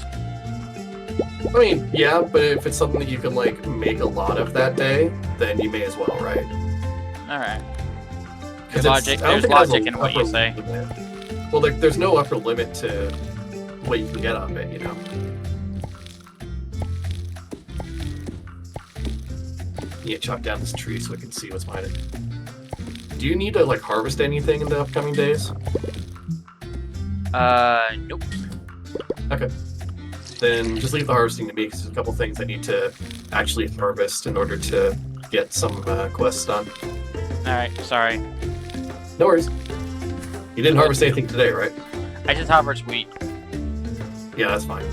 I mean, yeah, but if it's something that you can, like, make a lot of that day, then you may as well, right? Alright. 'Cause Logic, I don't there's think it has logic an in what you upper say. limit. Well, like, there's no upper limit to what you can get out of it, you know? Yeah, chop down this tree so I can see what's behind it. Do you need to, like, harvest anything in the upcoming days? Nope. Okay. Then just leave the harvesting to me, because there's a couple things I need to actually harvest in order to get some quests done. Alright, sorry. No worries. You didn't harvest anything today, right? I just harvest wheat. Yeah, that's fine.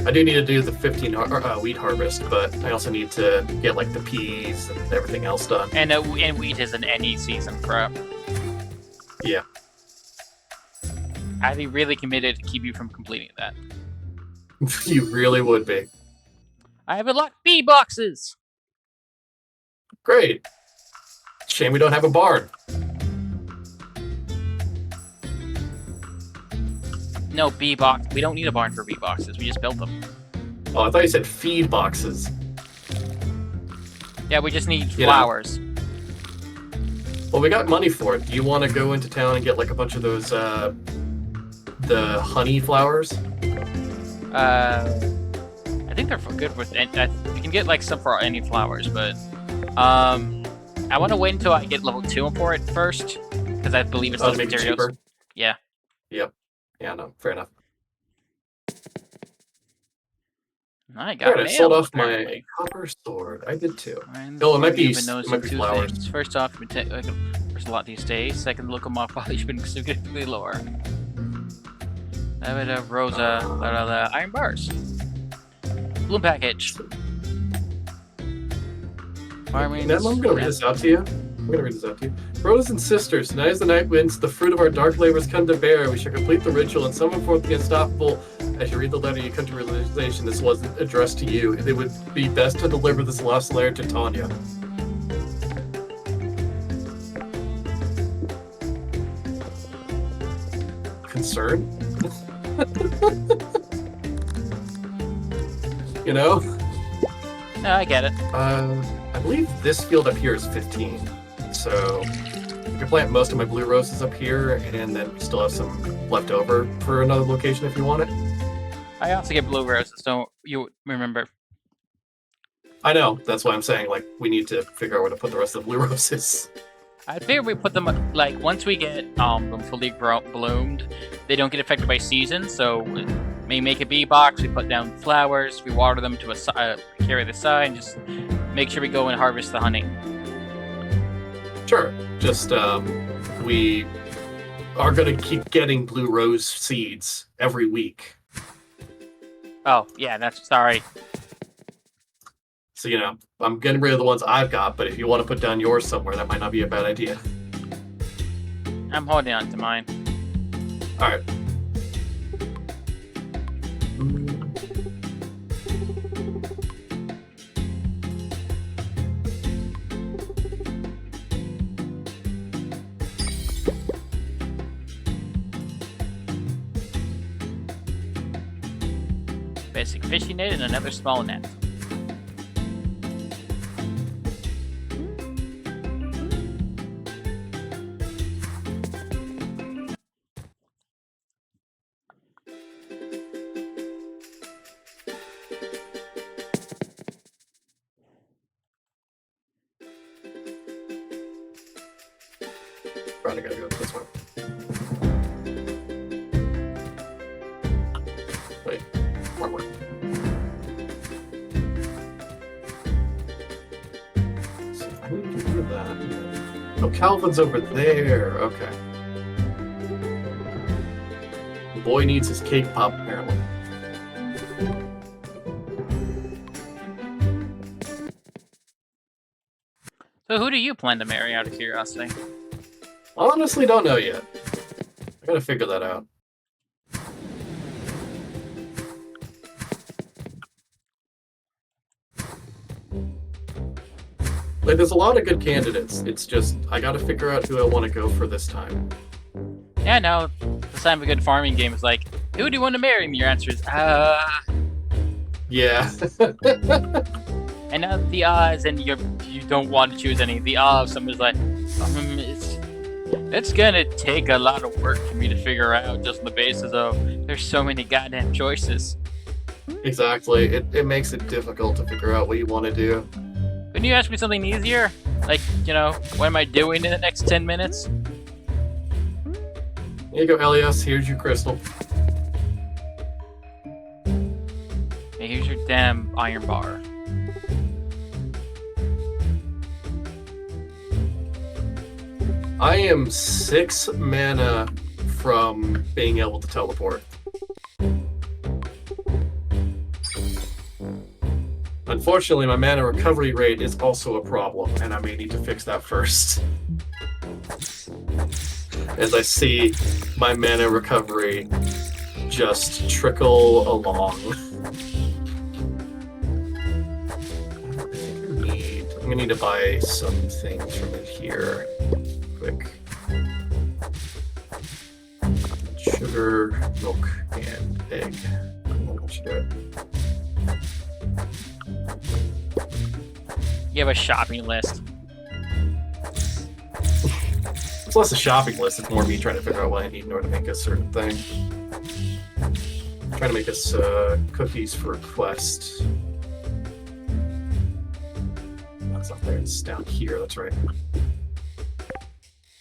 I do need to do the 15 wheat harvest, but I also need to get, like, the peas and everything else done. And wheat is an any season crop. Yeah. I'd be really committed to keep you from completing that. You really would be. I have unlocked bee boxes! Great. Shame we don't have a barn. No, bee box. We don't need a barn for bee boxes. We just built them. Oh, I thought you said feed boxes. Yeah, we just need You know. flowers. Well, we got money for it. Do you want to go into town and get, like, a bunch of those, the honey flowers? I think they're good with... we can get, like, some for any flowers, but... I want to wait until I get level 2 for it first, because I believe it's Oh, those to make it materials. cheaper? Yeah. Yep. Yeah, no, fair enough. I got Alright, I sold mail, off my apparently. copper sword. I did too. And Oh, it might you've be been it noticing might be two flowers. things. First off, there's a lot these days. Second, look them up while you've been significantly lower. A bit of Rosa, the iron bars. Bloom package. Farming. I'm gonna read this out to you. Brothers and sisters, tonight as the night winds, the fruit of our dark labors come to bear. We shall complete the ritual and summon forth the unstoppable. As you read the letter, you come to realization this wasn't addressed to you. It would be best to deliver this lost letter to Tanya. Concern? You know? No, I get it. I believe this field up here is 15. So I can plant most of my blue roses up here, and then we still have some left over for another location if you want it. I also get blue roses, don't you remember? I know, that's why I'm saying, like, we need to figure out where to put the rest of the blue roses. I figure we put them, like, once we get them fully bloomed, they don't get affected by seasons, so we make a bee box, we put down flowers, we water them to carry the side, and just make sure we go and harvest the honey. Sure, just, we are going to keep getting blue rose seeds every week. Oh, yeah, that's, sorry. So, you know, I'm getting rid of the ones I've got, but if you want to put down yours somewhere, that might not be a bad idea. I'm holding on to mine. Alright. Basic fishing net and another small net. Probably gotta go this way. Wait, wrong way. So I need to do that. Oh, Calvin's over there. Okay. The boy needs his cake pop, apparently. So who do you plan to marry, out of curiosity? Honestly, don't know yet. I gotta figure that out. Like, there's a lot of good candidates. It's just, I gotta figure out who I want to go for this time. Yeah, no. The sign of a good farming game is like, who do you want to marry? And your answer is, Yeah. And now the odds, and you don't want to choose any. The odds, someone's like, it's gonna take a lot of work for me to figure out just on the basis of there's so many goddamn choices. Exactly. It makes it difficult to figure out what you want to do. Couldn't you ask me something easier? Like, you know, what am I doing in the next 10 minutes? Here you go, Elias. Here's your crystal. Hey, here's your damn iron bar. I am 6 mana from being able to teleport. Unfortunately, my mana recovery rate is also a problem, and I may need to fix that first. As I see my mana recovery just trickle along. I'm gonna need to buy some things from in here. Quick. Sugar, milk, and egg. That should do it. You have a shopping list. It's less a shopping list, it's more me trying to figure out what I need in order to make a certain thing. I'm trying to make us cookies for a quest. It's not there. It's down here. That's right.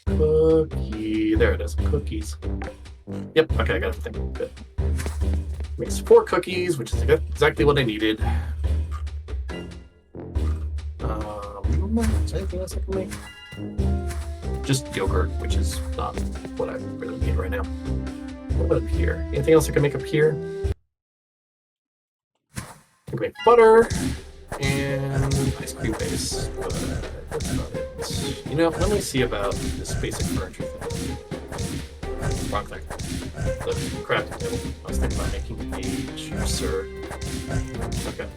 Cookie. There it is. Cookies. Yep. Okay, I got everything. Good. Makes 4 cookies, which is exactly what I needed. Is there anything else I can make? Just yogurt, which is not what I really need right now. What about up here? Anything else I can make up here? I can make butter and ice cream base, but that's not it. You know, let me see about this basic furniture thing. Wrong thing. The crafting table. I was thinking about making a juicer. Okay.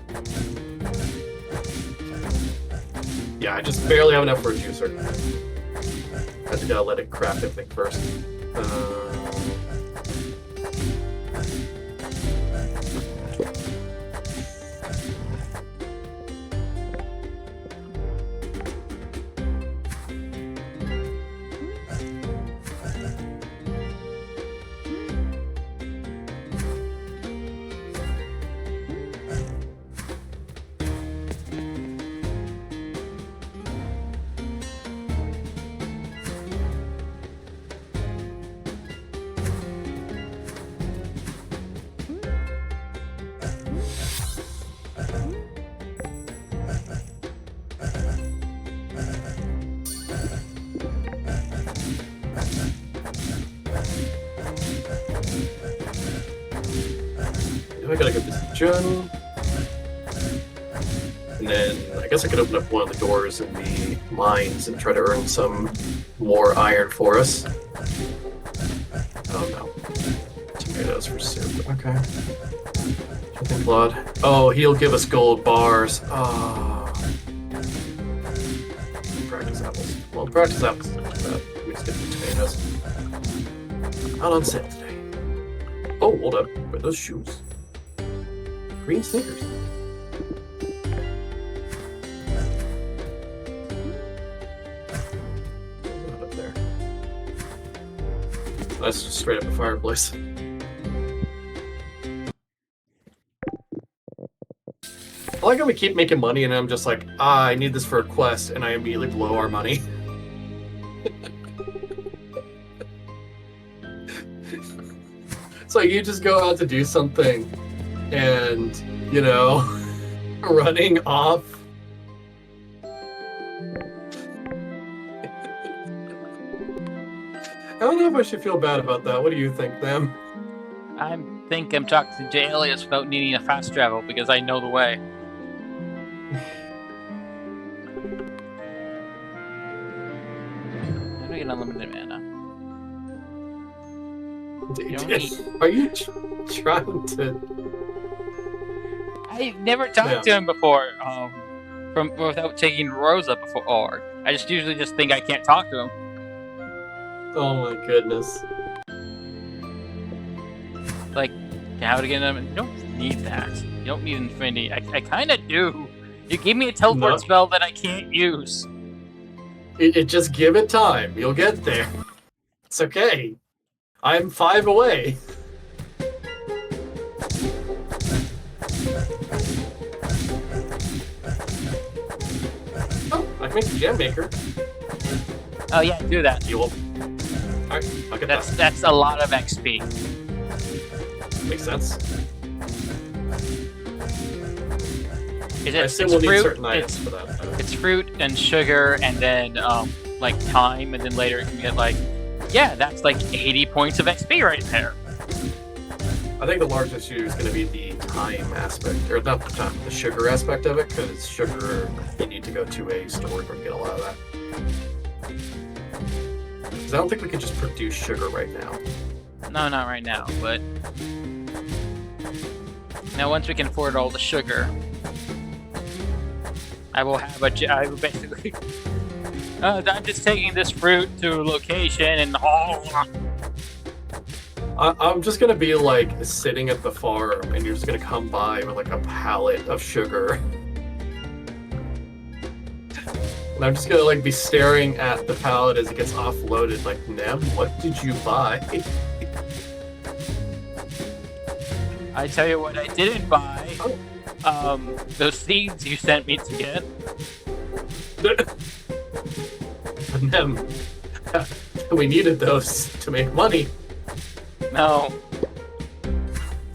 Yeah, I just barely have enough for a juicer. I just gotta let it craft everything first. I gotta get this done. And then I guess I could open up one of the doors in the mines and try to earn some more iron for us. Oh no. Tomatoes for soup. Okay. Chicken blood. Oh, he'll give us gold bars. Oh. Practice apples. Well, practice apples is not too bad. We just get the tomatoes. Not on sale today. Oh, hold up. What are those shoes? Green sneakers. Not up there. That's just straight up a fireplace. I like how we keep making money and I'm just like, I need this for a quest, and I immediately blow our money. It's like you just go out to do something and, you know, running off. I don't know if I should feel bad about that. What do you think, Them? I think I'm talking to Alias without needing a fast travel because I know the way. How do I get unlimited mana? Are you trying to... I've never talked to him before, without taking Rosa before. I just usually just think I can't talk to him. Oh my goodness. Like, how to get him? You don't need that. You don't need infinity. I kind of do. You gave me a teleport spell that I can't use. It just give it time. You'll get there. It's okay. I'm 5 away. Oh, I can make the gem maker. Oh yeah, do that. You will. Alright, I'll get that. That's a lot of XP. Makes sense. I assume we'll need certain items for that. It's fruit and sugar and then like time, and then later it can get like, yeah, that's like 80 points of XP right there. I think the largest issue is going to be the time aspect, or not the time, the sugar aspect of it, because sugar, you need to go to a store to get a lot of that. Because I don't think we can just produce sugar right now. No, not right now, but now once we can afford all the sugar, I will basically... I'm just taking this fruit to a location and I'm just gonna be like sitting at the farm, and you're just gonna come by with like a pallet of sugar, and I'm just gonna like be staring at the pallet as it gets offloaded. Like, Nem, what did you buy? I tell you what, I didn't buy. Those seeds you sent me to get. And then we needed those to make money. No.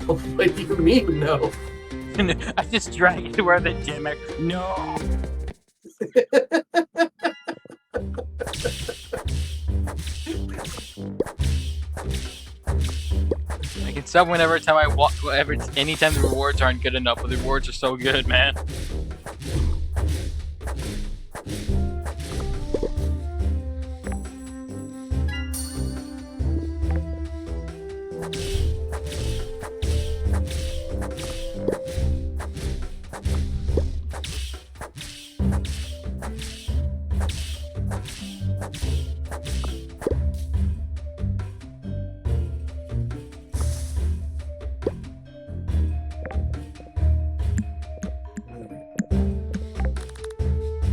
What do you mean, no? I just dragged it to where the gym. No. I can stop whenever time I walk. Anytime the rewards aren't good enough, but the rewards are so good, man.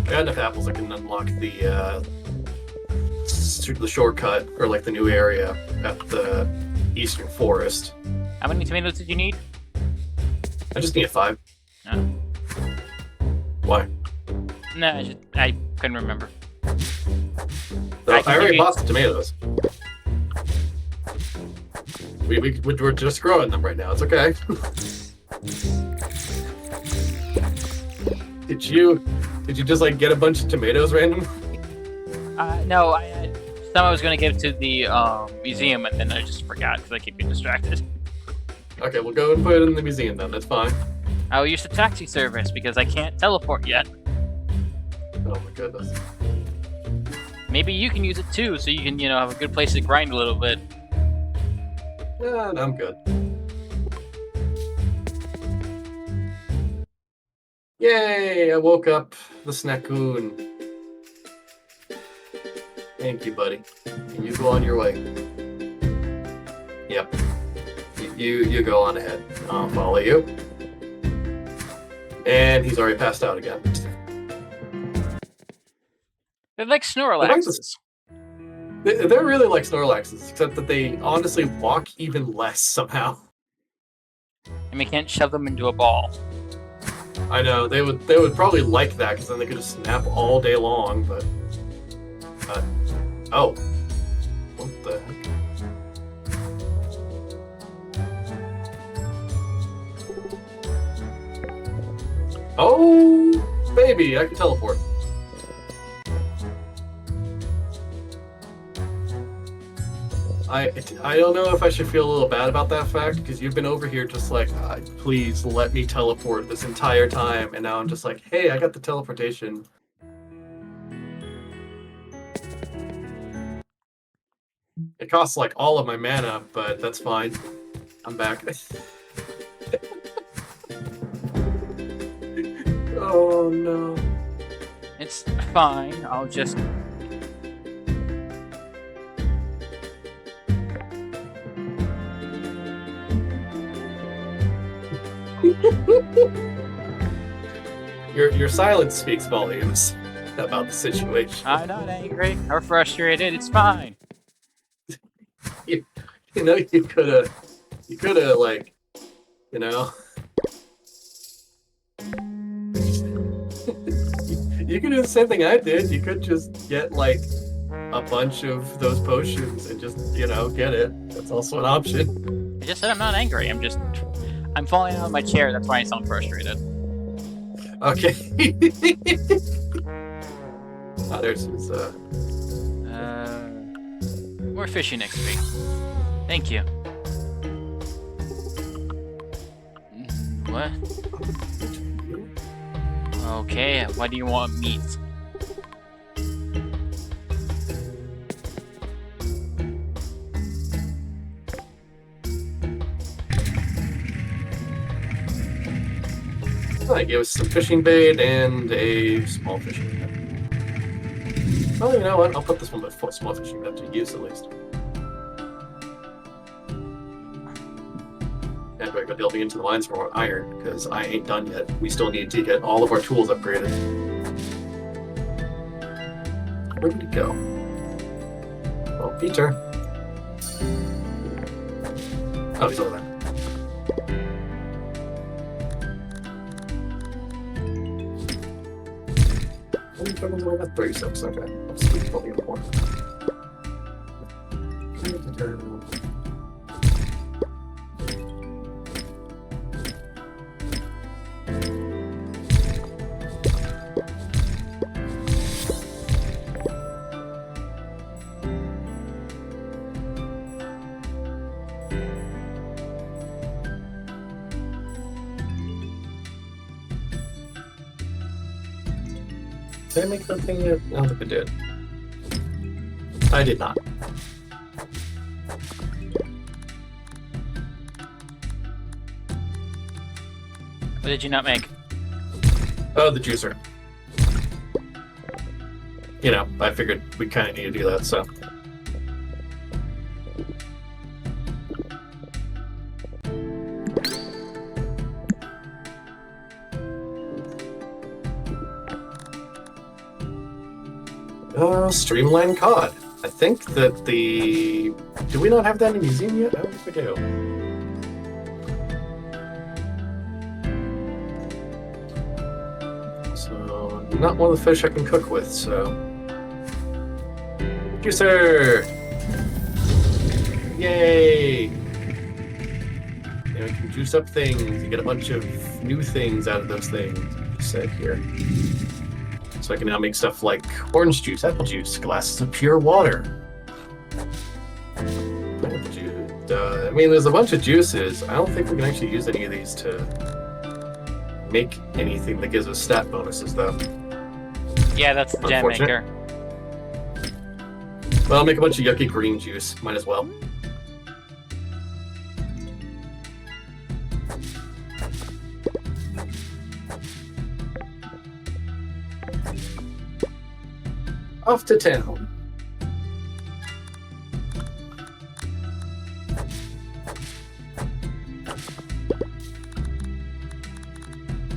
I got enough apples I can unlock the shortcut, or like the new area at the eastern forest. How many tomatoes did you need? I just need 5. Oh. Why? Nah, I couldn't remember. So I can I already give you- bought the tomatoes. We're just growing them right now. It's okay. Did you just like get a bunch of tomatoes randomly? No, I had some I was gonna give to the museum, and then I just forgot because I keep getting distracted. Okay, we'll go and put it in the museum then. That's fine. I'll use the taxi service because I can't teleport yet. Oh my goodness. Maybe you can use it too, so you can, have a good place to grind a little bit. Yeah, I'm good. Yay! I woke up the snackoon. Thank you, buddy. You go on your way. Yep. You go on ahead. I'll follow you. And he's already passed out again. They're like Snorlaxes. They're really like Snorlaxes, except that they honestly walk even less somehow. And we can't shove them into a ball. I know they would probably like that because then they could just snap all day long. But oh, what the heck? Oh, baby, I can teleport. I don't know if I should feel a little bad about that fact, because you've been over here just like, please let me teleport this entire time, and now I'm just like, hey, I got the teleportation. It costs like all of my mana, but that's fine. I'm back. Oh no. It's fine. I'll just. Your silence speaks volumes about the situation. I'm not angry or frustrated. It's fine. You know, you could have like, you know, you could do the same thing I did. You could just get like a bunch of those potions and just, get it. That's also an option. I just said I'm not angry. I'm falling out of my chair. That's why I sound frustrated. Okay. There's his, More fishy next week. Thank you. What? Okay, why do you want meat? I gave us some fishing bait and a small fishing net. Well, you know what? I'll put this one with small fishing net to use at least. And we're delving into the mines for more iron, because I ain't done yet. We still need to get all of our tools upgraded. Where did he go? Oh, Peter. Oh, he's over there. tokens are at 36. Okay. Let's keep plenty more. Did I make that thing yet? I don't think I did. I did not. What did you not make? Oh, the juicer. You know, I figured we kind of need to do that, so. Streamline cod. I think that the... Do we not have that in the museum yet? I don't think we do. So, not one of the fish I can cook with, so... Juicer! Yay! And we can juice up things and get a bunch of new things out of those things. Just said here. So I can now make stuff like orange juice, apple juice, glasses of pure water. Pineapple juice. I mean, there's a bunch of juices. I don't think we can actually use any of these to make anything that gives us stat bonuses, though. Yeah, that's the jam maker. Well, I'll make a bunch of yucky green juice. Might as well. Off to town.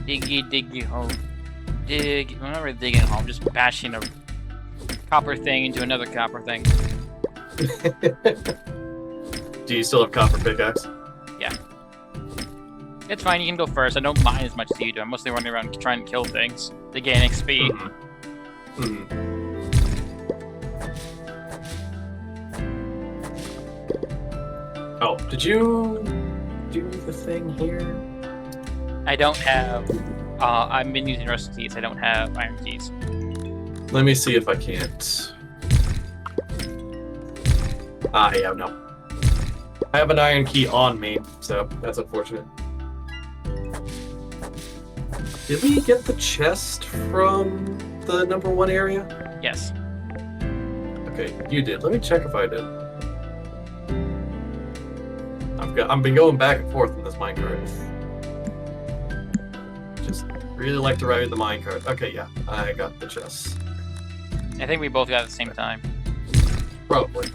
Diggy hole. Whenever digging a hole, I'm just bashing a copper thing into another copper thing. Do you still have copper pickaxe? Yeah. It's fine, you can go first. I don't mind as much as you do. I'm mostly running around trying to kill things to gain XP. Mm-hmm. Mm-hmm. Oh, did you do the thing here? I don't have... I've been using rusty keys. I don't have iron keys. Let me see if I can't. Yeah, no. I have an iron key on me, so that's unfortunate. Did we get the chest from the #1 area? Yes. Okay, you did. Let me check if I did. I've been going back and forth in this minecart. Just really like to ride the minecart. Okay, yeah, I got the chest. I think we both got it at the same time. Probably.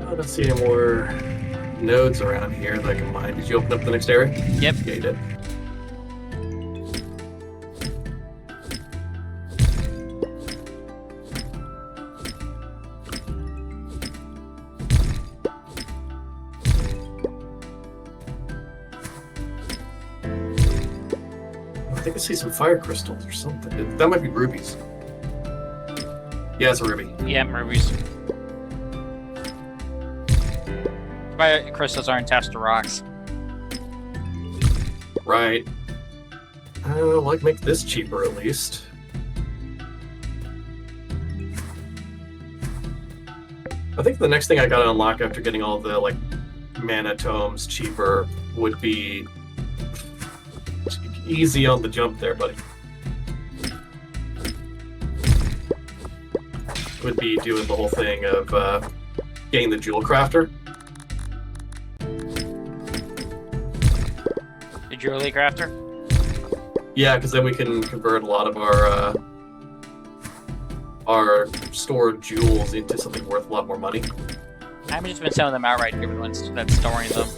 I don't see any more nodes around here that I can mine. Did you open up the next area? Yep. Yeah, you did. I think I see some fire crystals or something. That might be rubies. Yeah, it's a ruby. Yeah, rubies. Fire crystals aren't attached to rocks. Right. Well, I can make this cheaper at least. I think the next thing I gotta unlock after getting all the like mana tomes cheaper would be easy on the jump there, buddy. would be doing the whole thing of getting the jewel crafter. The jewelry crafter? Yeah, because then we can convert a lot of our stored jewels into something worth a lot more money. I've just been selling them outright, given the ones that's storing them.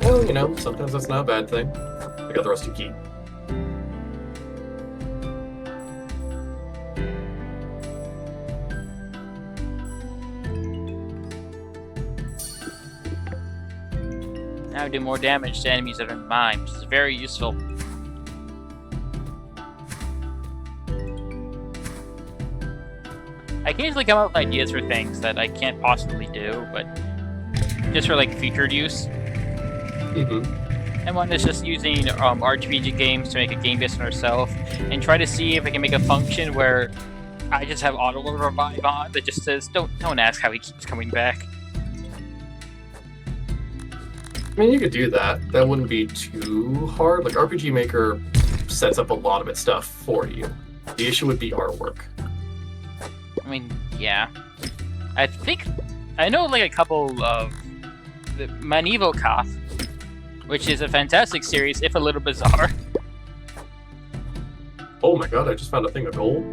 Well, you know, sometimes that's not a bad thing. I got the rusty key. Now do more damage to enemies that are in mine, which is very useful. I occasionally come up with ideas for things that I can't possibly do, but just for like featured use. And one is just using RPG games to make a game based on ourselves, and try to see if I can make a function where I just have auto revive on that just says, "Don't ask how he keeps coming back." I mean, you could do that. That wouldn't be too hard. Like, RPG Maker sets up a lot of its stuff for you. The issue would be artwork. I mean, yeah. I think I know like a couple of the Medieval Koth, which is a fantastic series, if a little bizarre. Oh my god, I just found a thing of gold.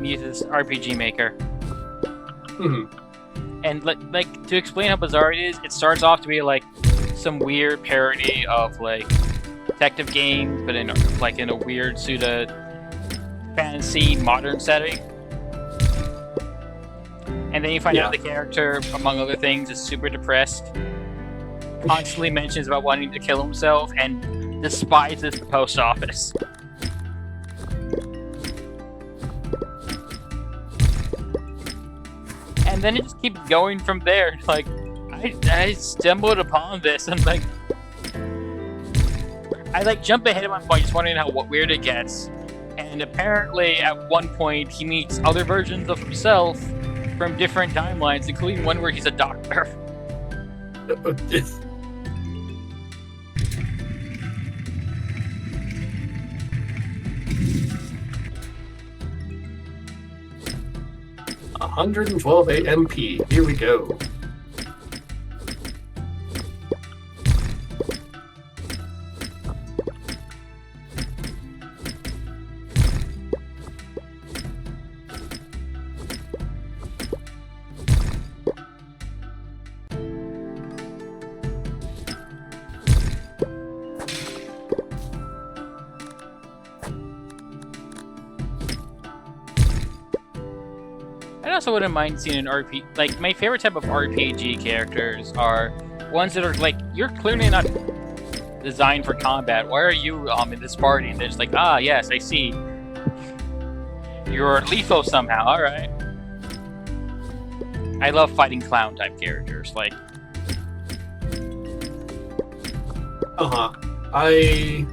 Uses RPG Maker. Mm-hmm. And like to explain how bizarre it is, it starts off to be like some weird parody of like detective games, but in a weird pseudo fantasy modern setting. And then you find out the character, among other things, is super depressed, constantly mentions about wanting to kill himself, and despises the post office. And then it just keeps going from there. Like, I stumbled upon this, and like, I like jump ahead of my point, just wondering how weird it gets. And apparently, at one point, he meets other versions of himself from different timelines, including one where he's a doctor. $112 AMP. Here we go. I also wouldn't mind seeing an RPG. Like, my favorite type of RPG characters are ones that are like, you're clearly not designed for combat. Why are you in this party? And they're just like, ah, yes, I see. You're lethal somehow. All right. I love fighting clown type characters. Like, I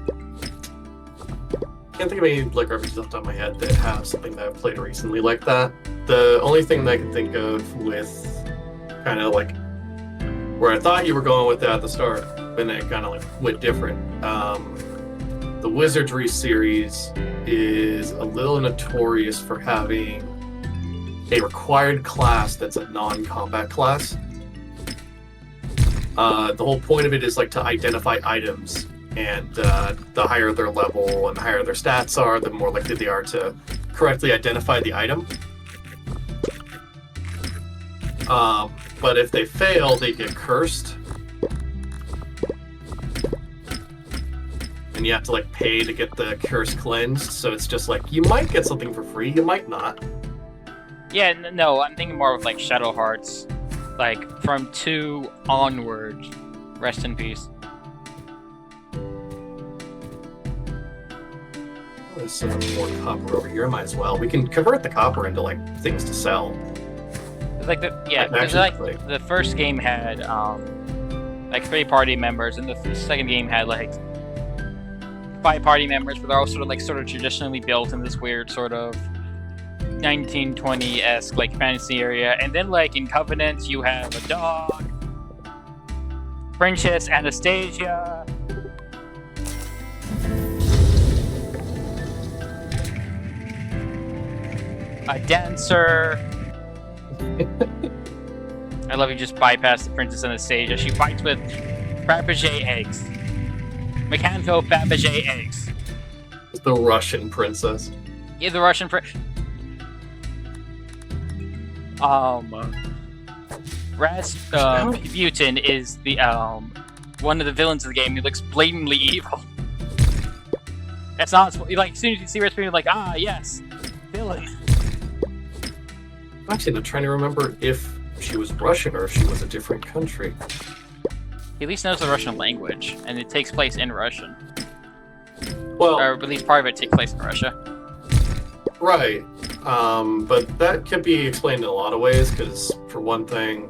can't think of any like RPGs off the top of my head that have something that I've played recently like that. The only thing that I can think of with kind of like where I thought you were going with that at the start, and it kind of like went different. The Wizardry series is a little notorious for having a required class that's a non-combat class. The whole point of it is like to identify items, and the higher their level and the higher their stats are, the more likely they are to correctly identify the item. But if they fail, they get cursed. And you have to like pay to get the curse cleansed, so it's just like, you might get something for free, you might not. yeah, no, I'm thinking more of like Shadow Hearts, like from 2 onward. Rest in peace. There's some more copper over here, might as well. We can convert the copper into like things to sell. Like because like the first game had like 3 party members, and the second game had like 5 party members, but they're all sort of traditionally built in this weird sort of 1920-esque like fantasy area. And then like in Covenant, you have a dog, Princess Anastasia. a dancer. I love you just bypass the princess on the stage as she fights with Fabergé eggs. Mechanical Fabergé eggs. The Russian princess. Yeah, the Russian Rasputin is the one of the villains of the game. He looks blatantly evil. That's not like as soon as you see Rasputin, you're like, ah, yes, villain. I'm actually not trying to remember if she was Russian or if she was a different country. He at least knows the Russian language, and it takes place in Russian. Well, Or at least part of it takes place in Russia. right. But that can be explained in a lot of ways, because for one thing,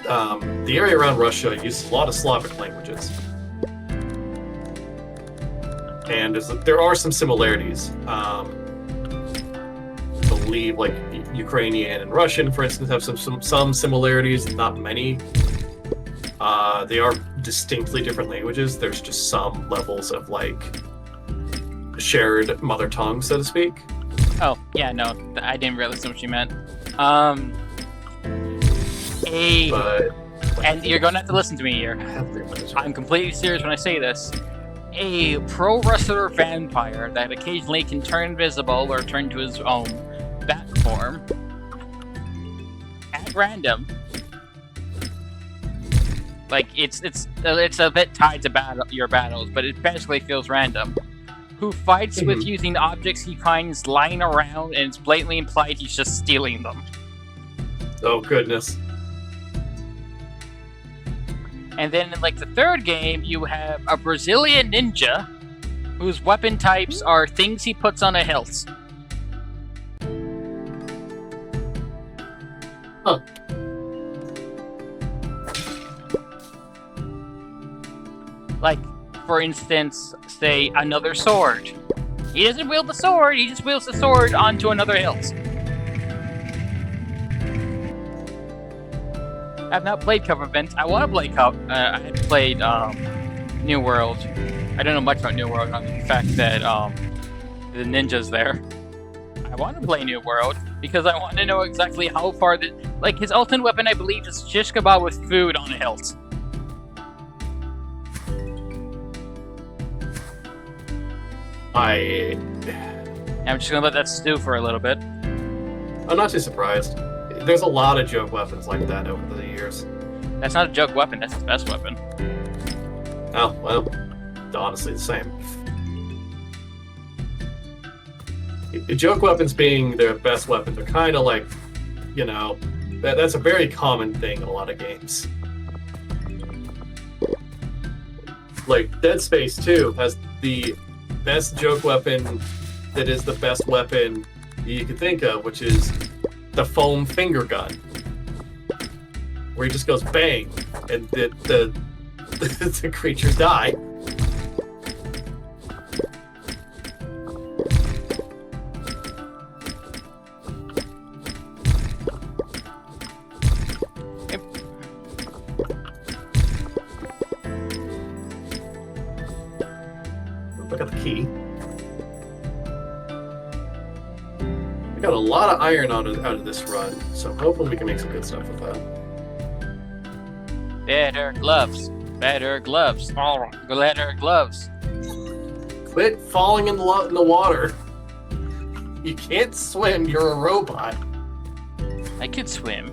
the area around Russia uses a lot of Slavic languages. And there are some similarities. I believe, like, Ukrainian and Russian, for instance, have some similarities, not many. They are distinctly different languages. There's just some levels of, like, shared mother tongue, so to speak. Oh, yeah, no, I didn't realize what you meant. And you're gonna have to listen to me here. I'm completely serious when I say this. A pro wrestler vampire that occasionally can turn invisible or turn to his own bat form at random. Like it's a bit tied to your battles, but it basically feels random. Who fights with using objects he finds lying around, and it's blatantly implied he's just stealing them. Oh goodness. And then in like the third game, you have a Brazilian ninja whose weapon types are things he puts on a hilt. Huh. Like, for instance, say another sword. He doesn't wield the sword, he just wields the sword onto another hilt. I've not played Cover Event. I want to play I had played New World. I don't know much about New World, other than the fact that the ninja's there. I want to play New World because I want to know exactly how far like his ultimate weapon, I believe, is shish kebab with food on a hilt. I'm just gonna let that stew for a little bit. I'm not too surprised. There's a lot of joke weapons like that over the years. That's not a joke weapon, that's his best weapon. Oh, well, honestly the same. Joke weapons being their best weapons are kind of like, you know, that's a very common thing in a lot of games. Like, Dead Space 2 has the best joke weapon that is the best weapon you can think of, which is the foam finger gun, where he just goes bang, and the creatures die. Look at the key. We got a lot of iron out of this run, so hopefully we can make some good stuff with that. Better gloves. Better gloves. Oh, better gloves. Quit falling in the water. You can't swim, you're a robot. I could swim.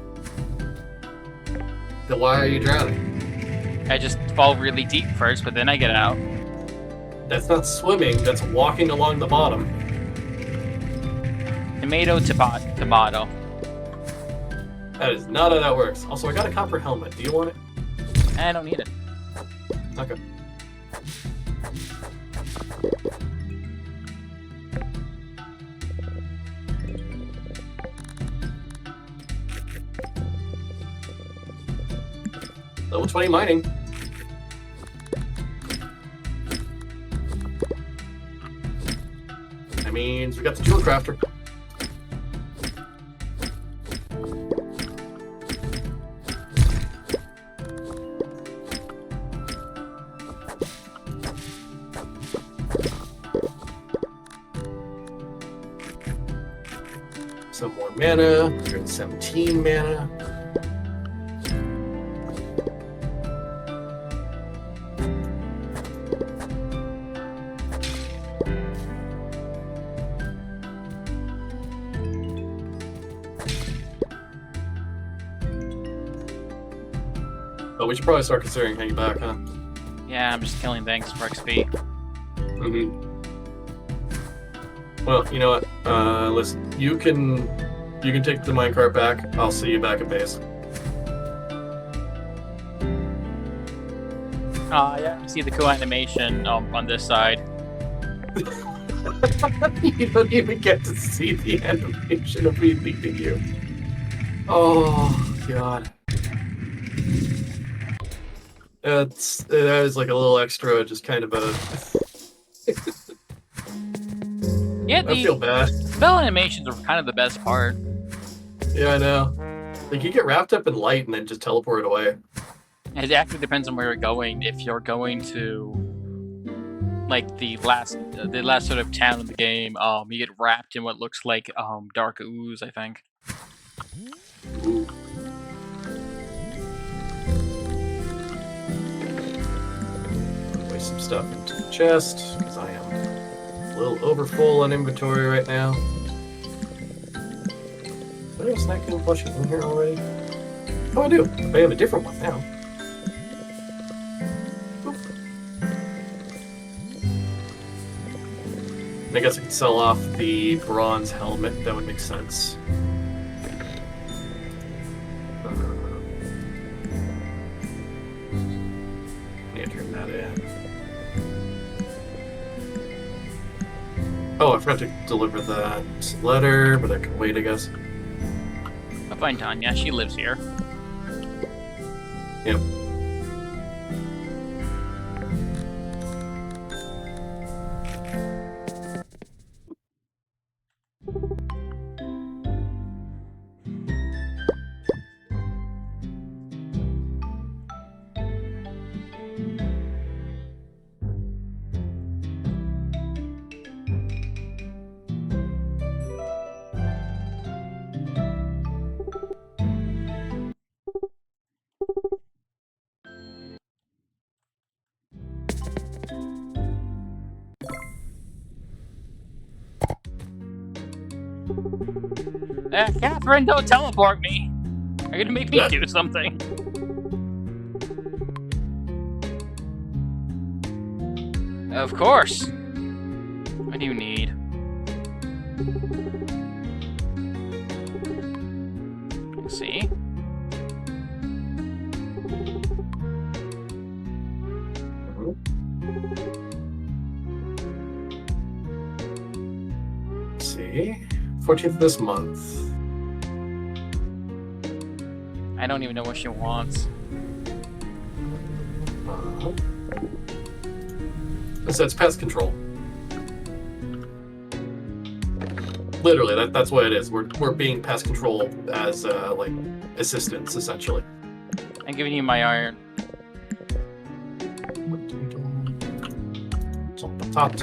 Then why are you drowning? I just fall really deep first, but then I get out. That's not swimming, that's walking along the bottom. Tomato, tomato. That is not how that works. Also, I got a copper helmet. Do you want it? I don't need it. Okay. Level 20 mining. That means we got the jewel crafter. some more mana. 117 mana. Oh, we should probably start considering hanging back, huh? Yeah, I'm just killing things for XP. Well, you know what? Listen, you can take the minecart back. I'll see you back at base. Yeah, I see the cool animation on this side. You don't even get to see the animation of me leaving you. Oh God. That is like a little extra, just kind of a. Yeah, I feel bad. spell animations are kind of the best part. Yeah, I know. Like you get wrapped up in light and then just teleport away. It actually depends on where you're going. If you're going to like the last sort of town in the game, you get wrapped in what looks like dark ooze, I think. Ooh. Place some stuff into the chest because I am a little overfull on inventory right now. Do I have a snack and plushies in here already? Oh, I do. I have a different one now. I guess I could sell off the bronze helmet. That would make sense. Yeah, turn that in. Oh, I forgot to deliver that letter, but I can wait, I guess. I'll find Tanya. She lives here. Yep. Catherine, don't teleport me. You're gonna make me do something. Of course. What do you need? Let's see. Let's see. 14th this month. I don't even know what she wants. It says pest control. Literally, that's what it is. We're being pest control as like assistants, essentially. I'm giving you my iron. It's on the top.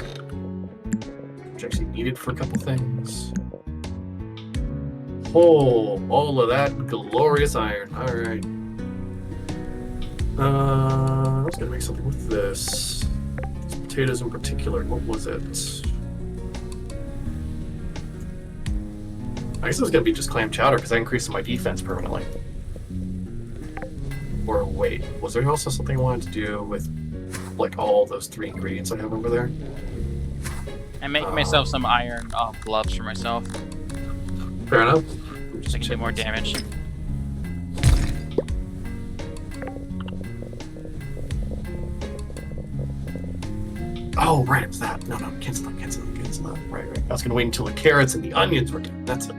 Which actually needed for a couple things. Oh, all of that glorious iron. All right. I was gonna make something with this. These potatoes in particular. What was it? I guess it was gonna be just clam chowder because I increased my defense permanently. Or wait, was there also something I wanted to do with like all those 3 ingredients I have over there? I make myself some iron gloves for myself. Fair enough. So I can do more damage. Oh, right, it was that. No, cancel that. Right. I was gonna wait until the carrots and the onions were done. That's it.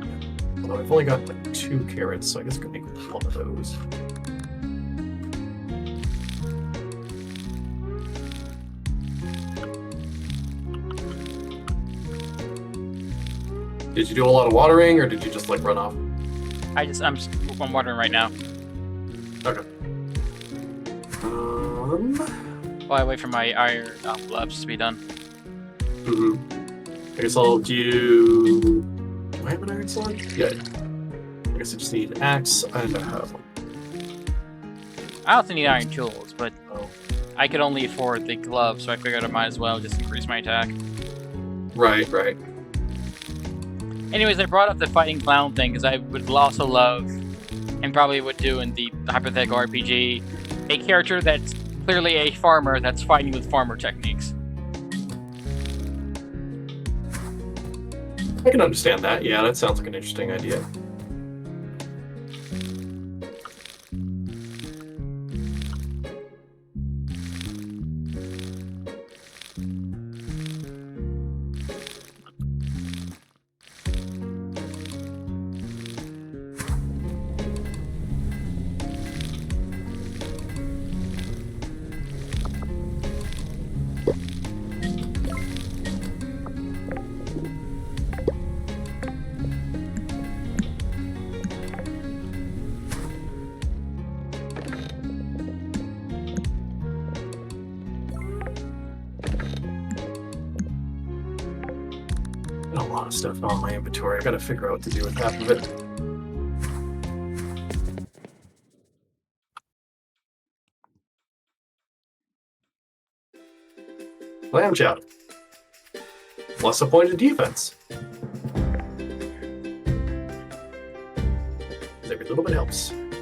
Although I've only got like 2 carrots, so I guess I could make one of those. Did you do a lot of watering, or did you just like run off? I'm watering right now. Okay. While I wait for my iron gloves to be done. I guess I'll do I have an iron sword? Good. I guess I just need an axe and a hoe. I also need iron tools, but Oh. I could only afford the gloves, so I figured I might as well just increase my attack. Right, right. Anyways, I brought up the fighting clown thing because I would also love, and probably would do in the hypothetical RPG, a character that's clearly a farmer that's fighting with farmer techniques. I can understand that. Yeah, that sounds like an interesting idea. A lot of stuff on my inventory. I gotta figure out what to do with half of it. Lamb chop. What's the point of defense? Every little bit helps. And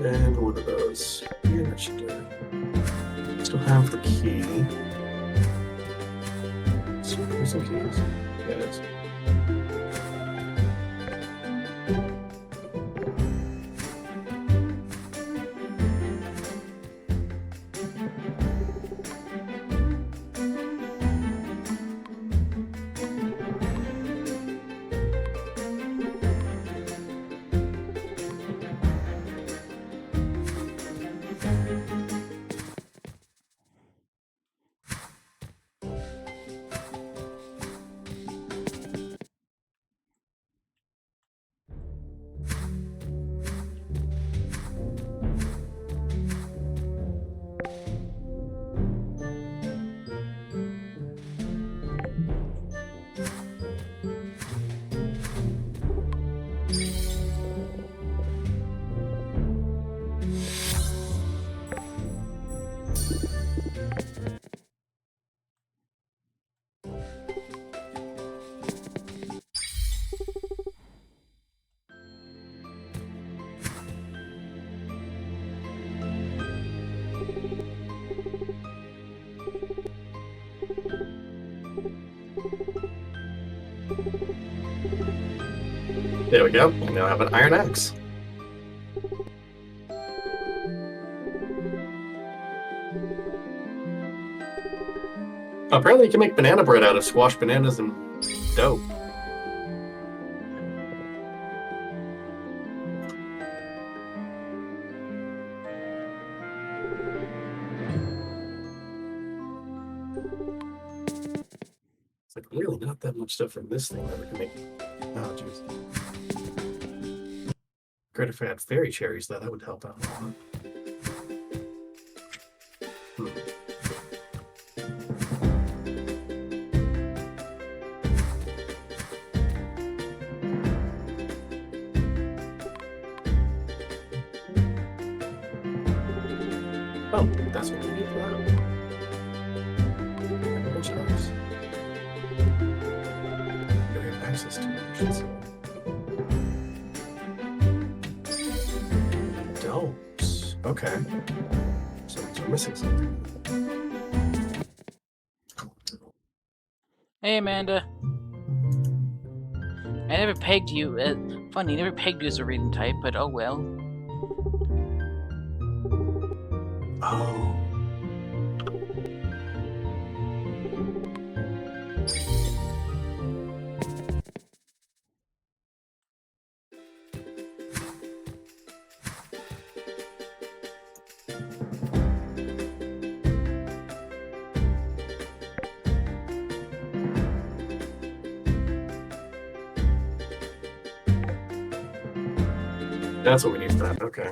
then one of those. Yeah, that should do it. Still have the key. So here's some keys. Yeah, it is. There we go. I now have an iron axe. Apparently you can make banana bread out of squashed bananas and dough. It's like really not that much stuff in this thing that we can make. Oh, jeez. Great if I had fairy cherries, though. That would help out a lot. Oh, that's what we need for that. And a bunch of those. We have access to it, I should say. Domes. Okay. So we're missing something. Hey, Amanda. I never pegged you. Funny, never pegged you as a reading type, but oh well. Oh. That's what we need for that. Okay.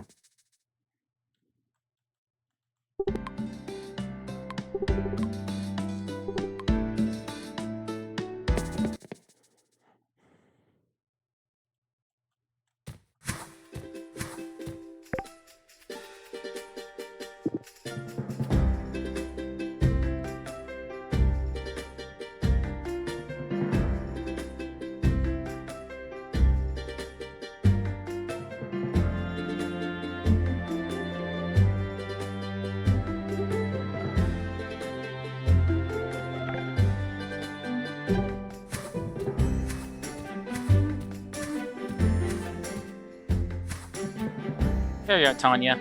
There you go, Tanya.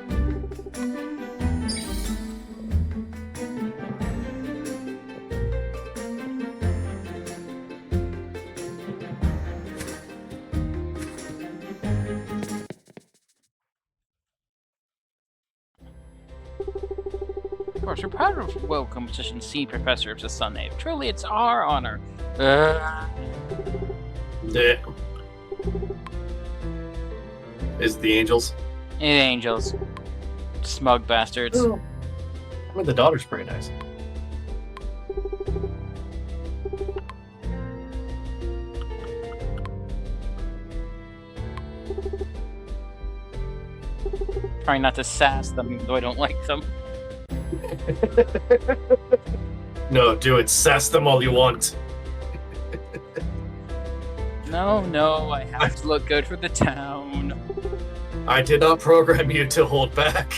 Of course, we're proud of welcome position C Professor of the Sun Age. Truly, it's our honor. Yeah. Is it the angels? Angels. Smug bastards. Oh. I mean, the daughter's pretty nice. Trying not to sass them, even though I don't like them. No, do it. Sass them all you want. No, I have to look good for the town. I did not program you to hold back.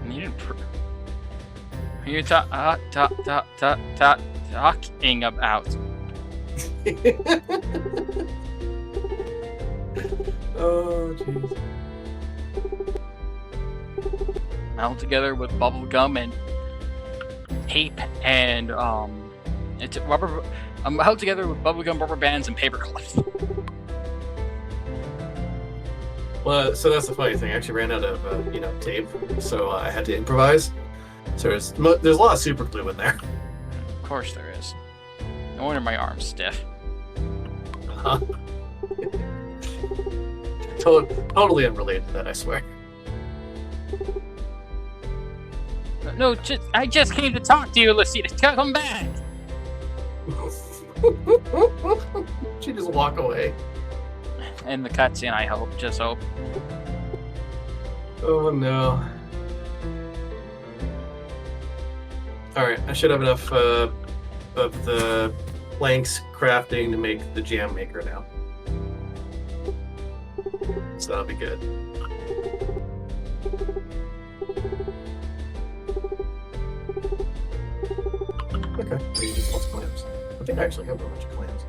You didn't You're talking about. Oh, jeez. Held together with bubble gum and tape and it's rubber. Held together with bubblegum, rubber bands, and paper clips. Well, so that's the funny thing. I actually ran out of tape, so I had to improvise. So there's a lot of super glue in there. Of course there is. No wonder my arm's stiff. Uh-huh. Totally unrelated to that, I swear. No, I just came to talk to you, Lucina. Come back. She just walk away. And the cutscene, I hope. Just hope. Oh no. Alright, I should have enough of the planks crafting to make the jam maker now. So that'll be good. Okay, maybe just lots of clams. I think I actually have a bunch of clams.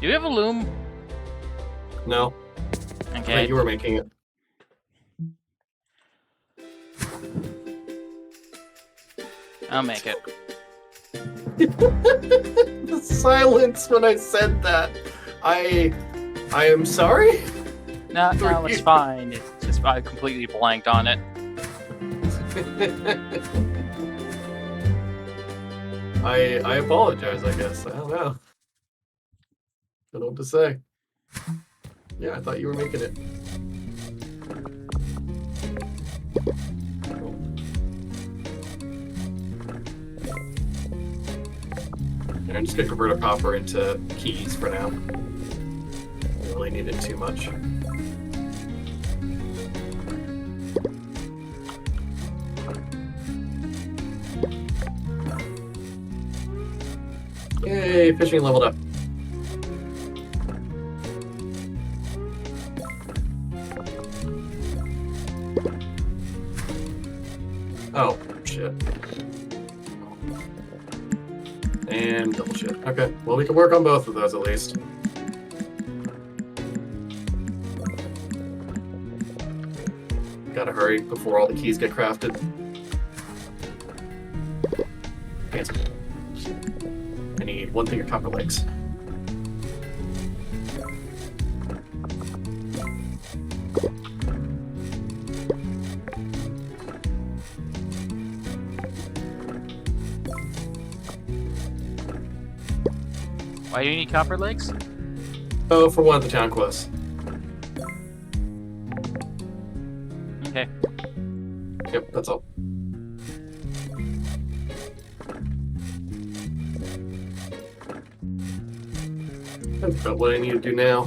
Do you have a loom? No. Okay. I thought you were making it. I'll make it. The silence when I said that. I am sorry? No, it's fine. It's just I completely blanked on it. I apologize, I guess. I don't know. Don't know what to say. Yeah, I thought you were making it. And I'm just gonna convert a copper into keys for now. Don't really need it too much. Yay, fishing leveled up. Oh, shit. And double shit. Okay, well, we can work on both of those at least. Gotta hurry before all the keys get crafted. Cancel. I need one thing of copper legs. Why do you need copper legs? Oh, for one of the town quests. Okay. Yep, that's all. That's about what I need to do now. I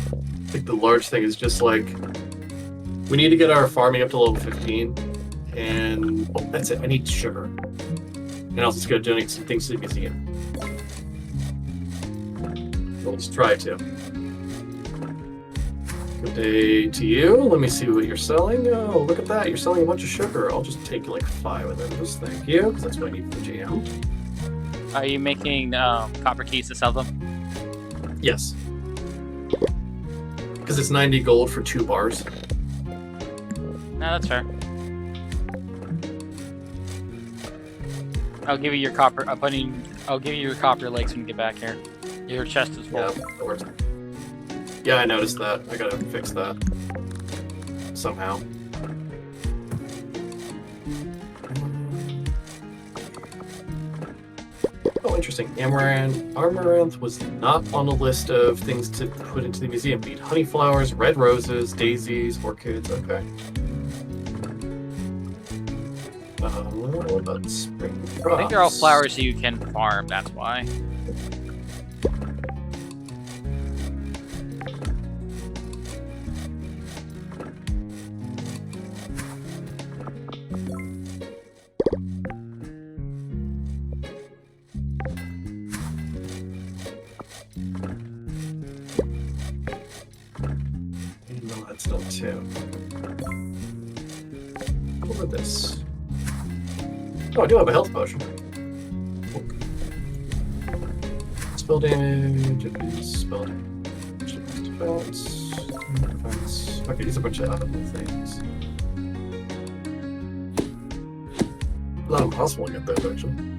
think the large thing is just like we need to get our farming up to level 15, and oh, that's it. I need sugar, and also just gotta donate some things to the museum. We'll just try to. Good day to you. Let me see what you're selling. Oh, look at that. You're selling a bunch of sugar. I'll just take like 5 of them. Just thank you, because that's what I need for the jam. Are you making copper keys to sell them? Yes. Because it's 90 gold for 2 bars. No, that's fair. I'll give you your copper. I'll give you your copper legs when you get back here. Your chest is full. Yeah, that works. Yeah, I noticed that. I gotta fix that somehow. Oh, interesting. Amaranth was not on the list of things to put into the museum. Need honey flowers, red roses, daisies, orchids. Okay. What about spring crops? I think they're all flowers you can farm. That's why. No, that's done too. What about this? Oh, I do have a health potion. Spell damage, spell damage, defense. Okay, these are a bunch of other things. Not impossible to get those, actually.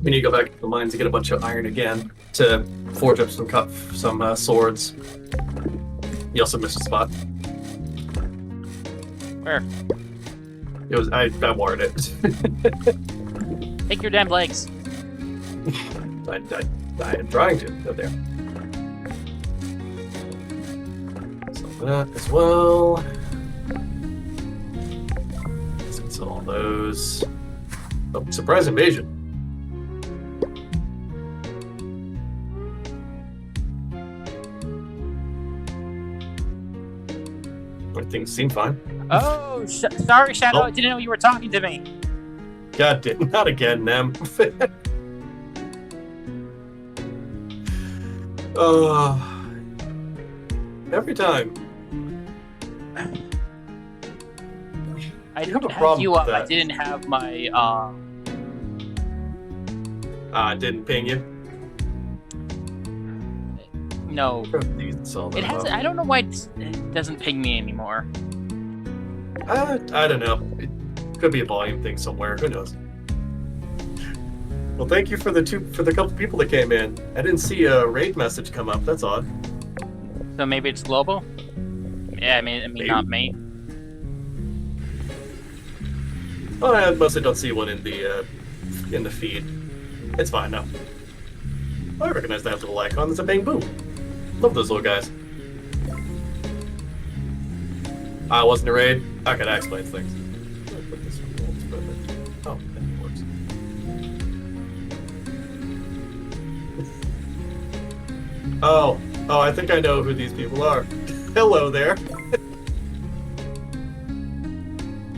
We need to go back to the mines to get a bunch of iron again to forge up some swords. You also missed a spot. Where? It was I watered it. Take your damn legs. I am trying to go there. Some of that as well. Since all those. Oh, surprise invasion. Things seem fine. Oh, sorry, Shadow. Oh. I didn't know you were talking to me. God damn, not again, Nem. Every time. I You have a had problem you with up. I that. didn't have my Didn't ping you. No. It has. I don't know why it doesn't ping me anymore. I don't know. It could be a volume thing somewhere. Who knows? Well, thank you for the couple people that came in. I didn't see a raid message come up. That's odd. So maybe it's global. Yeah, I mean, Maybe. not me. Oh, I mostly don't see one in the feed. It's fine now. Oh, I recognize that little icon. There's a bang boom. Love those little guys. I wasn't a raid. Okay, that explains things. I'll put this on hold, perfect. Oh, that works. Oh, I think I know who these people are. Hello there.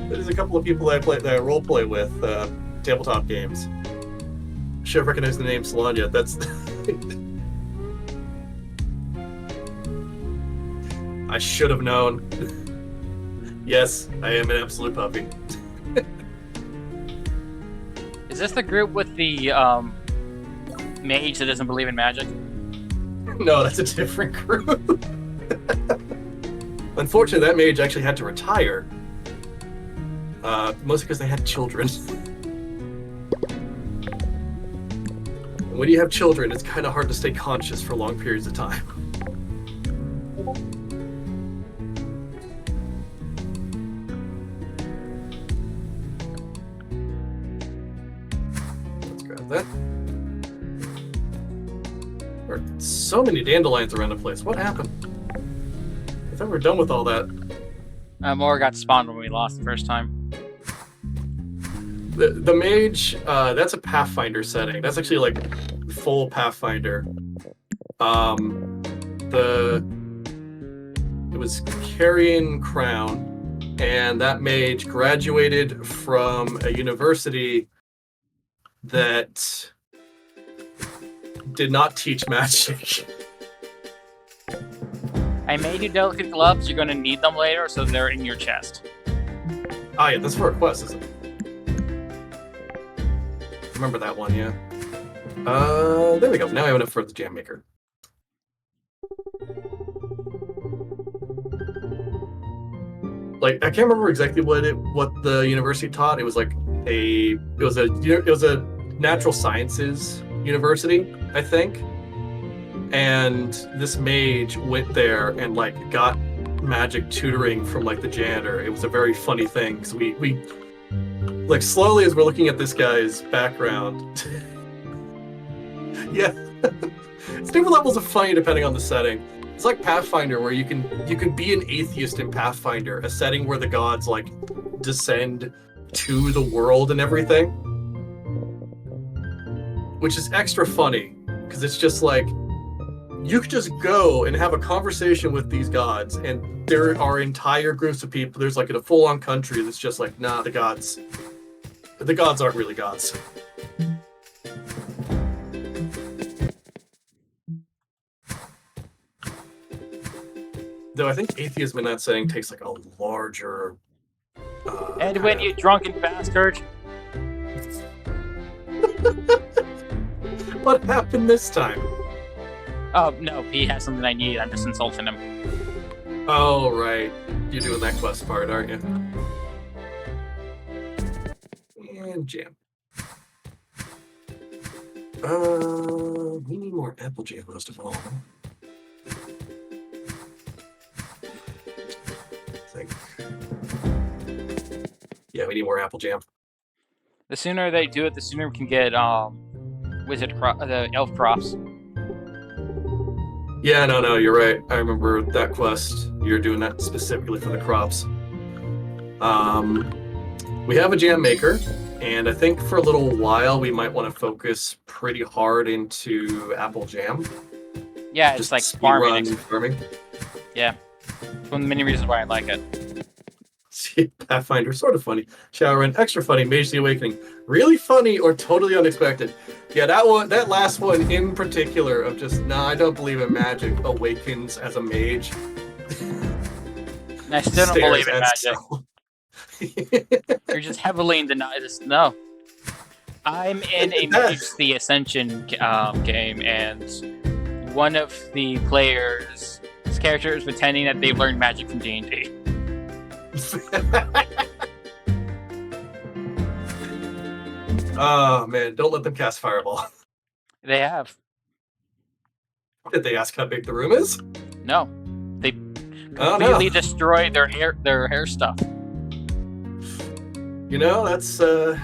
There's a couple of people that I role play with, tabletop games. Should have recognized the name Solania. That's. I should have known. Yes, I am an absolute puppy. Is this the group with the mage that doesn't believe in magic? No, that's a different group. Unfortunately, that mage actually had to retire. Mostly because they had children. when you have children, it's kind of hard to stay conscious for long periods of time. Let's grab that. There are so many dandelions around the place. What happened? I thought we were done with all that. More got spawned when we lost the first time. The mage, that's a Pathfinder setting. That's actually like full Pathfinder. It was Carrion Crown, and that mage graduated from a university that did not teach magic. I made you delicate gloves. You're gonna need them later, so they're in your chest. Ah, yeah, that's for a quest, isn't it? Remember that one, yeah. There we go. Now I have enough for the jam maker. Like, I can't remember exactly what the university taught. It was like it was a natural sciences university, I think. And this mage went there and like got magic tutoring from like the janitor. It was a very funny thing because we like slowly as we're looking at this guy's background. Yeah, it's different levels of funny depending on the setting. It's like Pathfinder, where you can be an atheist in Pathfinder, a setting where the gods like descend to the world and everything, which is extra funny because it's just like you could just go and have a conversation with these gods, and there are entire groups of people. There's like a full-on country that's just like, nah, the gods aren't really gods. Though I think atheism in that setting takes like a larger. Edwin, you drunken bastard! What happened this time? Oh no, he has something I need. I'm just insulting him. Oh right, you're doing that quest part, aren't you? And jam. We need more apple jam most of all. Yeah, we need more apple jam. The sooner they do it, the sooner we can get the elf crops. Yeah, no, you're right. I remember that quest. You're doing that specifically for the crops. We have a jam maker, and I think for a little while we might want to focus pretty hard into apple jam. Yeah, it's like farming. Farming. Yeah, it's one of the many reasons why I like it. Pathfinder, sort of funny. Shadowrun, extra funny. Mage the Awakening, really funny or totally unexpected. Yeah, that last one in particular of just, nah, I don't believe in magic, awakens as a mage. I still don't believe in magic. You're just heavily in denial. No. I'm in a Mage the Ascension game, and one of the players' characters pretending that they've learned magic from D&D. Oh man, don't let them cast Fireball. They have. Did they ask how big the room is? No. They completely destroyed their hair stuff. You know, that's why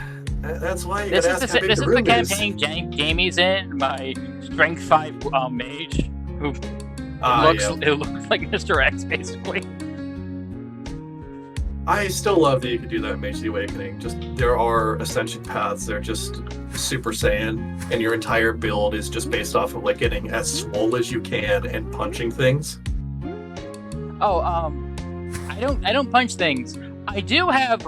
you gotta ask how big the room is. This is the campaign Jamie's in, my Strength 5 mage, who looks like Mr. X, basically. I still love that you could do that in Mage the Awakening. Just, there are ascension paths. They're just Super Saiyan, and your entire build is just based off of like getting as swole as you can and punching things. Oh, I don't punch things. I do have.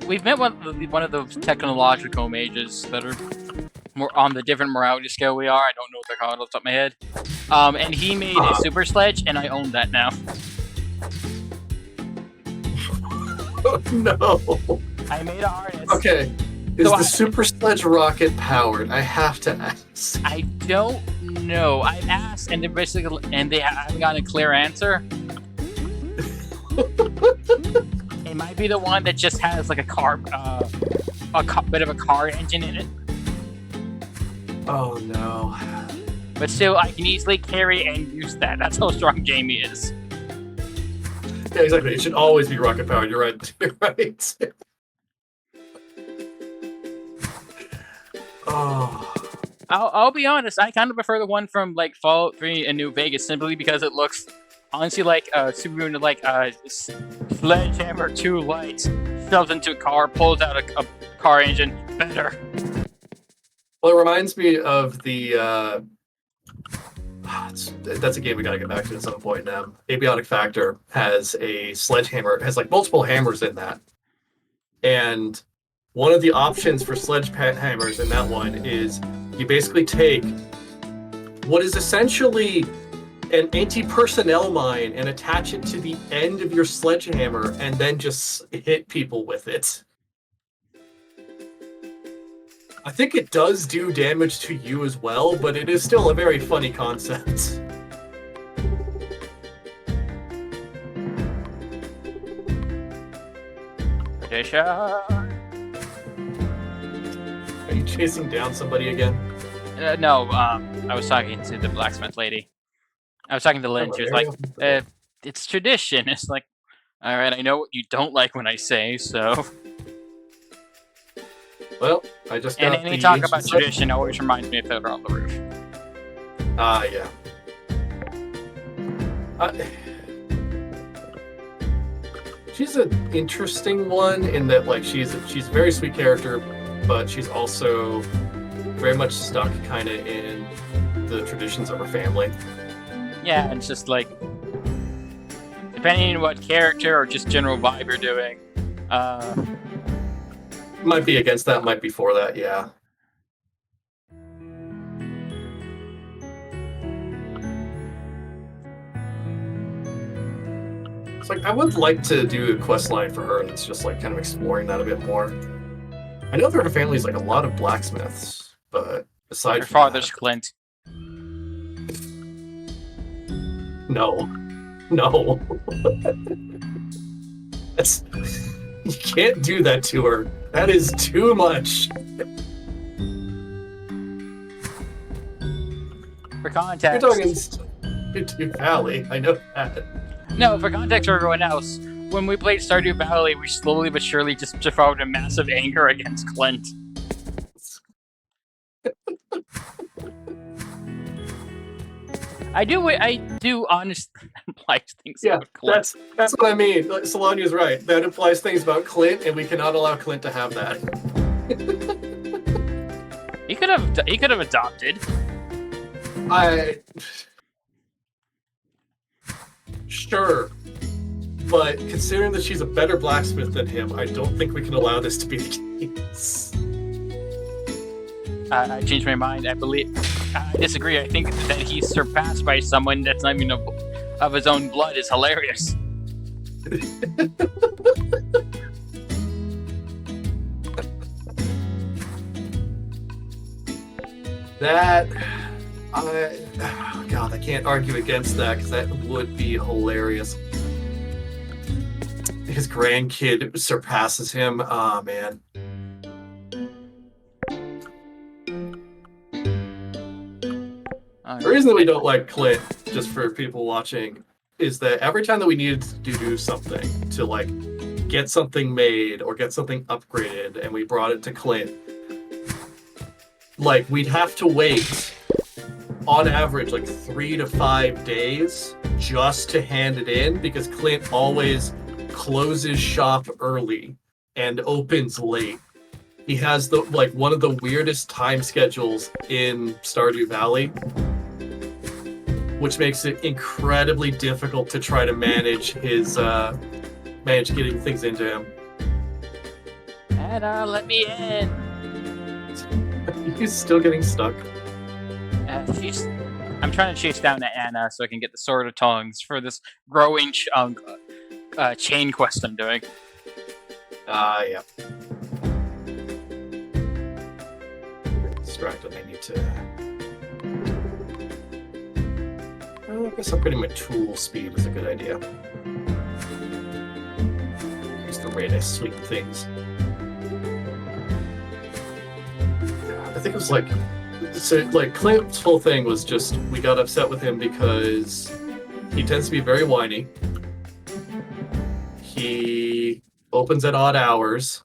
We've met one of those technological mages that are more on the different morality scale we are. I don't know what they're called off the top of my head. And he made a super sledge, and I own that now. Oh, no. I made an artist. Okay. Is the super sledge rocket powered? I have to ask. I don't know. I've asked, and they haven't gotten a clear answer. It might be the one that just has like a bit of a car engine in it. Oh no. But still, I can easily carry and use that. That's how strong Jamie is. Yeah, exactly. It should always be rocket powered. You're right. You're right. Oh. I'll be honest. I kind of prefer the one from like Fallout 3 and New Vegas simply because it looks honestly like super like sledgehammer 2 lights shoves into a car, pulls out a car engine better. Well, it reminds me of the. That's a game we gotta get back to at some point now. Abiotic Factor has a sledgehammer, has like multiple hammers in that. And one of the options for sledgehammers in that one is you basically take what is essentially an anti-personnel mine and attach it to the end of your sledgehammer and then just hit people with it. I think it does do damage to you as well, but it is still a very funny concept. Tradition. Are you chasing down somebody again? No, I was talking to the blacksmith lady. I was talking to Lynn. She was like, it's tradition. It's like, all right, I know what you don't like when I say, so. Well, I just got and any talk about tradition always reminds me of Fiddler on the Roof. Yeah. She's an interesting one in that, like, she's a very sweet character, but she's also very much stuck kind of in the traditions of her family. Yeah, and it's just like, depending on what character or just general vibe you're doing, might be against that, might be for that, yeah. It's like, I would like to do a quest line for her that's just like kind of exploring that a bit more. I know that her family's like a lot of blacksmiths, but aside her from father's that, Clint. No. That's, you can't do that to her. That is too much. For context. You're talking Stardew Valley. I know that. No, for context for everyone else, when we played Stardew Valley, we slowly but surely just developed a massive anger against Clint. I do honestly imply things about Clint. That's what I mean. Solania's right. That implies things about Clint, and we cannot allow Clint to have that. He could have adopted. Sure. But considering that she's a better blacksmith than him, I don't think we can allow this to be the case. I changed my mind. I disagree. I think that he's surpassed by someone that's not even of his own blood is hilarious. God, I can't argue against that because that would be hilarious. His grandkid surpasses him. Oh, man. The reason that we don't like Clint, just for people watching, is that every time that we needed to do something to like get something made or get something upgraded and we brought it to Clint, like we'd have to wait on average like 3 to 5 days just to hand it in because Clint always closes shop early and opens late. He has one of the weirdest time schedules in Stardew Valley, which makes it incredibly difficult to try to manage getting things into him. Anna, let me in. He's still getting stuck. I'm trying to chase down Anna so I can get the Sword of Tongues for this growing chain quest I'm doing. Yeah. Distracted. I need to. I guess upgrading my tool speed is a good idea. Increase the rate I sweep things. I think it was like So, like, Clint's whole thing was just we got upset with him because he tends to be very whiny. He opens at odd hours.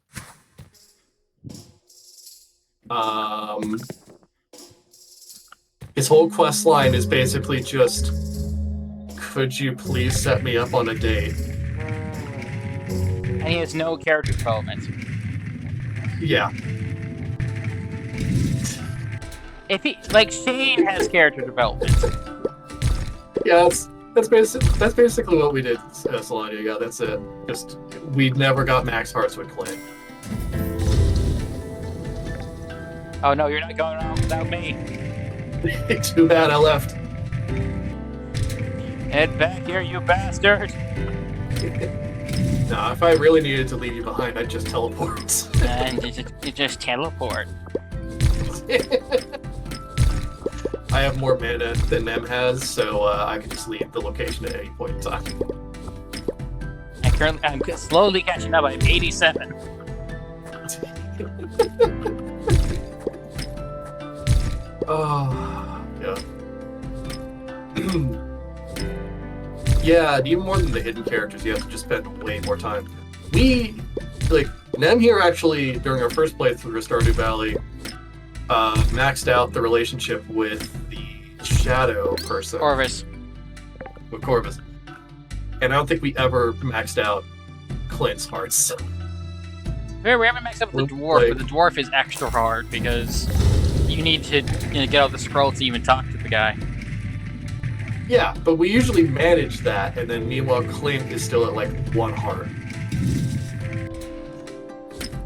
His whole quest line is basically just, could you please set me up on a date? And he has no character development. Yeah. If he like Shane has character development. Yeah, that's basically what we did, Solania. Yeah, that's it. Just we never got max hearts with Clint. Oh no, you're not going on without me. Too bad I left. Head back here, you bastard! Nah, if I really needed to leave you behind, I'd just teleport. And you just teleport. I have more mana than Nem has, so I can just leave the location at any point in time. I'm slowly catching up. I'm 87. Oh, yeah. Yeah, even more than the hidden characters, you have to just spend way more time. Nem here actually, during our first playthrough of Stardew Valley, maxed out the relationship with the shadow person. Corvus. With Corvus. And I don't think we ever maxed out Clint's hearts. We haven't maxed up the dwarf, but the dwarf is extra hard because you need to get out the scroll to even talk to the guy. Yeah, but we usually manage that, and then meanwhile Clint is still at like 1 heart.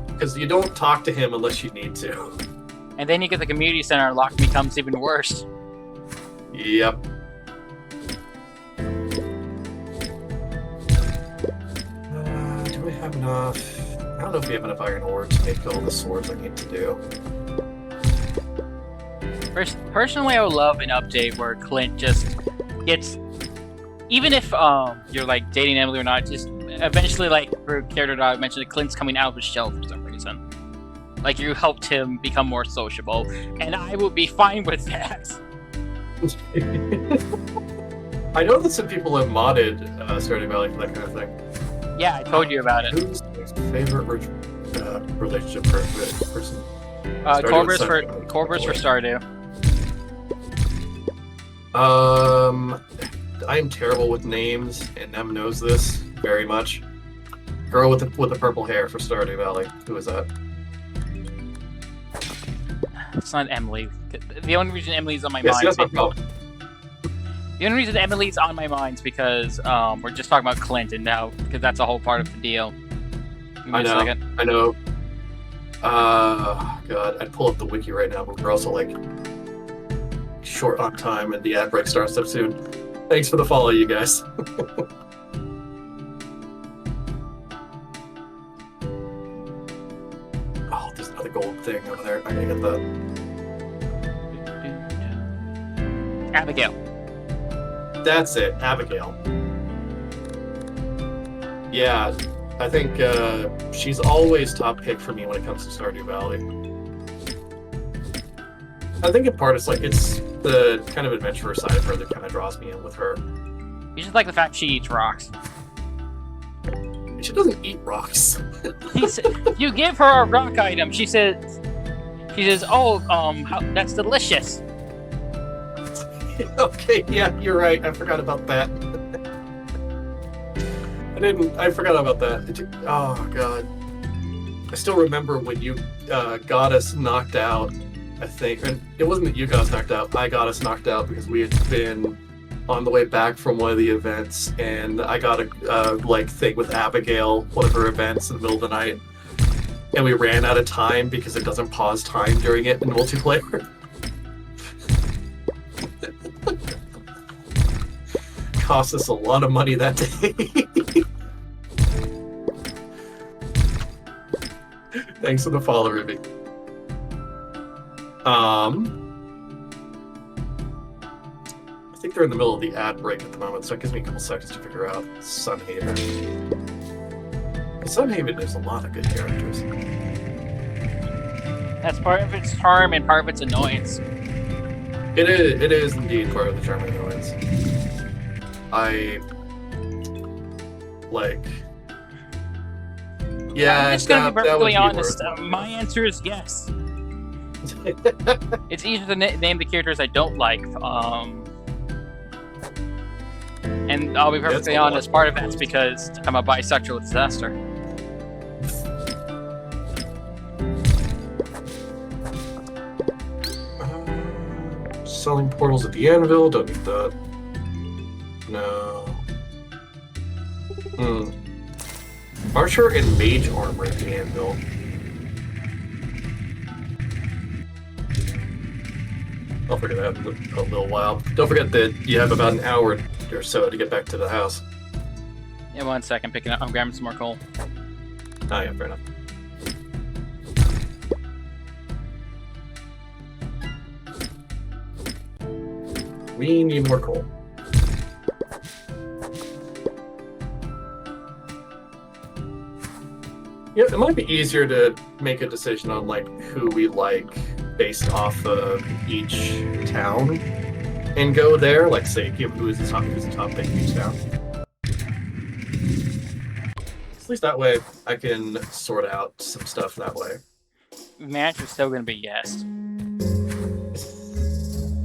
Because you don't talk to him unless you need to. And then you get the community center unlocked, becomes even worse. Yep. Do we have enough? I don't know if we have enough iron ore to make all the swords I need to do. Personally, I would love an update where Clint just gets, even if you're like dating Emily or not, just eventually like her character dog mentioned that Clint's coming out of his shell for some reason. Like you helped him become more sociable, and I would be fine with that. I know that some people have modded Stardew Valley for that kind of thing. Yeah, I told you about it. Who's your favorite relationship person? Corvus for Stardew. I am terrible with names, and Nem knows this very much. Girl with the purple hair for Stardew Valley. Who is that? It's not Emily. The only reason Emily's on my Yes, mind. that's my fault. The only reason Emily's on my mind is because we're just talking about Clinton now, because that's a whole part of the deal. I know. God, I'd pull up the wiki right now, but we're also like short on time, and the ad break starts up soon. Thanks for the follow, you guys. Oh, there's another gold thing over there. I gotta get that. Abigail. That's it, Abigail. Yeah, I think she's always top pick for me when it comes to Stardew Valley. I think in part it's the kind of adventurer side of her that kind of draws me in with her. You just like the fact she eats rocks. She doesn't eat rocks. You give her a rock item. She says, "Oh, that's delicious." Okay, yeah, you're right. I forgot about that. I forgot about that. Oh god. I still remember when you got us knocked out. I think, and it wasn't that you got us knocked out. I got us knocked out because we had been on the way back from one of the events, and I got a thing with Abigail, one of her events in the middle of the night, and we ran out of time because it doesn't pause time during it in multiplayer. Cost us a lot of money that day. Thanks for the follow, Ruby. I think they're in the middle of the ad break at the moment, so it gives me a couple seconds to figure out Sunhaven. In Sunhaven, there's a lot of good characters. That's part of its charm and part of its annoyance. It is indeed part of the charm and annoyance. I like. Yeah, I'm just gonna be that would perfectly honest. worth it. My answer is yes. It's easier to name the characters I don't like. And I'll be perfectly honest. Part of that's because I'm a bisexual disaster. Selling portals at the anvil, don't need that. No. Archer and mage armor at the anvil. I'll figure that out in a little while. Don't forget that you have about an hour or so to get back to the house. Yeah, 1 second, picking up. I'm grabbing some more coal. Oh yeah, fair enough. We need more coal. Yeah, it might be easier to make a decision on like who we like based off of each town and go there. Like say, give who's the top pick of each town. At least that way I can sort out some stuff that way. The answer's still gonna be yes.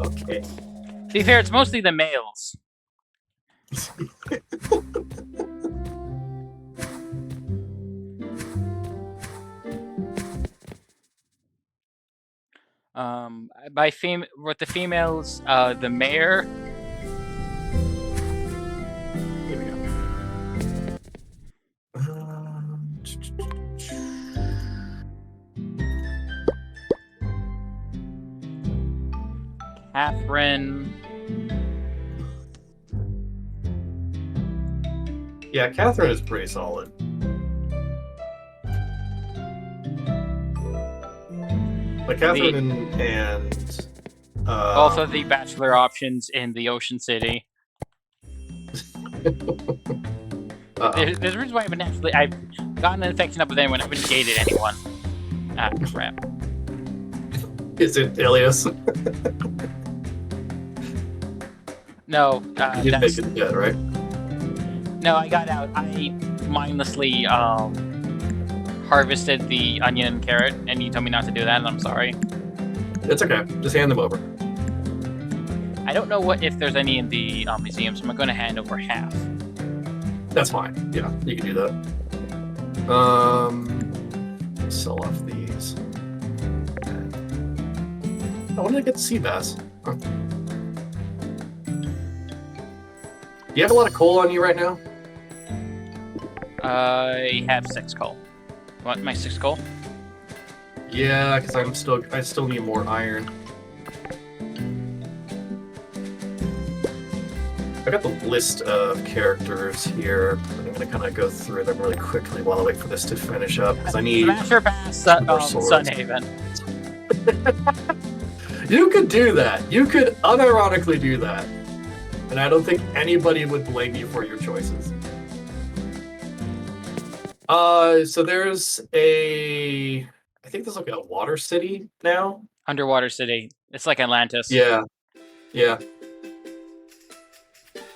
Okay. To be fair, it's mostly the males. With the females, the mayor. Here we go. Catherine. Yeah, Catherine is pretty solid. Like Catherine and both of the bachelor options in the Ocean City. There's a reason why I've gotten an affection up with anyone. I haven't dated anyone. Ah, crap. Is it Ilias? No, you didn't make it yet, right? No, I got out. I mindlessly harvested the onion and carrot, and you told me not to do that, and I'm sorry. It's okay. Just hand them over. I don't know if there's any in the museum, so I'm going to hand over half. That's fine. Yeah, you can do that. Sell off these. Oh, when did I get the sea bass? Huh. Do you have a lot of coal on you right now? I have 6 coal. Want my 6 coal? Yeah, because I still need more iron. I got the list of characters here. I'm gonna kind of go through them really quickly while I wait for this to finish up because I need Smasher Pass, Sunhaven. You could do that. You could unironically do that, and I don't think anybody would blame you for your choices. So there's I think there's like a water city now. Underwater city. It's like Atlantis. Yeah.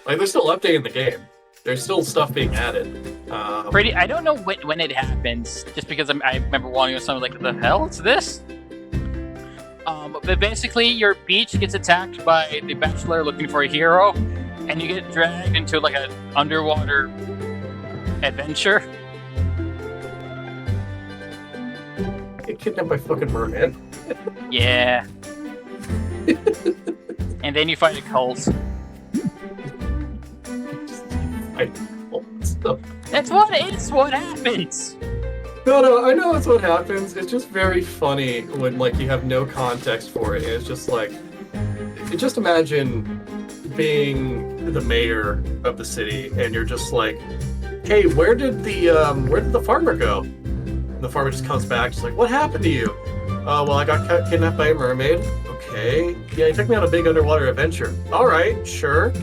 Like they're still updating the game. There's still stuff being added. I don't know when it happens, just because I remember wanting something like, the hell is this? But basically, your beach gets attacked by the Bachelor looking for a hero, and you get dragged into like an underwater adventure. Get kidnapped by fucking merman. Yeah. And then you fight a cult. That's what happens. No, I know that's what happens. It's just very funny when like you have no context for it. It's just like, just imagine being the mayor of the city, and you're just like, "Hey, where did the farmer go?" And the farmer just comes back, just like, "What happened to you?" Well, I got kidnapped by a mermaid. Okay. Yeah, he took me on a big underwater adventure. All right, sure.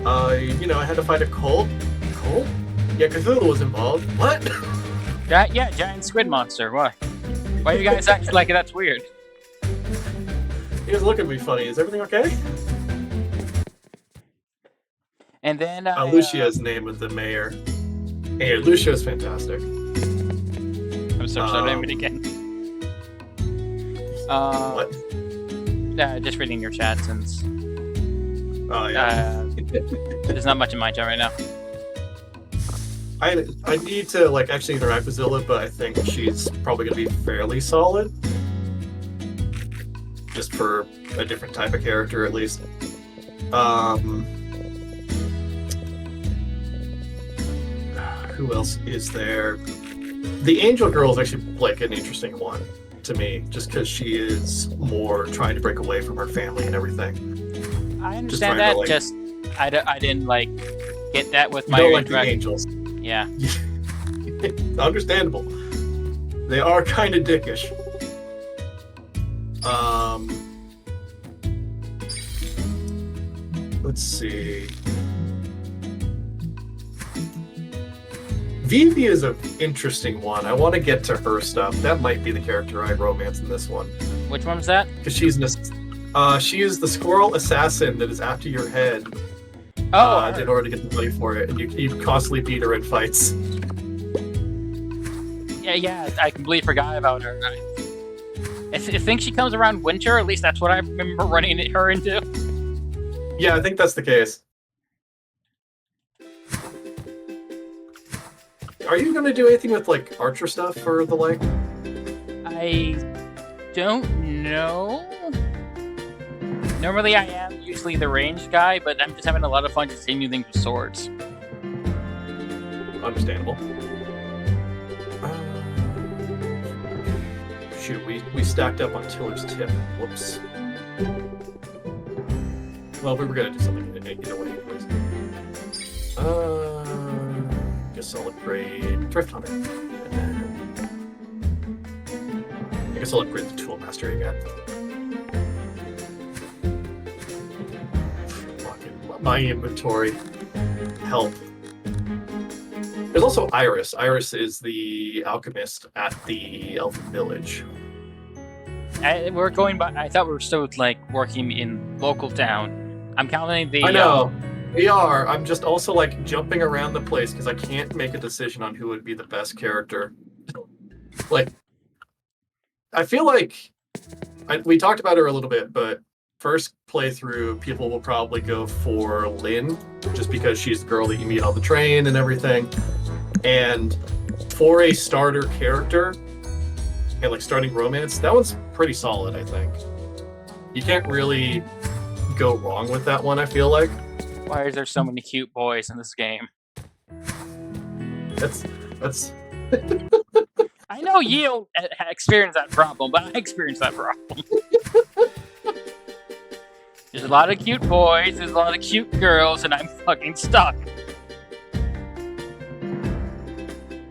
I had to fight a cult. Cult? Yeah, Cthulhu was involved. What? Yeah, giant squid monster. Why Why are you guys acting like that's weird? He was looking at me funny. Is everything okay? And then Lucia's name was the mayor. Hey, Lucia's fantastic. I'm sorry, name it again. What? Just reading your chat since. Oh yeah. There's not much in my chat right now. I need to like actually interact with Zilla, but I think she's probably gonna be fairly solid. Just for a different type of character, at least. Who else is there? The Angel Girl is actually like an interesting one to me, just because she is more trying to break away from her family and everything. I understand that. I didn't like get that with my like the angels. Yeah. Understandable. They are kind of dickish. Let's see. Vivi is an interesting one. I want to get to her stuff. That might be the character I romance in this one. Which one was that? Because she is the squirrel assassin that is after your head. In order to get the money for it, and you constantly beat her in fights. Yeah, I completely forgot about her. I think she comes around winter, at least that's what I remember running her into. Yeah, I think that's the case. Are you going to do anything with, like, archer stuff or the like? I don't know. Normally I am usually the ranged guy, but I'm just having a lot of fun just seeing new things with swords. Understandable. Shoot, we stacked up on Tiller's tip. Whoops. Well, we were gonna do something either way, anyways. Guess I'll upgrade Thrift Hunter. And then I guess I'll upgrade the Tool Master again. My inventory. Help. There's also Iris. Iris is the alchemist at the Elven Village. We're going by. I thought we were still like working in local town. I'm counting the. I know. We are. I'm just also like jumping around the place because I can't make a decision on who would be the best character. Like, I feel like we talked about her a little bit, but first playthrough, people will probably go for Lynn, just because she's the girl that you meet on the train and everything. And for a starter character and like starting romance, that one's pretty solid, I think. You can't really go wrong with that one, I feel like. Why is there so many cute boys in this game? That's I know you don't experience that problem, but I experience that problem. There's a lot of cute boys, there's a lot of cute girls, and I'm fucking stuck.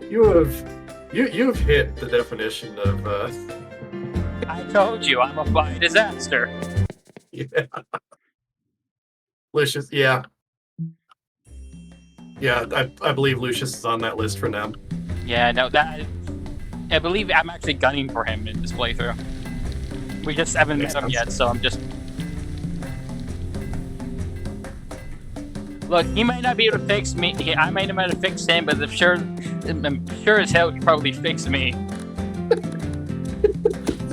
You've hit the definition of I told you, I'm a flying disaster. Yeah. Lucius, yeah. Yeah, I believe Lucius is on that list for now. Yeah, no, I believe I'm actually gunning for him in this playthrough. We just haven't met him yet, so I'm just... Look, he might not be able to fix me. I might not be able to fix him, but I'm sure as hell he probably fix me.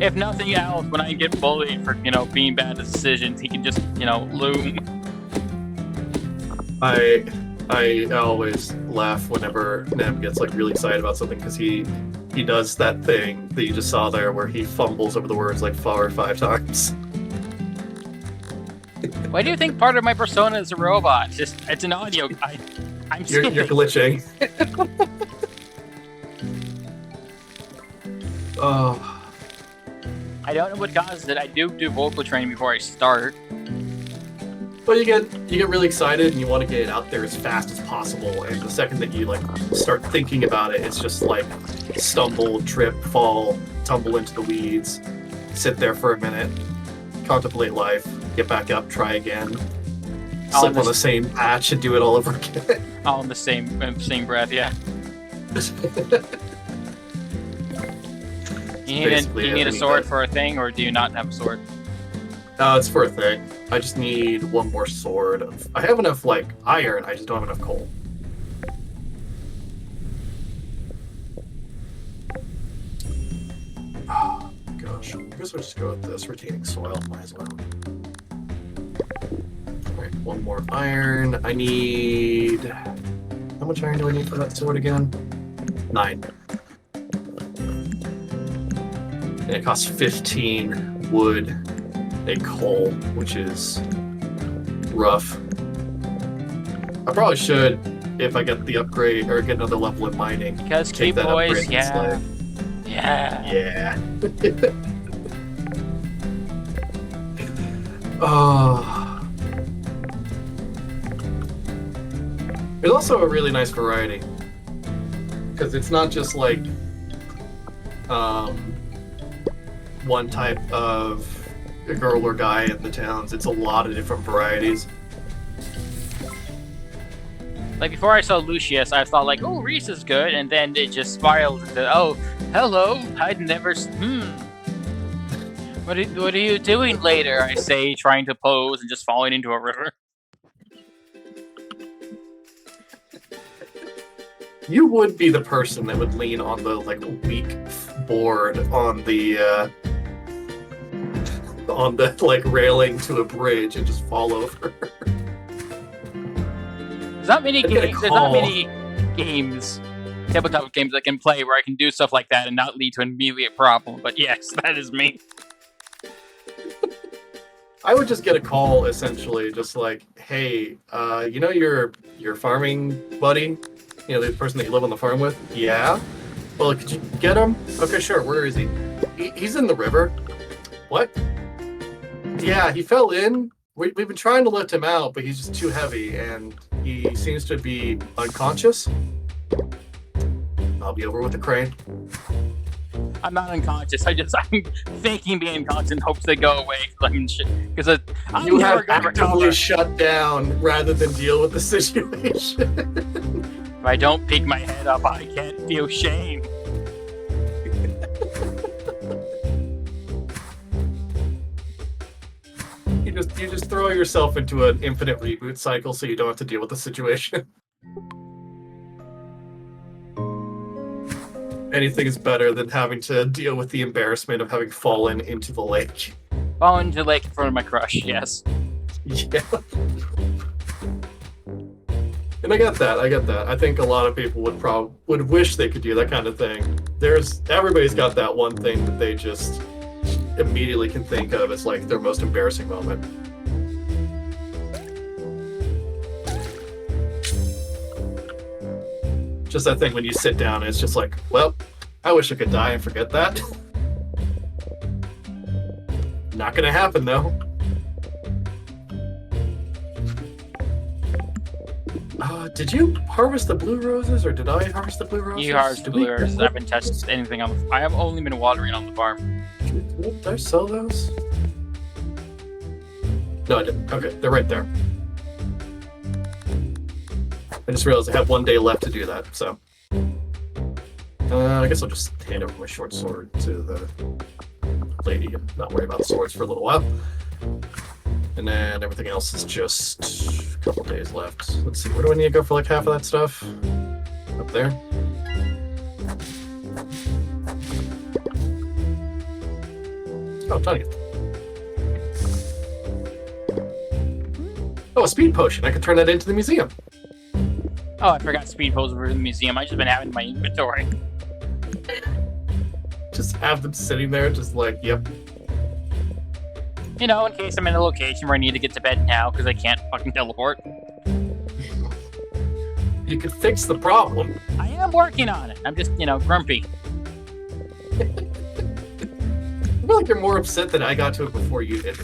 If nothing else, when I get bullied for, being bad at decisions, he can just, loom. I always laugh whenever Nem gets like really excited about something because he does that thing that you just saw there where he fumbles over the words like 4 or 5 times. Why do you think part of my persona is a robot? It's an audio. I'm You're glitching. Oh. I don't know what causes it. I do vocal training before I start. Well, you get really excited and you want to get it out there as fast as possible, and the second that you like start thinking about it, it's just like stumble, trip, fall, tumble into the weeds, sit there for a minute, contemplate life, get back up, try again, slip on the same patch and do it all over again. All in the same breath, yeah. Basically, you need a sword for a thing, or do you not have a sword? It's for a thing. I just need one more sword. I have enough, like, iron, I just don't have enough coal. Oh, gosh. I guess we'll just go with this. Retaining soil, might as well. Alright, one more iron. I need... How much iron do I need for that sword again? 9. And it costs 15 wood a coal, which is rough. I probably should, if I get the upgrade or get another level in mining. Because take keep that boys, upgrade yeah. instead. Yeah. Yeah. Oh. It's also a really nice variety. Because it's not just like one type of girl or guy in the towns. It's a lot of different varieties. Like, before I saw Lucius, I thought, like, oh, Reese is good, and then it just spiraled into, oh, hello, I'd never, What are you doing later, I say, trying to pose and just falling into a river. You would be the person that would lean on the, like, weak board on the, like, railing to a bridge and just fall over. There's not many games, tabletop games I can play where I can do stuff like that and not lead to an immediate problem, but yes, that is me. I would just get a call, essentially, just like, hey, you know your farming buddy? You know, the person that you live on the farm with? Yeah? Well, could you get him? Okay, sure, where is he? He's in the river. What? Yeah, he fell in. We've been trying to lift him out, but he's just too heavy, and he seems to be unconscious. I'll be over with the crane. I'm not unconscious. I'm faking being unconscious in hopes they go away. Because I'm you never have gonna actively recover. shut down rather than deal with the situation. If I don't pick my head up, I can't feel shame. You just throw yourself into an infinite reboot cycle so you don't have to deal with the situation. Anything is better than having to deal with the embarrassment of having fallen into the lake. Fall into the lake in front of my crush, yes. Yeah. And I get that. I think a lot of people would wish they could do that kind of thing. Everybody's got that one thing that they just immediately can think of as like their most embarrassing moment. Just that thing when you sit down and it's just like, well, I wish I could die and forget that. Not gonna happen though. Did you harvest the blue roses, or did I harvest the blue roses? You harvest the blue roses. I haven't touched anything on the. I have only been watering on the farm. Did I sell those? No, I didn't. Okay, they're right there. I just realized I have 1 day left to do that, so. I guess I'll just hand over my short sword to the lady and not worry about the swords for a little while. And then everything else is just a couple days left. Let's see, where do I need to go for like half of that stuff? Up there. Oh, Tanya. Oh, a speed potion. I could turn that into the museum. Oh, I forgot speed potions were in the museum. I just been having in my inventory. Just have them sitting there, just like, yep. You know, in case I'm in a location where I need to get to bed now because I can't fucking teleport. You could fix the problem. I am working on it. I'm just, grumpy. I feel like you're more upset that I got to it before you did.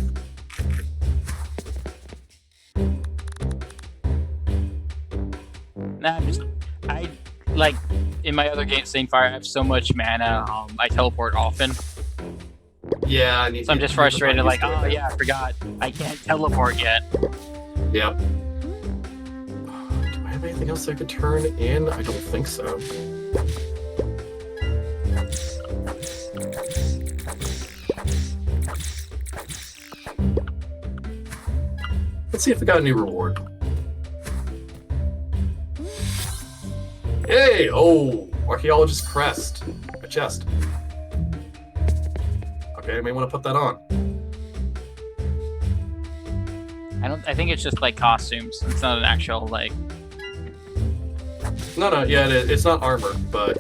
Nah, in my other game, Saint Fire, I have so much mana, I teleport often. Yeah, so I'm just frustrated, like, oh yeah, I forgot. I can't teleport yet. Yep. Do I have anything else I could turn in? I don't think so. Let's see if we got a new reward. Hey! Oh! Archaeologist crest. A chest. Okay, I may want to put that on. I think it's just like costumes. It's not an actual like. No, yeah, it's not armor, but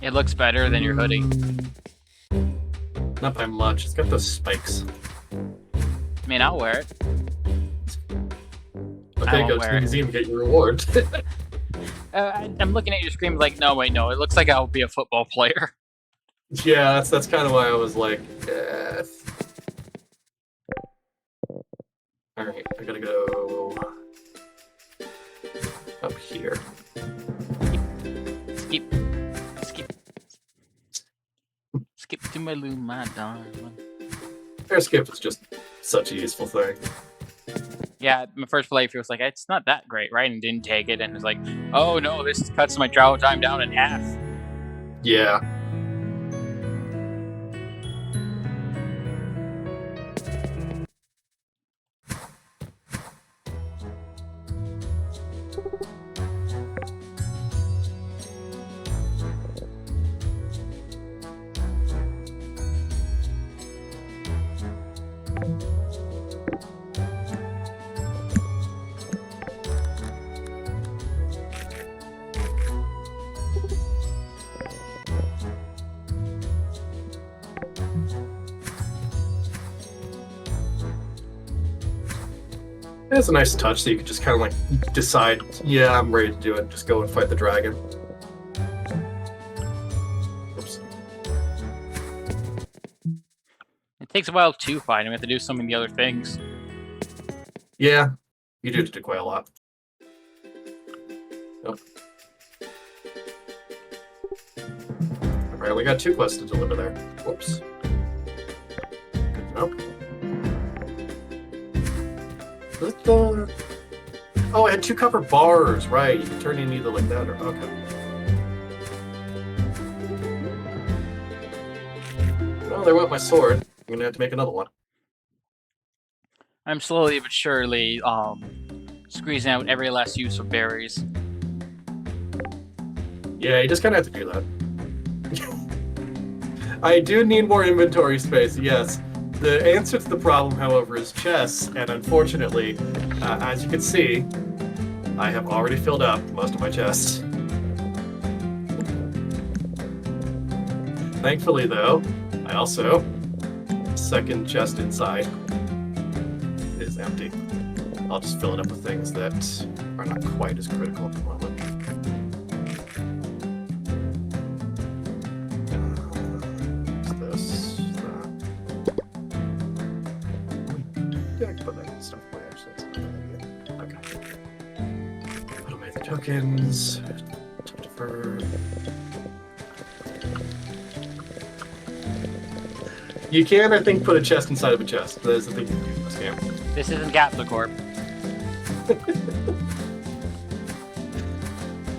It looks better than your hoodie. not by much. It's got those spikes. I mean, I'll wear it. Okay, won't go to wear the it. museum and get your reward. I'm looking at your screen like, no, wait, no. It looks like I'll be a football player. Yeah, that's kind of why I was like, Alright, I gotta go up here. Skip to my loom, my darling. Air skip is just such a useful thing. Yeah, my first playthrough was like, it's not that great, right? And didn't take it, and was like, oh no, this cuts my travel time down in half. Yeah. It's a nice touch that you can just kind of like decide, yeah, I'm ready to do it. Just go and fight the dragon. Oops. It takes a while to fight him. We have to do so many other things. Yeah, you do have to do quite a lot. Nope. Alright, we got 2 quests to deliver there. Whoops. Nope. Oh, I had 2 copper bars, right. You can turn in either like that or... Okay. Well, there went my sword. I'm gonna have to make another one. I'm slowly but surely squeezing out every last use of berries. Yeah, you just kind of have to do that. I do need more inventory space, yes. The answer to the problem, however, is chests, and unfortunately, as you can see, I have already filled up most of my chests. Thankfully, though, I also, second chest inside is empty. I'll just fill it up with things that are not quite as critical at the moment. Yeah, I can put that in stuff away, actually. That's not a bad idea. Okay. Automate the tokens. Defer. You can, I think, put a chest inside of a chest. That is the thing you can do in this game. This isn't Gaptacorp.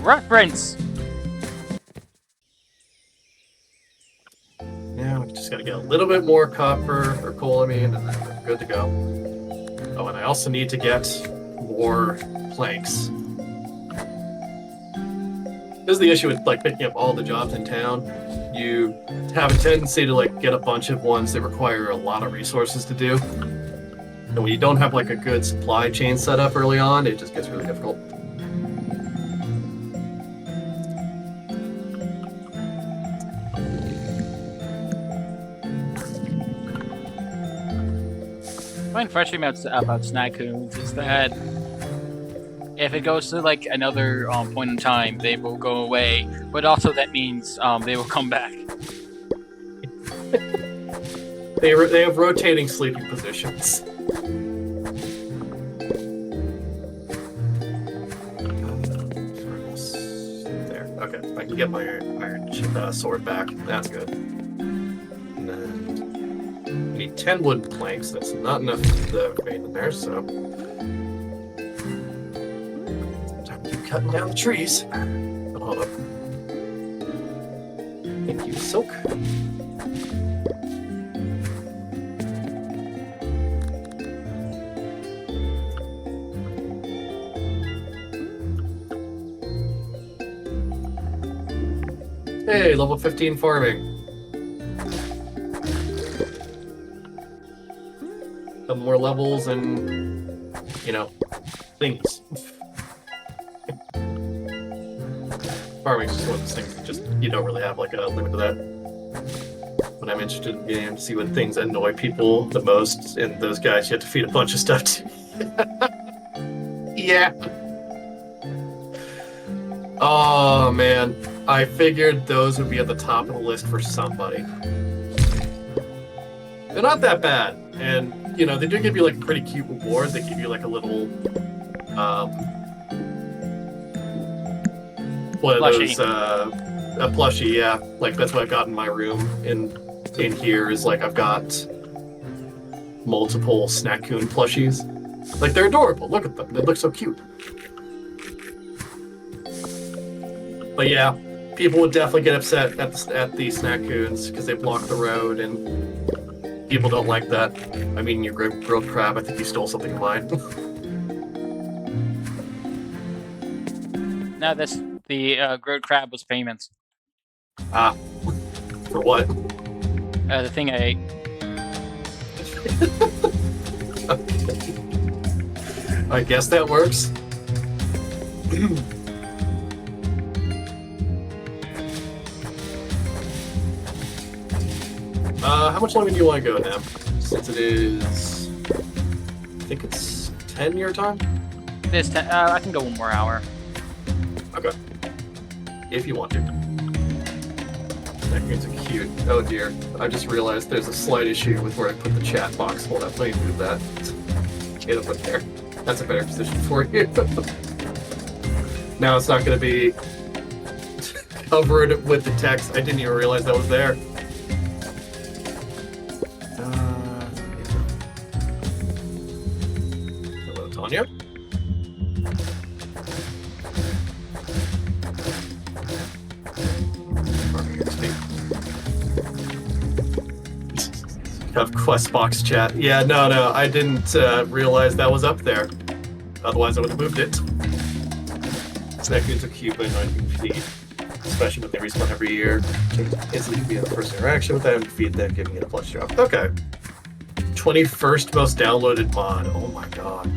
Reference! Yeah, we just gotta get a little bit more copper, or coal, I mean, and then we're good to go. Oh, and I also need to get more planks. This is the issue with like picking up all the jobs in town. You have a tendency to like get a bunch of ones that require a lot of resources to do. And when you don't have like a good supply chain set up early on, it just gets really difficult. What I find frustrating about Snakoons is that if it goes to like another point in time, they will go away, but also that means they will come back. They have rotating sleeping positions. There, okay, I can get my iron sword back. That's good. And then I need 10 wood planks. That's not enough of the vein in there, so time to keep cutting down the trees. But hold up. Thank you, silk. Hey, level 15 farming. Some more levels and, you know, things. Farming's just one of those things that just, you don't really have like a limit to that. But I'm interested in getting to see what things annoy people the most, and those guys you have to feed a bunch of stuff to. Yeah. Oh man, I figured those would be at the top of the list for somebody. They're not that bad, and you know they do give you like a pretty cute reward. They give you like a little, one of Plushie. those, a plushie. Yeah, like that's what I've got in my room. In here is like I've got multiple Snackoon plushies. Like they're adorable. Look at them. They look so cute. But yeah, people would definitely get upset at the Snackoons because they block the road, and people don't like that. I mean, your grilled crab. I think you stole something of mine. No, the grilled crab was payments. Ah, for what? The thing I ate. Okay. I guess that works. How much longer do you want to go now? Since it is, I think it's 10 your time? I can go one more hour. Okay. If you want to. Snackoons are cute. Oh dear. I just realized there's a slight issue with where I put the chat box. Hold on, let me move that. Get up there. That's a better position for you. Now it's not going to be covered with the text. I didn't even realize that was there. Hello, Tanya. Have quest box chat. Yeah, no, I didn't realize that was up there. Otherwise, I would have moved it. Snackoons are cute, but annoying to feed, especially when they respawn every year. Instantly be in the first interaction with them, feed them, giving it a plush drop. Okay. 21st most downloaded mod. Oh my god.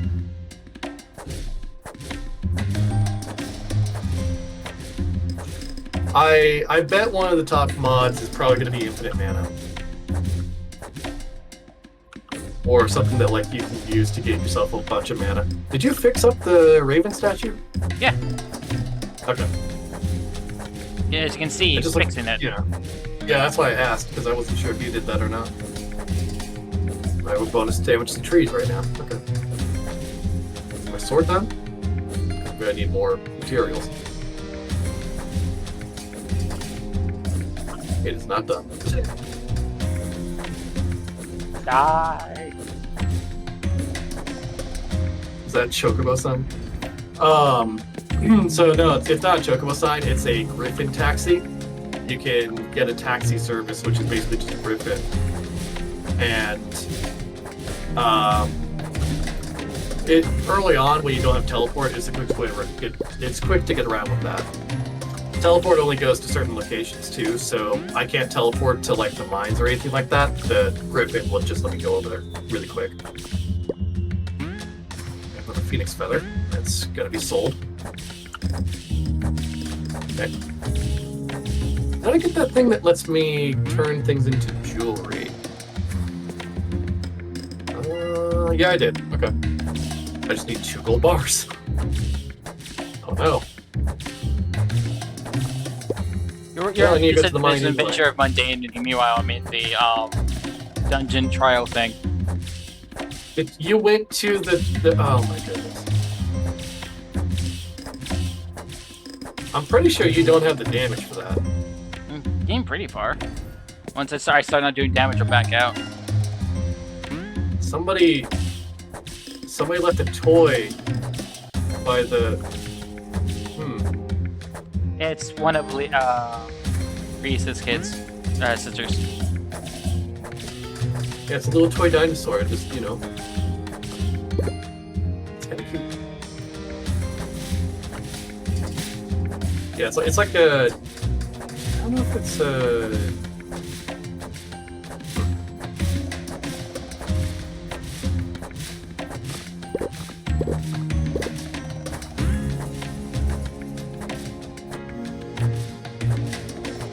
I bet one of the top mods is probably going to be infinite mana. Or something that like you can use to get yourself a bunch of mana. Did you fix up the Raven statue? Yeah. Okay. Yeah, as you can see, he's fixing it. Yeah. Yeah, that's why I asked, because I wasn't sure if you did that or not. I have a bonus damage to trees right now. Okay. Is my sword done? I'm gonna need more materials. It is not done. Die. Is that Chocobo sign? So no, it's not a Chocobo sign, it's a Griffin taxi. You can get a taxi service, which is basically just a Griffin. And it early on when you don't have teleport, it's a quick way it's quick to get around with that. Teleport only goes to certain locations too, so I can't teleport to like the mines or anything like that. The Griffin will just let me go over there really quick. I have a Phoenix Feather. That's gonna be sold. Okay. Did I get that thing that lets me turn things into jewelry? Yeah, I did. Okay. I just need 2 gold bars. Oh no. You're I need to go to said the mine there's an anyway. adventure of mundanity. Meanwhile, I made the dungeon trial thing. You went to the oh my goodness. I'm pretty sure you don't have the damage for that. Game pretty far. Once I start not doing damage, I'll back out. Somebody left a toy by the. It's one of Reese's kids, sisters. Yeah, it's a little toy dinosaur. Just you know, it's kind of cute. Yeah, it's like a. don't know if it's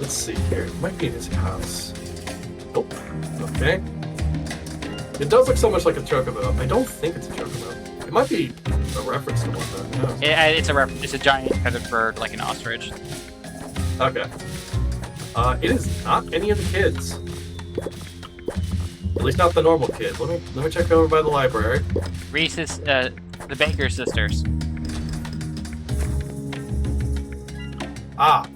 Let's see here. It might be in his house. Oh, okay. It does look so much like a chocobo. I don't think it's a chocobo. It might be a reference to one, though. It's a reference. It's a giant feathered bird, like an ostrich. Okay. It is not any of the kids. At least not the normal kids. Let me check over by the library. Reese's, the Baker sisters. Ah.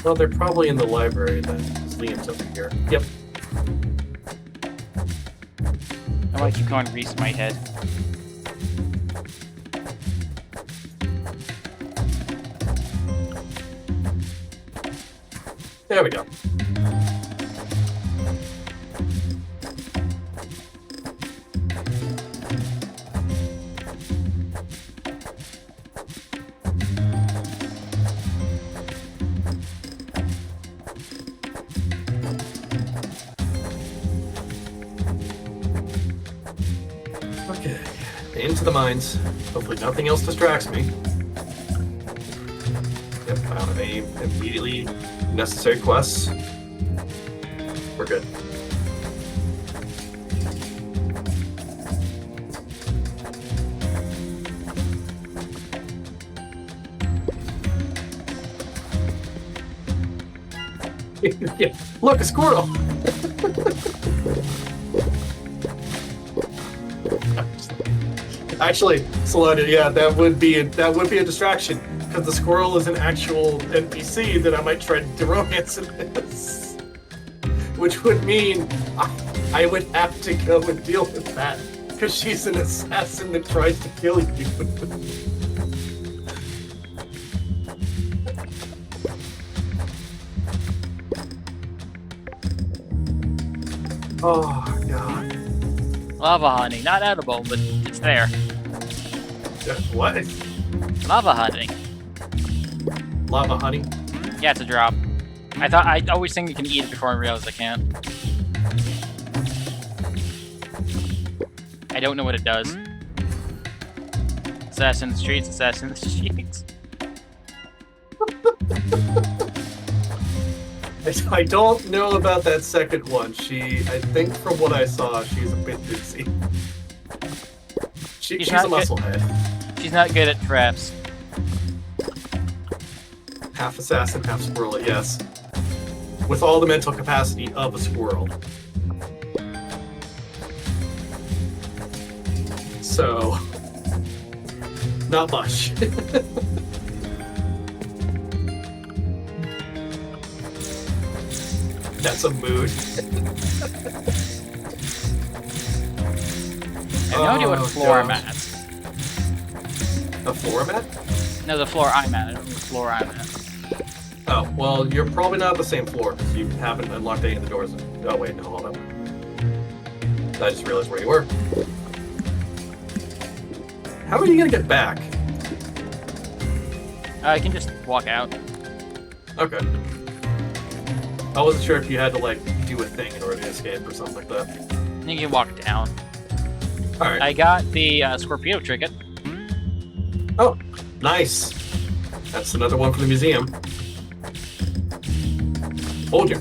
Well, they're probably in the library then. Liam's over here. Yep. I want to keep calling Reese in my head. There we go. Okay, into the mines. Hopefully nothing else distracts me. Yep, I don't have any immediately necessary quests. We're good. Yeah, look, a squirrel! Actually, Salona, yeah, that would be a distraction because the squirrel is an actual NPC that I might try to romance in this, which would mean I would have to go and deal with that because she's an assassin that tries to kill you. Oh god. Lava honey, not edible, but it's there. What? Lava honey. Lava honey? Yeah, it's a drop. I always think you can eat it before I realize I can't. I don't know what it does. Assassin in the streets, assassin in the streets. I don't know about that second one. I think from what I saw, she's a bit doozy. She's a musclehead. She's not good at traps. Half assassin, half squirrel, yes. With all the mental capacity of a squirrel. So, not much. That's a mood. I have no idea what floor I'm at. The floor I'm at? No, the floor I'm at. I don't know the floor I'm at. Oh, well, you're probably not at the same floor because you haven't unlocked any of the doors. Oh, wait, no, hold up. I just realized where you were. How are you gonna get back? I can just walk out. Okay. I wasn't sure if you had to, like, do a thing in order to escape or something like that. You can walk down. Alright. I got the Scorpio trinket. Oh, nice. That's another one for the museum. Hold you.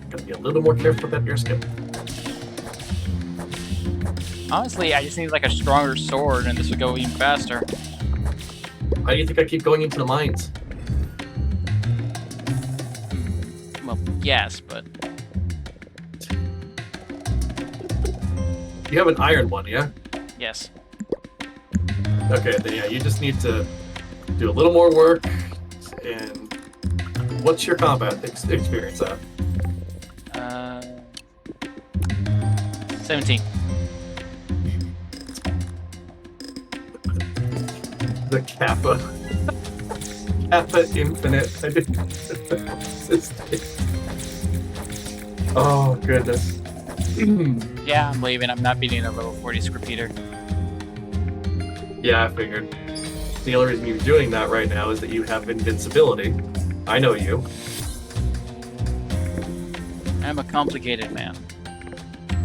Gotta be a little more careful with that ear skip. Honestly, I just need like a stronger sword and this would go even faster. Why do you think I keep going into the mines? Well, yes, but... You have an iron one, yeah? Yes. Okay, then yeah, you just need to do a little more work. And what's your combat experience at? 17. The Kappa. Kappa Infinite. I didn't. Oh, goodness. Yeah, I'm leaving. I'm not beating a level 40 Scorpeter. Yeah, I figured. The only reason you're doing that right now is that you have invincibility. I know you. I'm a complicated man.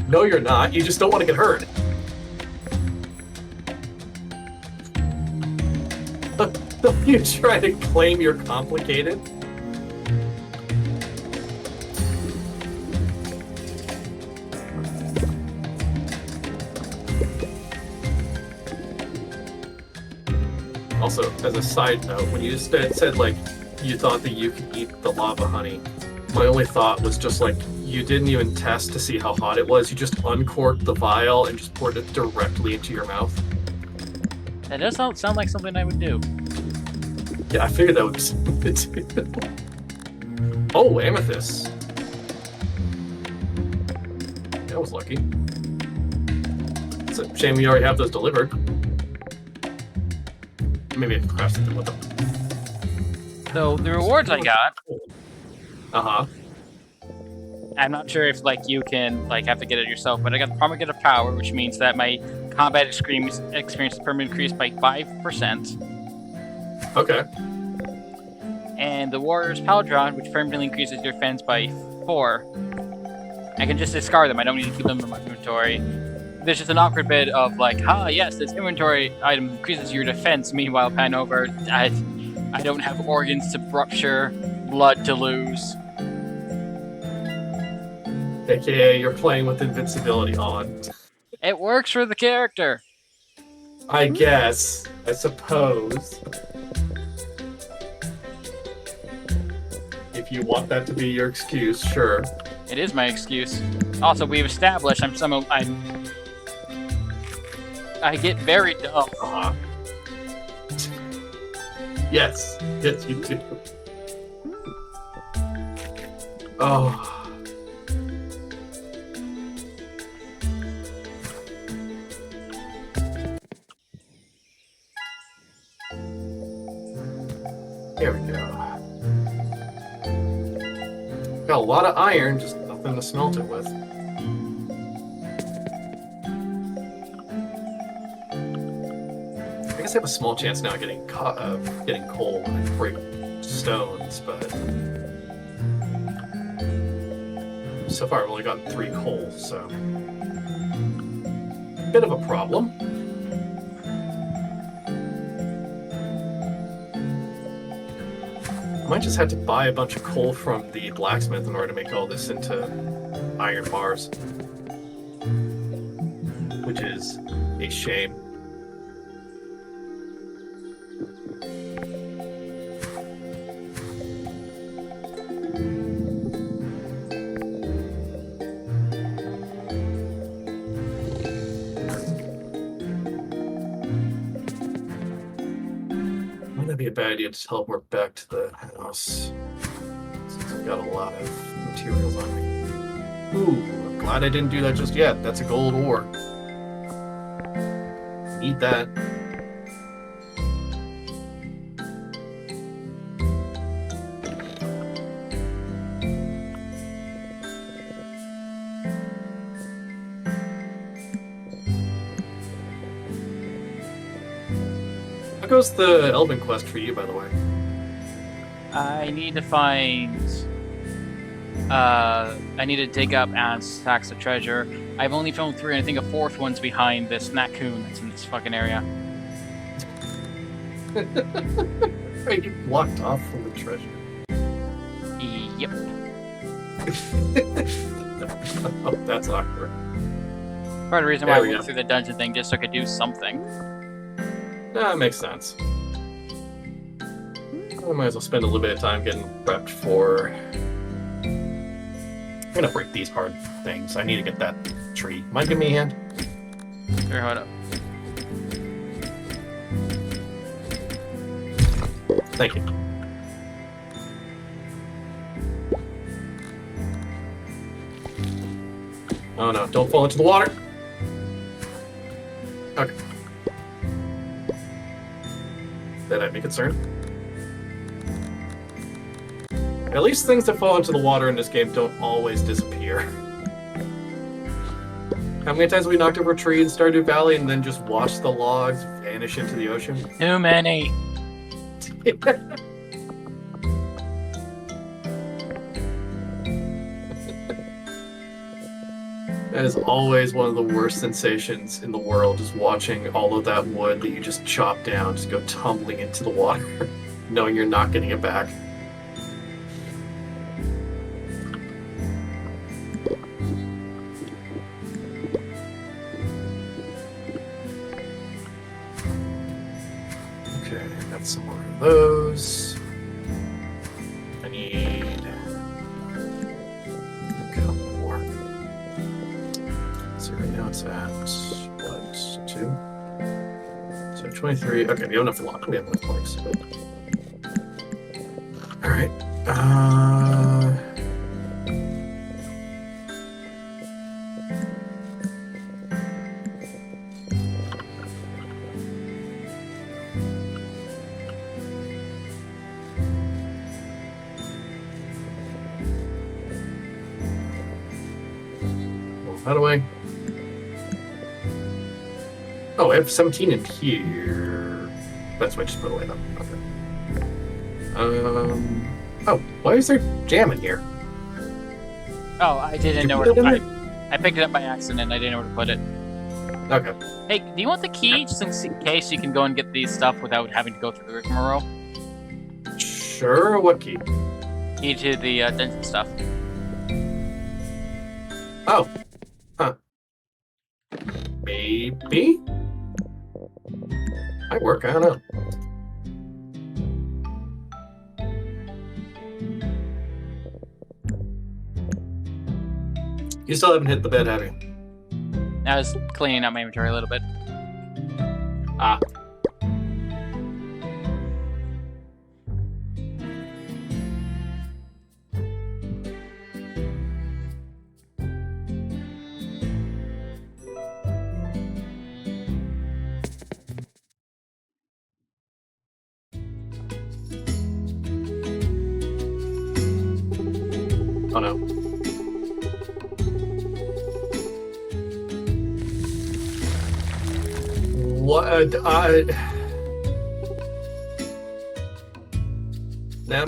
No, you're not. You just don't want to get hurt. You try to claim you're complicated? Also, as a side note, when you said like you thought that you could eat the lava honey, my only thought was just like you didn't even test to see how hot it was. You just uncorked the vial and just poured it directly into your mouth. That does sound like something I would do. Yeah, I figured that would be something too. Oh, amethyst. That was lucky. It's a shame we already have those delivered. Maybe I can craft something with them. So the rewards I got, Uh-huh. I'm not sure if like you can like have to get it yourself, but I got the Promulgate of Power, which means that my combat experience is permanently increased by 5%. Okay. And the Warrior's Pauldron, which permanently increases your defense by 4. I can just discard them. I don't need to keep them in my inventory. There's just an awkward bit of like, yes, this inventory item increases your defense. Meanwhile, pan over, I don't have organs to rupture, blood to lose. AKA, you're playing with invincibility on. It works for the character. I guess. I suppose. If you want that to be your excuse, sure. It is my excuse. Also, we've established I get very dumb. Uh-huh. Yes. Yes, you do. Oh. There we go. Got a lot of iron, just nothing to smelt it with. I guess I have a small chance now of getting coal and break stones, but so far I've only gotten 3 coal, so bit of a problem. I might just have to buy a bunch of coal from the blacksmith in order to make all this into iron bars, which is a shame. Be a bad idea to teleport back to the house since I've got a lot of materials on me. Ooh, I'm glad I didn't do that just yet. That's a gold ore. Need that. How goes the Elven quest for you, by the way? I need to find. I need to dig up stacks of treasure. I've only found 3, and I think a 4th one's behind this Nakun that's in this fucking area. Are you blocked off from the treasure? Yep. Oh, that's awkward. Part of the reason why I went through the dungeon thing, just so I could do something. That makes sense. I might as well spend a little bit of time getting prepped for... I'm gonna break these hard things. I need to get that tree. Mind giving me a hand? Sure, hold up. Thank you. Oh no, don't fall into the water! Okay. That had me concerned. At least things that fall into the water in this game don't always disappear. How many times have we knocked over a tree in Stardew Valley and then just watched the logs vanish into the ocean. Too many. That is always one of the worst sensations in the world, is watching all of that wood that you just chopped down just go tumbling into the water, knowing you're not getting it back. Okay, got some more of those. I need a couple more. So right now it's at what, 2? So 23. Okay, we have enough lock. We have enough points. All right. How do I? Oh, I have 17 in here. That's why I just put away them. Okay. Oh, why is there jam in here? Oh, I didn't know where to put it. I picked it up by accident. I didn't know where to put it. Okay. Hey, do you want the key just in case you can go and get these stuff without having to go through the rigmarole? Sure. What key? Key to the dungeon stuff. Oh. Huh. Maybe? Might work. I don't know. You still haven't hit the bed, have you? I was cleaning out my inventory a little bit. Ah. Oh no. What?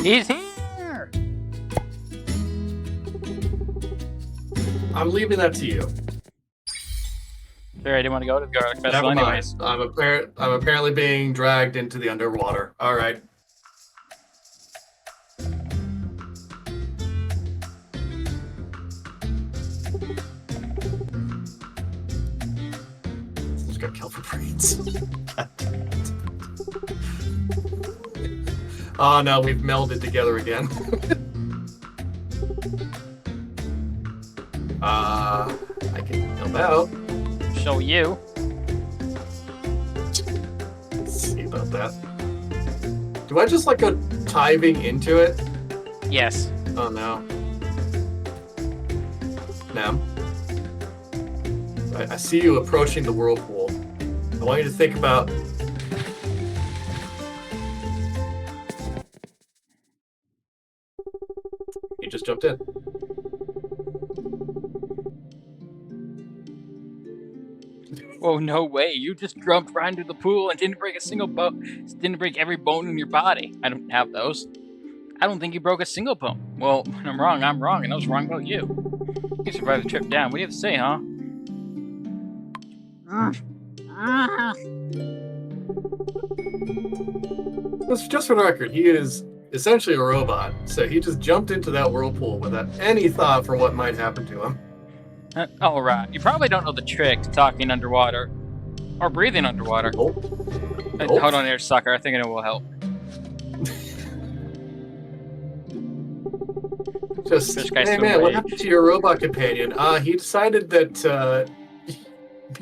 He's here! I'm leaving that to you. Sure, I didn't want to go to the garlic festival Never anyways. mind. I'm apparently being dragged into the underwater. All right. Just got killed for brains. Oh no, we've melded together again. I can help out. Show you. Let's see about that. Do I just like go diving into it? Yes. Oh no. No. I see you approaching the whirlpool. I want you to think about. You just jumped in. Oh, no way. You just jumped right into the pool and didn't break a single bone. Didn't break every bone in your body. I don't have those. I don't think you broke a single bone. Well, when I'm wrong, and I was wrong about you. You survived the trip down. What do you have to say, huh? Just for the record, he is essentially a robot, so he just jumped into that whirlpool without any thought for what might happen to him. Alright. You probably don't know the trick to talking underwater. Or breathing underwater. Nope. Hold on here, sucker. I think it will help. Just, Fish guy hey swim man, what away. happened to your robot companion? He decided that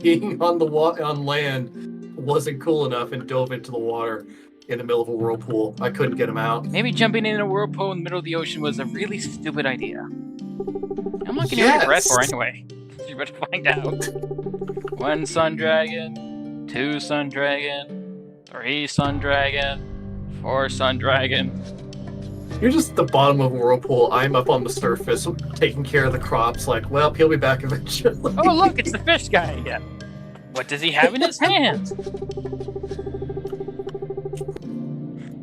being on land wasn't cool enough and dove into the water in the middle of a whirlpool. I couldn't get him out. Maybe jumping in a whirlpool in the middle of the ocean was a really stupid idea. How long can you hold your breath for anyway? You better find out. 1 sun dragon, 2 sun dragon, 3 sun dragon, 4 sun dragon. You're just at the bottom of a whirlpool. I'm up on the surface, taking care of the crops. Like, well, he'll be back eventually. Oh look, it's the fish guy again. What does he have in his hand?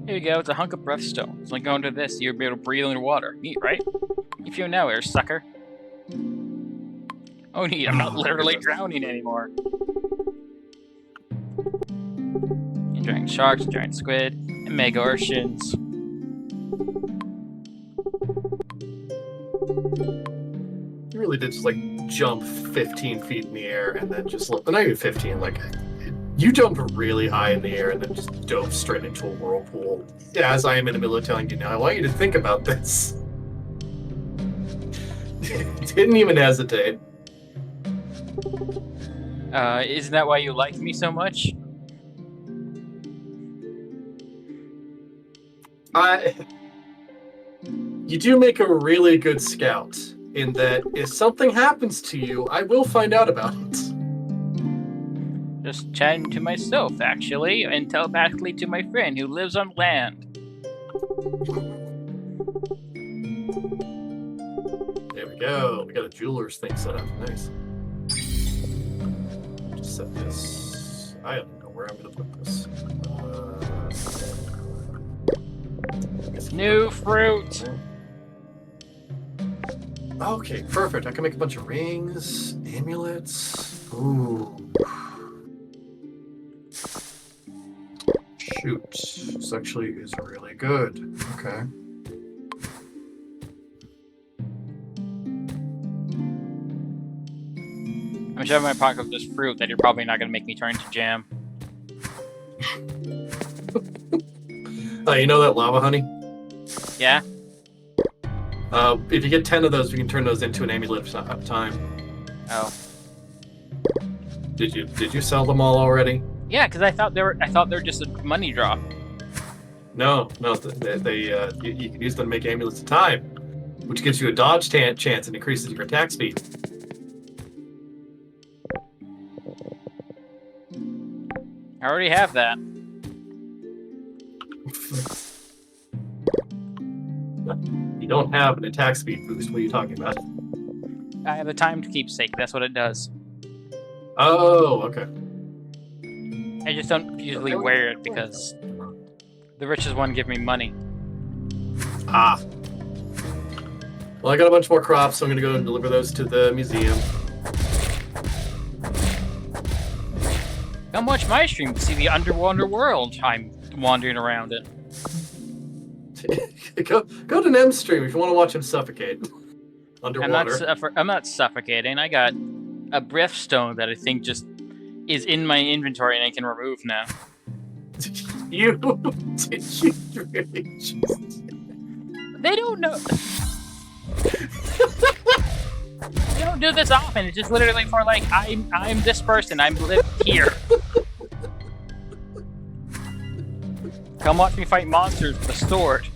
Here you go, it's a hunk of breathstone. So like going to this, you'll be able to breathe underwater. Neat, right? You feel now, air sucker. Oh neat, I'm not literally drowning anymore. Enjoying sharks, giant squid, and mega oceans. You really did just like jump 15 feet in the air and then just look. Not even 15, like you jumped really high in the air and then just dove straight into a whirlpool. Yeah, as I am in the middle of telling you now, I want you to think about this. Didn't even hesitate. Isn't that why you like me so much? You do make a really good scout in that if something happens to you, I will find out about it. Just chatting to myself, actually, and telepathically to my friend who lives on land. There we go. We got a jeweler's thing set up. Nice. Just set this. I don't know where I'm going to put this. New fruit! Okay, perfect. I can make a bunch of rings, amulets. Ooh. Shoot. This actually is really good. Okay. I'm shoving my pocket of this fruit that you're probably not going to make me turn into jam. You know that lava honey? Yeah? If you get 10 of those, we can turn those into an amulet at a time. Oh. Did you sell them all already? Yeah, because I thought they were just a money drop. No, you can use them to make amulets at a time, which gives you a dodge chance and increases your attack speed. I already have that. You don't have an attack speed boost. What are you talking about? I have a timed keepsake. That's what it does. Oh, okay. I just don't usually wear it because the richest one give me money. Ah. Well, I got a bunch more crops, so I'm going to go and deliver those to the museum. Come watch my stream to see the underwater world I'm wandering around it. go to Nem's stream if you want to watch him suffocate underwater. I'm not suffocating. I got a breathstone that I think just is in my inventory and I can remove now. Did you really just... They don't know. They don't do this often. It's just literally for like I'm this person. I'm live here. Come watch me fight monsters with a sword.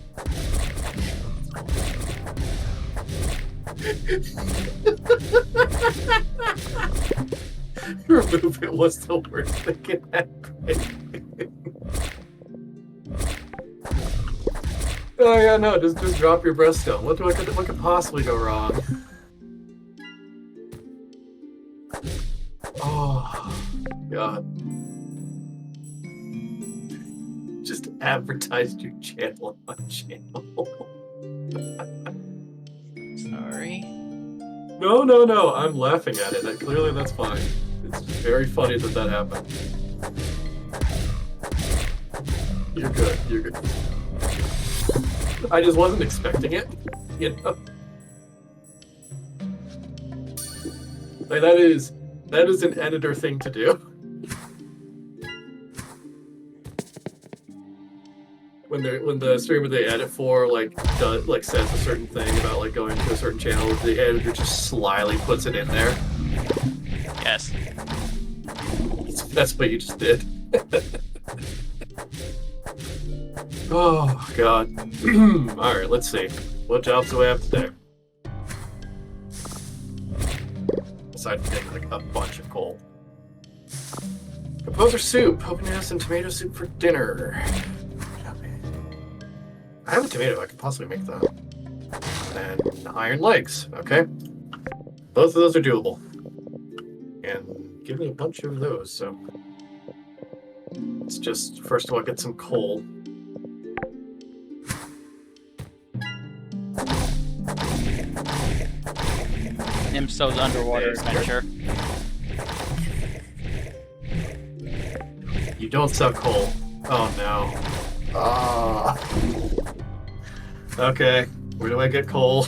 Remove it was the worst thing can happen. Oh yeah, no, just drop your breaststone. What could possibly go wrong? Oh God. Just advertised your channel on channel. Sorry. No, I'm laughing at it. Clearly that's fine. It's very funny that happened. You're good. I just wasn't expecting it, you know? Like, that is an editor thing to do. When the streamer they edit for says a certain thing about like going to a certain channel, the editor just slyly puts it in there. Yes. That's what you just did. Oh God. All right, let's see. What jobs do I have today? Aside from taking like a bunch of coal. Composer soup. Hoping to have some tomato soup for dinner. I have a tomato. I could possibly make that. And iron legs. Okay. Both of those are doable. And give me a bunch of those. So let's just first of all get some coal. Nimso's underwater adventure. You don't sell coal. Oh no. Ah. Okay, where do I get coal?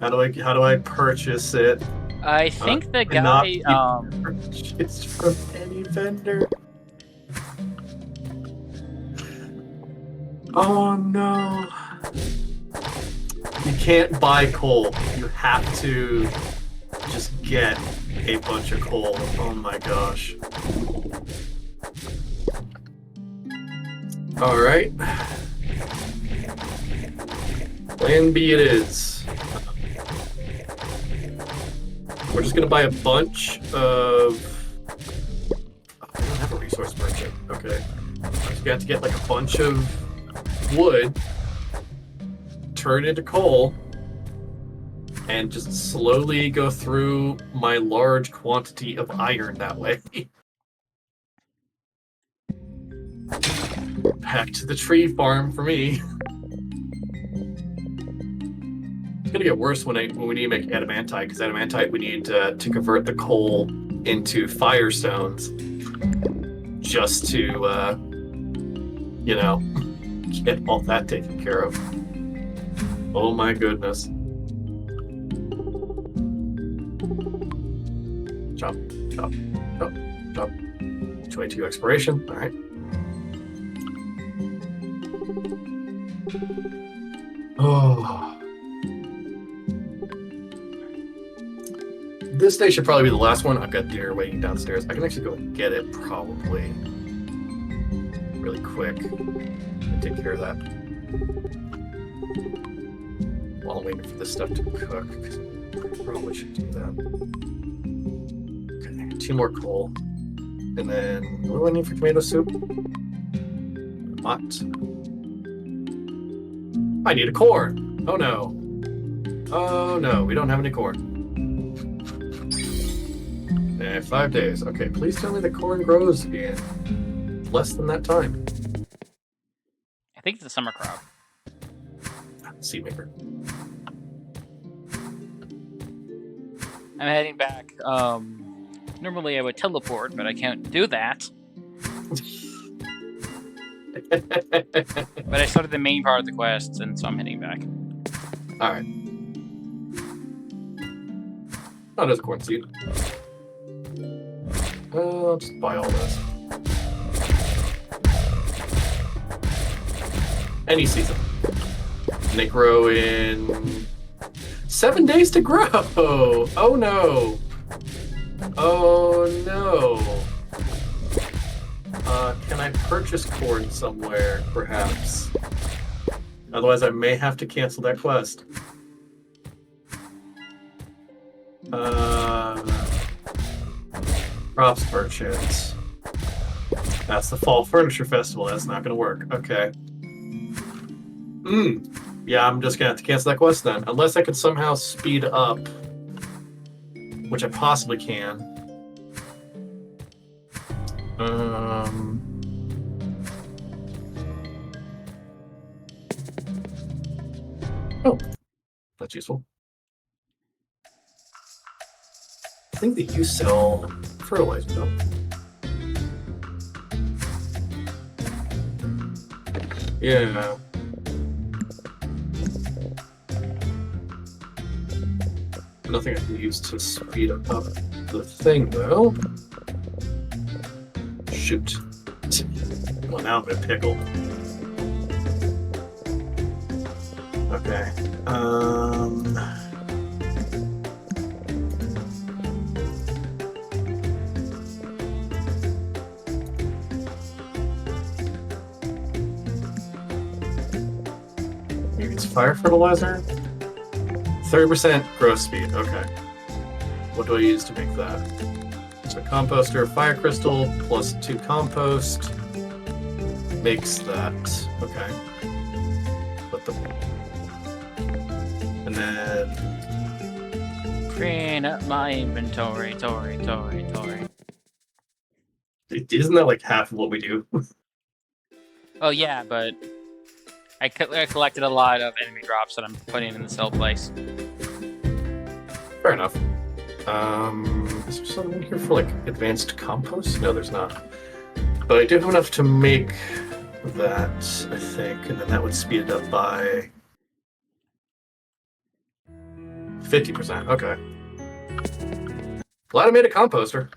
How do I purchase it? I think the guy It's from any vendor. Oh no. You can't buy coal. You have to just get a bunch of coal. Oh my gosh. Alright. Plan B it is. We're just gonna buy a bunch of... Oh, I don't have a resource merchant. Okay. I'm just gonna have to get like a bunch of wood, turn it into coal, and just slowly go through my large quantity of iron that way. Back to the tree farm for me. It's gonna get worse when we need to make adamantite, because adamantite we need to convert the coal into firestones, just to you know, get all that taken care of. Oh my goodness. Chop, chop, chop, chop. 22 expiration. All right. Oh. This day should probably be the last one. I've got dinner waiting downstairs. I can actually go and get it probably really quick and take care of that while I'm waiting for this stuff to cook, because I probably should do that. Okay, 2 more coal. And then, what do I need for tomato soup? What? I need a corn! Oh no. Oh no, we don't have any corn. 5 days. Okay, please tell me the corn grows in less than that time. I think it's a summer crop. Seed maker. I'm heading back. Normally I would teleport, but I can't do that. But I started the main part of the quests, and so I'm heading back. Alright. Oh, there's a corn seed. I'll just buy all this. Any season. And they grow in 7 days to grow. Oh no. Oh no. Can I purchase corn somewhere, perhaps? Otherwise, I may have to cancel that quest. Crops merchants. That's the Fall Furniture Festival. That's not going to work. Okay. Yeah, I'm just going to have to cancel that quest then. Unless I could somehow speed up, which I possibly can. Oh, that's useful. I think that you sell fertilizer, though. Yeah. Nothing I can use to speed up the thing, though. Shoot. Well, now I'm in a pickle. Okay. Maybe it's fire fertilizer? 30% growth speed, okay. What do I use to make that? So composter, fire crystal, plus 2 compost makes that, okay. And then Freeing up my inventory, Tory. Isn't that like half of what we do? Oh yeah, but I collected a lot of enemy drops that I'm putting in the sell place. Fair enough. Is there something here for like advanced compost? No, there's not. But I do have enough to make that, I think, and then that would speed it up by 50%. Okay. Glad I made a composter.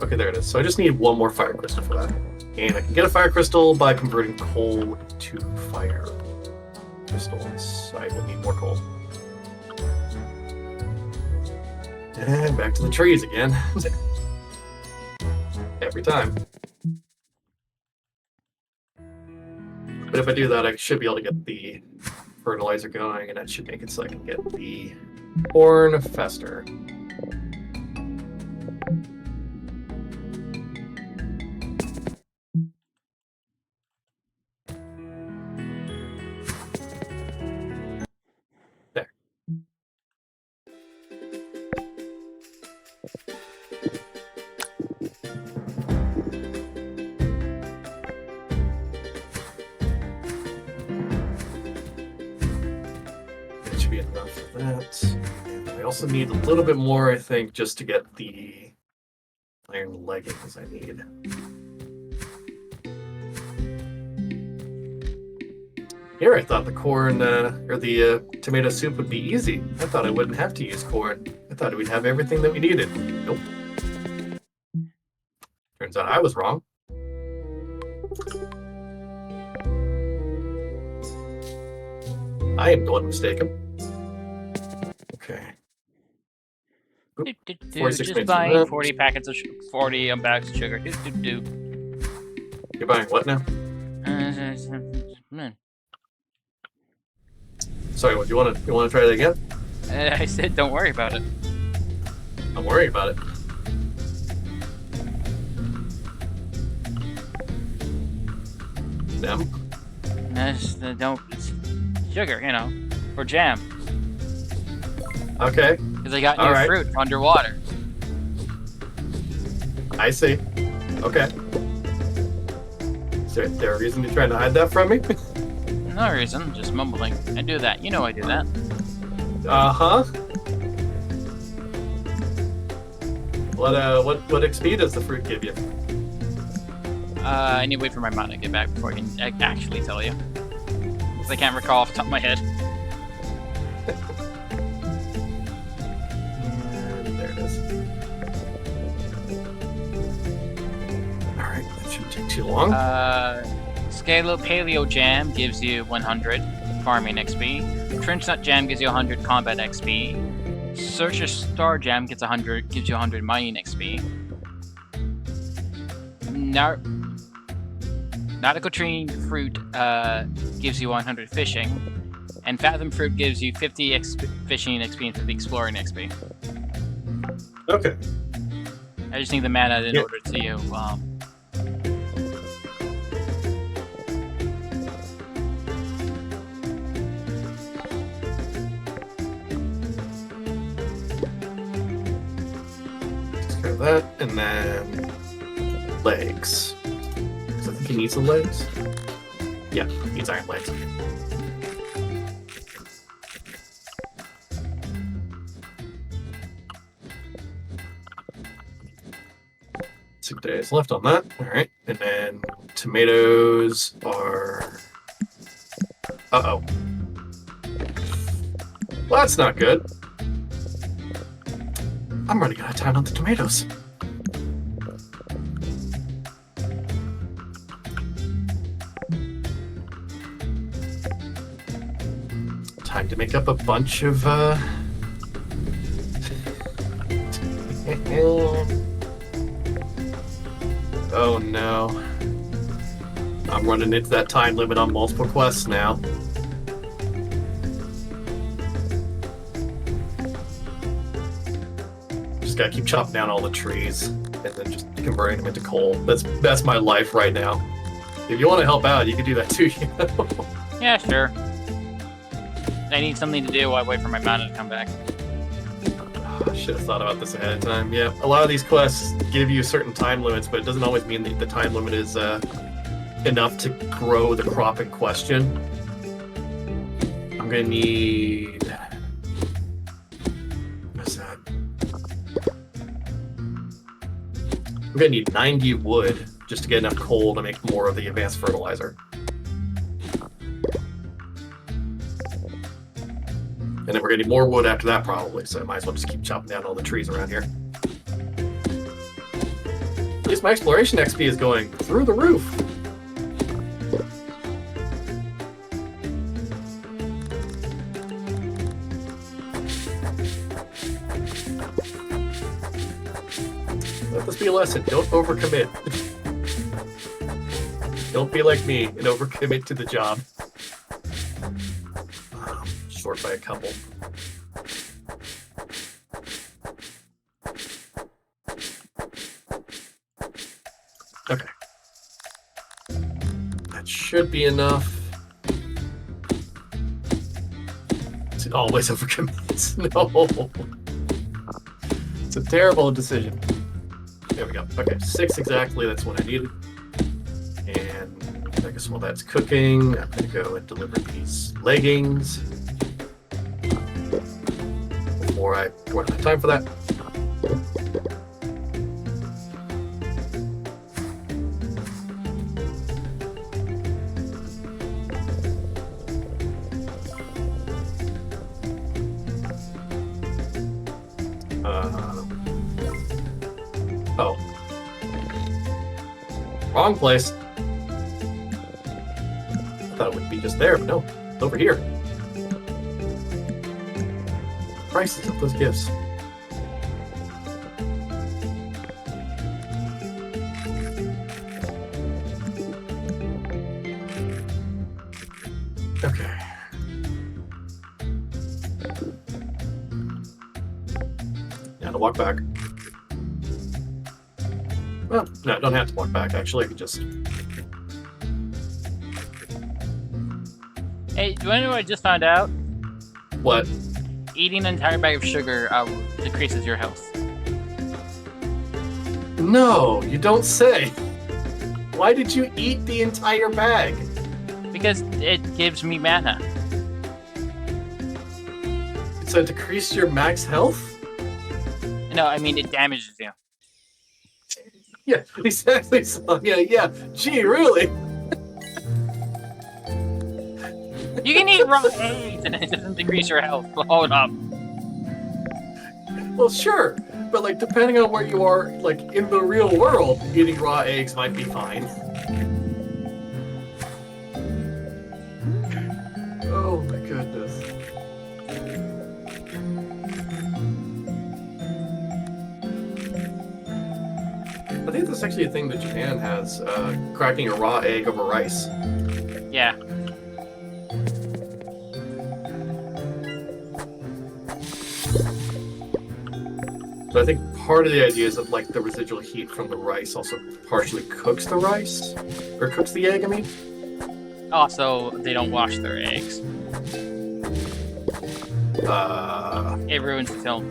Okay, there it is. So I just need one more fire crystal for that. And I can get a fire crystal by converting coal to fire crystals. I will need more coal. And back to the trees again. Every time. But if I do that, I should be able to get the fertilizer going, and that should make it so I can get the corn faster. There. That should be enough for that. And I also need a little bit more, I think, just to get the iron leggings I need. Here, I thought the corn or the tomato soup would be easy. I thought I wouldn't have to use corn. I thought we'd have everything that we needed. Nope. Turns out I was wrong. I am the one mistaken. Okay. Oop, 46 Just minutes. buying 40 packets of 40 bags of sugar. You're buying what now? Sorry, what you want to try that again? I said, don't worry about it. I'm worried about it. Them? Don't sugar, you know, or jam. Okay. Because I got All new right. fruit underwater. I see. Okay. Is there a reason you're trying to hide that from me? No reason, just mumbling. I do that. You know I do that. Uh-huh. What XP does the fruit give you? I need to wait for my mom to get back before I can actually tell you. Because I can't recall off the top of my head. And there it is. Alright, that shouldn't take too long. Scalo Paleo Jam gives you 100 farming XP. Trench Nut Jam gives you 100 combat XP. Searcher Star Jam gives you 100 mining XP. Nautical Tree Fruit gives you 100 fishing. And Fathom Fruit gives you 50 fishing XP and 50 exploring XP. Okay. I just need the mana in order to that, and then legs. So I think he needs the legs. Yeah, he needs iron legs. Six days left on that. All right, and then tomatoes are. Uh-oh. Well, that's not good. I'm running out of time on the tomatoes. Time to make up a bunch of, Oh no. I'm running into that time limit on multiple quests now. Gotta keep chopping down all the trees and then just converting them into coal. That's my life right now. If you want to help out, you can do that too, you know? Yeah, sure. I need something to do while I wait for my mana to come back. I should have thought about this ahead of time. Yeah, a lot of these quests give you certain time limits, but it doesn't always mean that the time limit is enough to grow the crop in question. I'm gonna need... What's that? I'm gonna need 90 wood just to get enough coal to make more of the advanced fertilizer. And then we're gonna need more wood after that probably, so I might as well just keep chopping down all the trees around here. At least my exploration XP is going through the roof. Let this be a lesson. Don't overcommit. Don't be like me and overcommit to the job. Short by a couple. Okay. That should be enough. It always overcommits. No. It's a terrible decision. There we go. Okay, 6 exactly. That's what I needed. And I guess while that's cooking, I'm going to go and deliver these leggings. Before I run out of time for that. Oh. Wrong place. I thought it would be just there, but no. It's over here. Prices of those gifts. Okay. Now to walk back. Well, no, I don't have to walk back, actually. I can just... Hey, do you want to know what I just found out? What? Eating an entire bag of sugar decreases your health. No, you don't say. Why did you eat the entire bag? Because it gives me mana. So it decreased your max health? No, I mean it damages you. Yeah, exactly. So, yeah. Gee, really? You can eat raw eggs and it doesn't decrease your health. Hold up. Well, sure. But, like, depending on where you are, like, in the real world, eating raw eggs might be fine. Oh, my goodness. I think that's actually a thing that Japan has, cracking a raw egg over rice. Yeah. So I think part of the idea is that, like, the residual heat from the rice also partially cooks the rice. Or cooks the egg, I mean. Also, they don't wash their eggs. It ruins the film.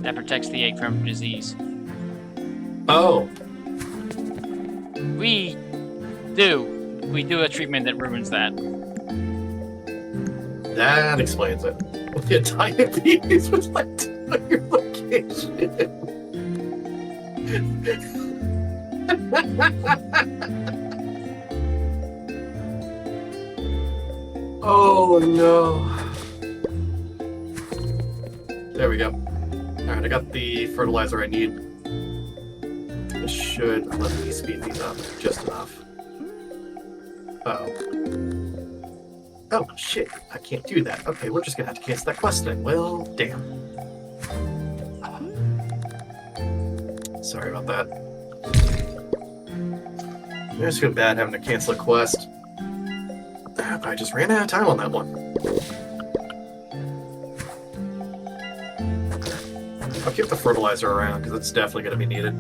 That protects the egg from disease. Oh. We do a treatment that ruins that. That explains it. The diabetes was like to your location. Oh no. There we go. Alright, I got the fertilizer I need. This should let me speed these up just enough. Uh-oh. Oh, shit. I can't do that. Okay, we're just gonna have to cancel that quest then. Well, damn. Sorry about that. I just feel bad having to cancel a quest. I just ran out of time on that one. I'll keep the fertilizer around, because it's definitely going to be needed.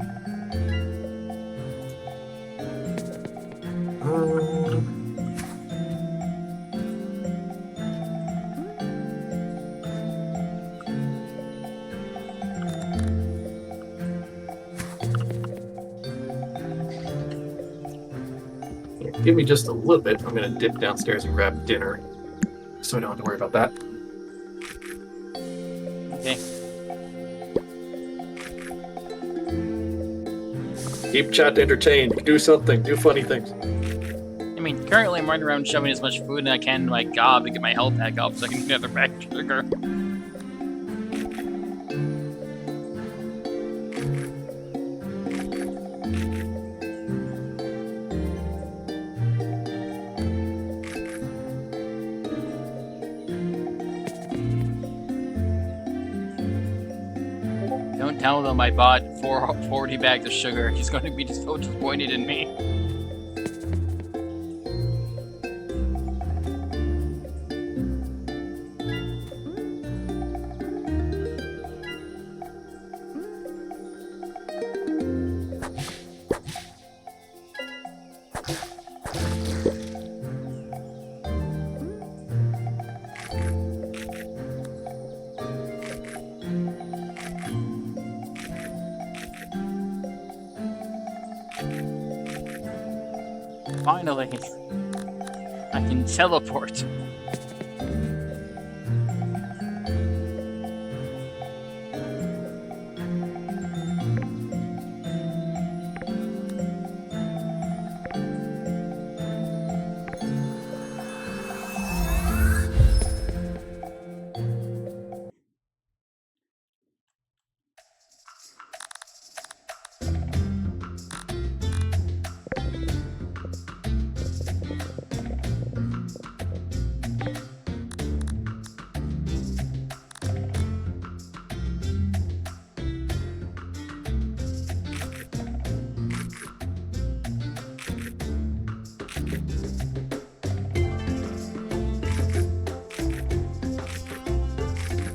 Give me just a little bit. I'm gonna dip downstairs and grab dinner, so I don't have to worry about that. Okay. Keep chat entertained. Do something. Do funny things. I mean, currently I'm running around shoving as much food as I can in my gob to get my health back up so I can get another bag of sugar. Don't tell them I bought 40 bags of sugar. He's going to be so disappointed in me. Finally, I can teleport.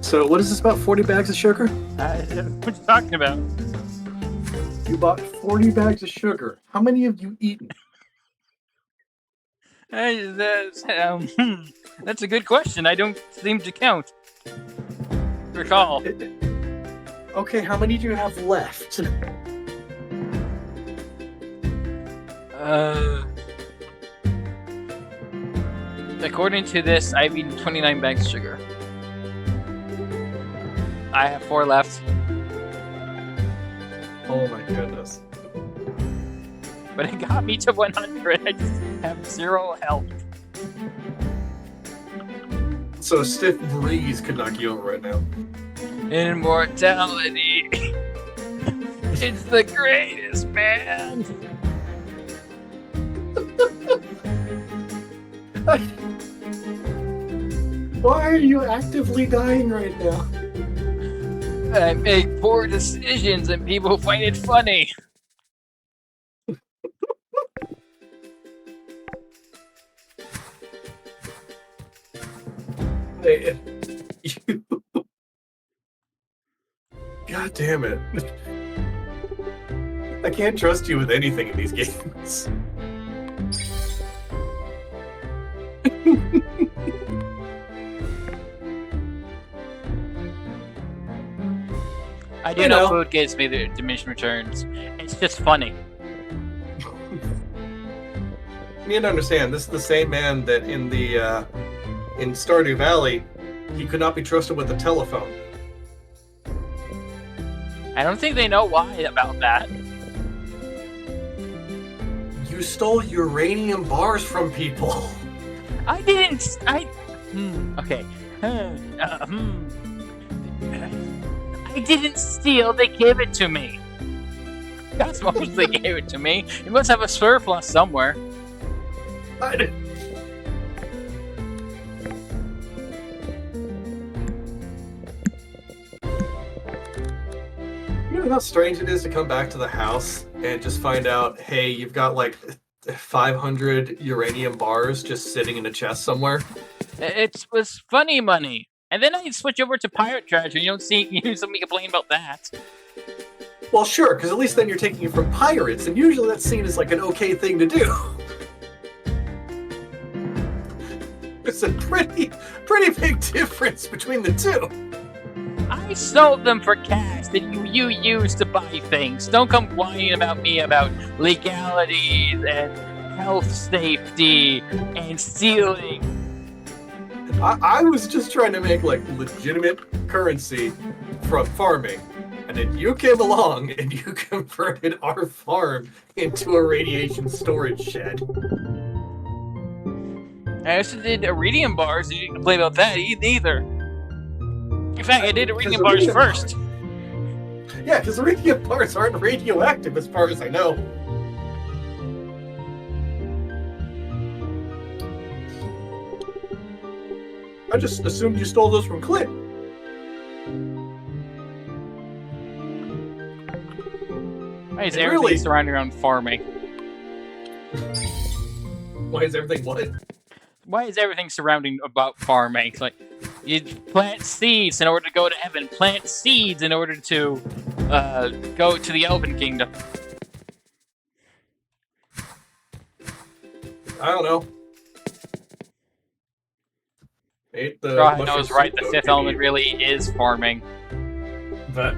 So, what is this about 40 bags of sugar? What are you talking about? You bought 40 bags of sugar. How many have you eaten? That's a good question. I don't seem to count. Recall. Okay, how many do you have left? According to this, I've eaten 29 bags of sugar. I have 4 left. Oh my goodness. But it got me to 100. I just have 0 health. So a stiff breeze could knock you over right now. Immortality. It's the greatest, man. Why are you actively dying right now? I make poor decisions and people find it funny. Hey, you... God damn it. I can't trust you with anything in these games. I do know food gives me the diminished returns. It's just funny. You need to understand, this is the same man that in the in Stardew Valley, he could not be trusted with a telephone. I don't think they know why about that. You stole uranium bars from people. I didn't. Okay. I didn't steal. They gave it to me. God knows they gave it to me. You must have a surplus somewhere. I didn't. You know how strange it is to come back to the house and just find out, hey, you've got like 500 uranium bars just sitting in a chest somewhere? It was funny money. And then I switch over to pirate treasure. You don't see somebody complain about that. Well, sure, because at least then you're taking it from pirates, and usually that's seen as like an okay thing to do. It's a pretty big difference between the two. I sold them for cash that you use to buy things. Don't come whining about me about legalities and health, safety, and stealing. I was just trying to make like legitimate currency from farming, and then you came along and you converted our farm into a radiation storage shed. I also did iridium bars, and you didn't complain about that either. In fact, I did iridium bars first. Yeah, because iridium bars aren't radioactive as far as I know. I just assumed you stole those from Clint. Why is And everything really- surrounding around farming? Why is everything what? Why is everything surrounding about farming? Like, you plant seeds in order to go to heaven. Plant seeds in order to go to the Elven Kingdom. I don't know. Ate the God mushroom knows, right? soup, The fifth okay. element really is farming. But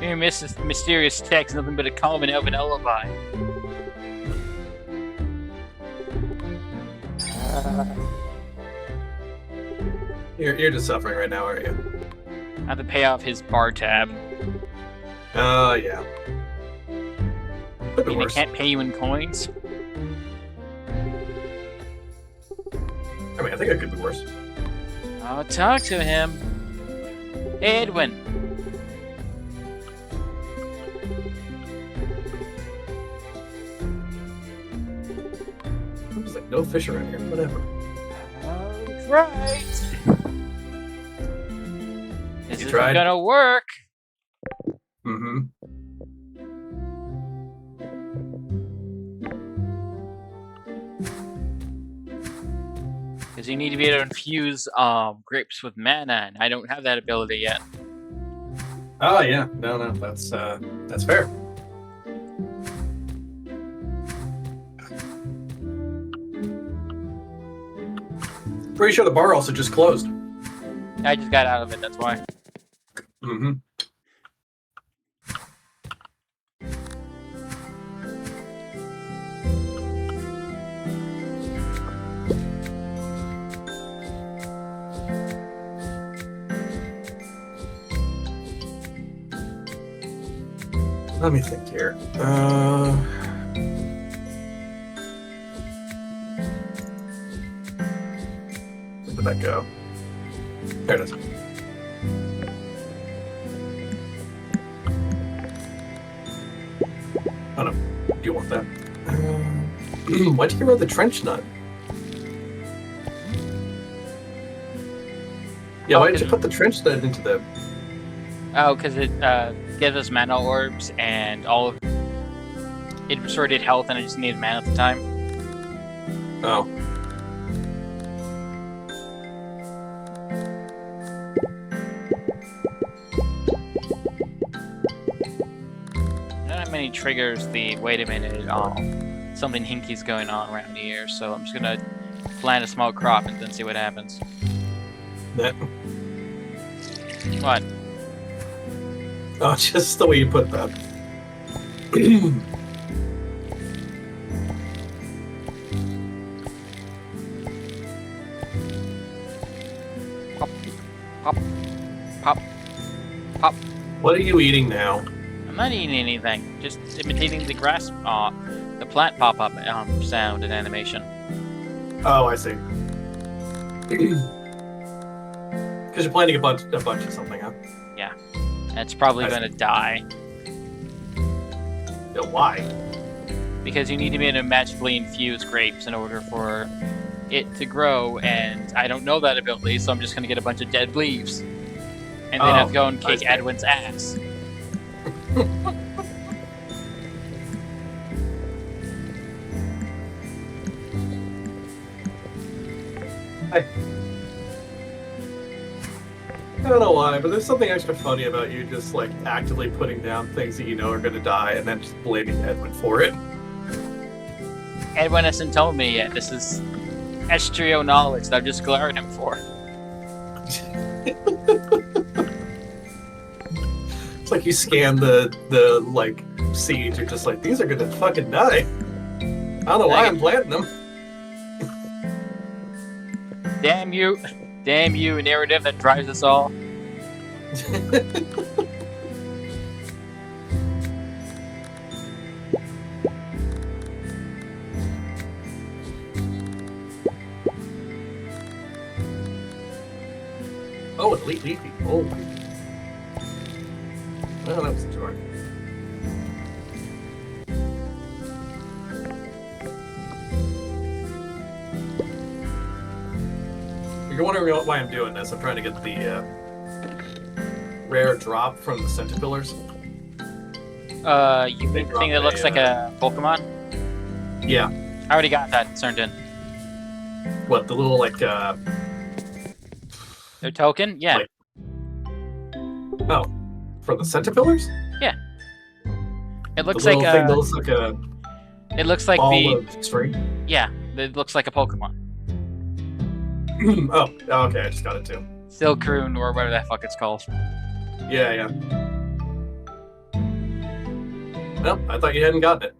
You miss this mysterious text, nothing but a common elven alibi. you're just suffering right now, aren't you? I have to pay off his bar tab. Oh, yeah. Could I be mean, I worse. can't pay you in coins. I mean, I think it could be worse. I'll talk to him. Edwin. There's like no fish around here. Whatever. Right. This You isn't tried? gonna work. Mm-hmm. Because you need to be able to infuse grapes with mana, and I don't have that ability yet. Oh yeah. No, that's fair. Pretty sure the bar also just closed. I just got out of it, that's why. Mm-hmm. Let me think here. Where did that go? There it is. Oh no, do you want that? Why'd you get rid of the trench nut? Yeah, why did you put the trench nut into the... Oh, because it gives us mana orbs, and all of it restored health, and I just needed mana at the time. Oh. I don't have many triggers. Wait a minute, something hinky's going on around here, so I'm just gonna plant a small crop and then see what happens. That... What? Oh, just the way you put that. Pop, pop, pop, pop. What are you eating now? I'm not eating anything. Just imitating the grass, the plant pop-up sound and animation. Oh, I see. Because you're planting a bunch of something, huh? And it's probably I see. gonna die Yeah, why? because you need to be able to magically infuse grapes in order for it to grow, and I don't know that ability, so I'm just gonna get a bunch of dead leaves, and then have to go and I kick see. Edwin's ass. I don't know why, but there's something extra funny about you just like actively putting down things that you know are going to die and then just blaming Edwin for it. Edwin hasn't told me yet. This is Estrio knowledge that I'm just glaring him for. It's like you scan the like seeds, you're just like, these are gonna fucking die. I don't know why I'm planting them. Damn you, narrative that drives us all. Oh, elite leafy. Oh. Well, that was a joy. If you're wondering why I'm doing this, I'm trying to get the rare drop from the Centipillars. You mean the thing that looks like a Pokemon? Yeah. I already got that turned in. What, the little, like, Their token? Yeah. Like, oh, from the Centipillars? Yeah. It looks the like little thing that looks like a it looks like ball of string. Yeah, it looks like a Pokemon. Oh, okay, I just got it too. Silkroon or whatever that fuck it's called. Yeah. Well, I thought you hadn't gotten it.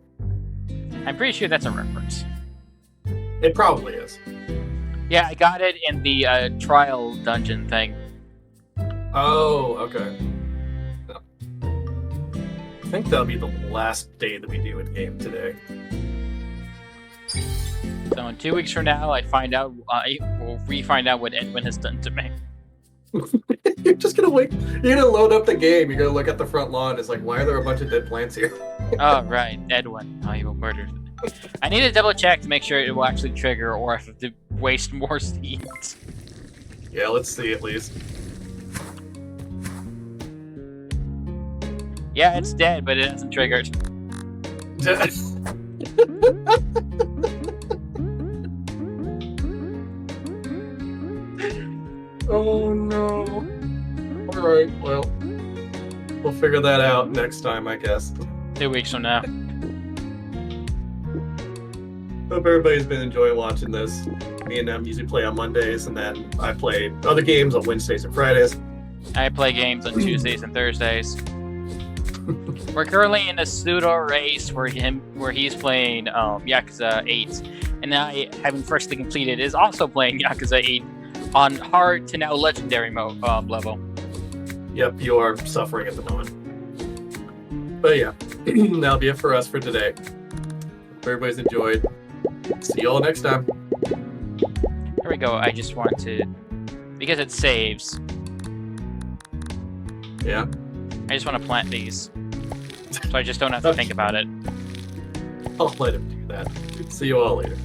I'm pretty sure that's a reference. It probably is. Yeah, I got it in the trial dungeon thing. Oh, okay. No. I think that'll be the last day that we do a game today. So in 2 weeks from now, we find out what Edwin has done to me. You're just gonna wait. You're gonna load up the game. You're gonna look at the front lawn. It's like, why are there a bunch of dead plants here? Oh right, Edwin. Oh, he will murder. I need to double check to make sure it will actually trigger, or if I have to waste more seeds. Yeah, let's see at least. Yeah, it's dead, but it hasn't triggered. Oh no. Alright, well, we'll figure that out next time, I guess. 2 weeks from now. Hope everybody's been enjoying watching this. Me and them usually play on Mondays, and then I play other games on Wednesdays and Fridays. I play games on Tuesdays and Thursdays. We're currently in a pseudo race where he's playing Yakuza 8, and I, having freshly completed, is also playing Yakuza 8 on hard to now legendary mode level. Yep, you are suffering at the moment. But yeah, that'll be it for us for today. Hope everybody's enjoyed. See you all next time. Here we go. I just want to, because it saves. Yeah. I just want to plant these, so I just don't have to think about it. I'll let him do that. See you all later.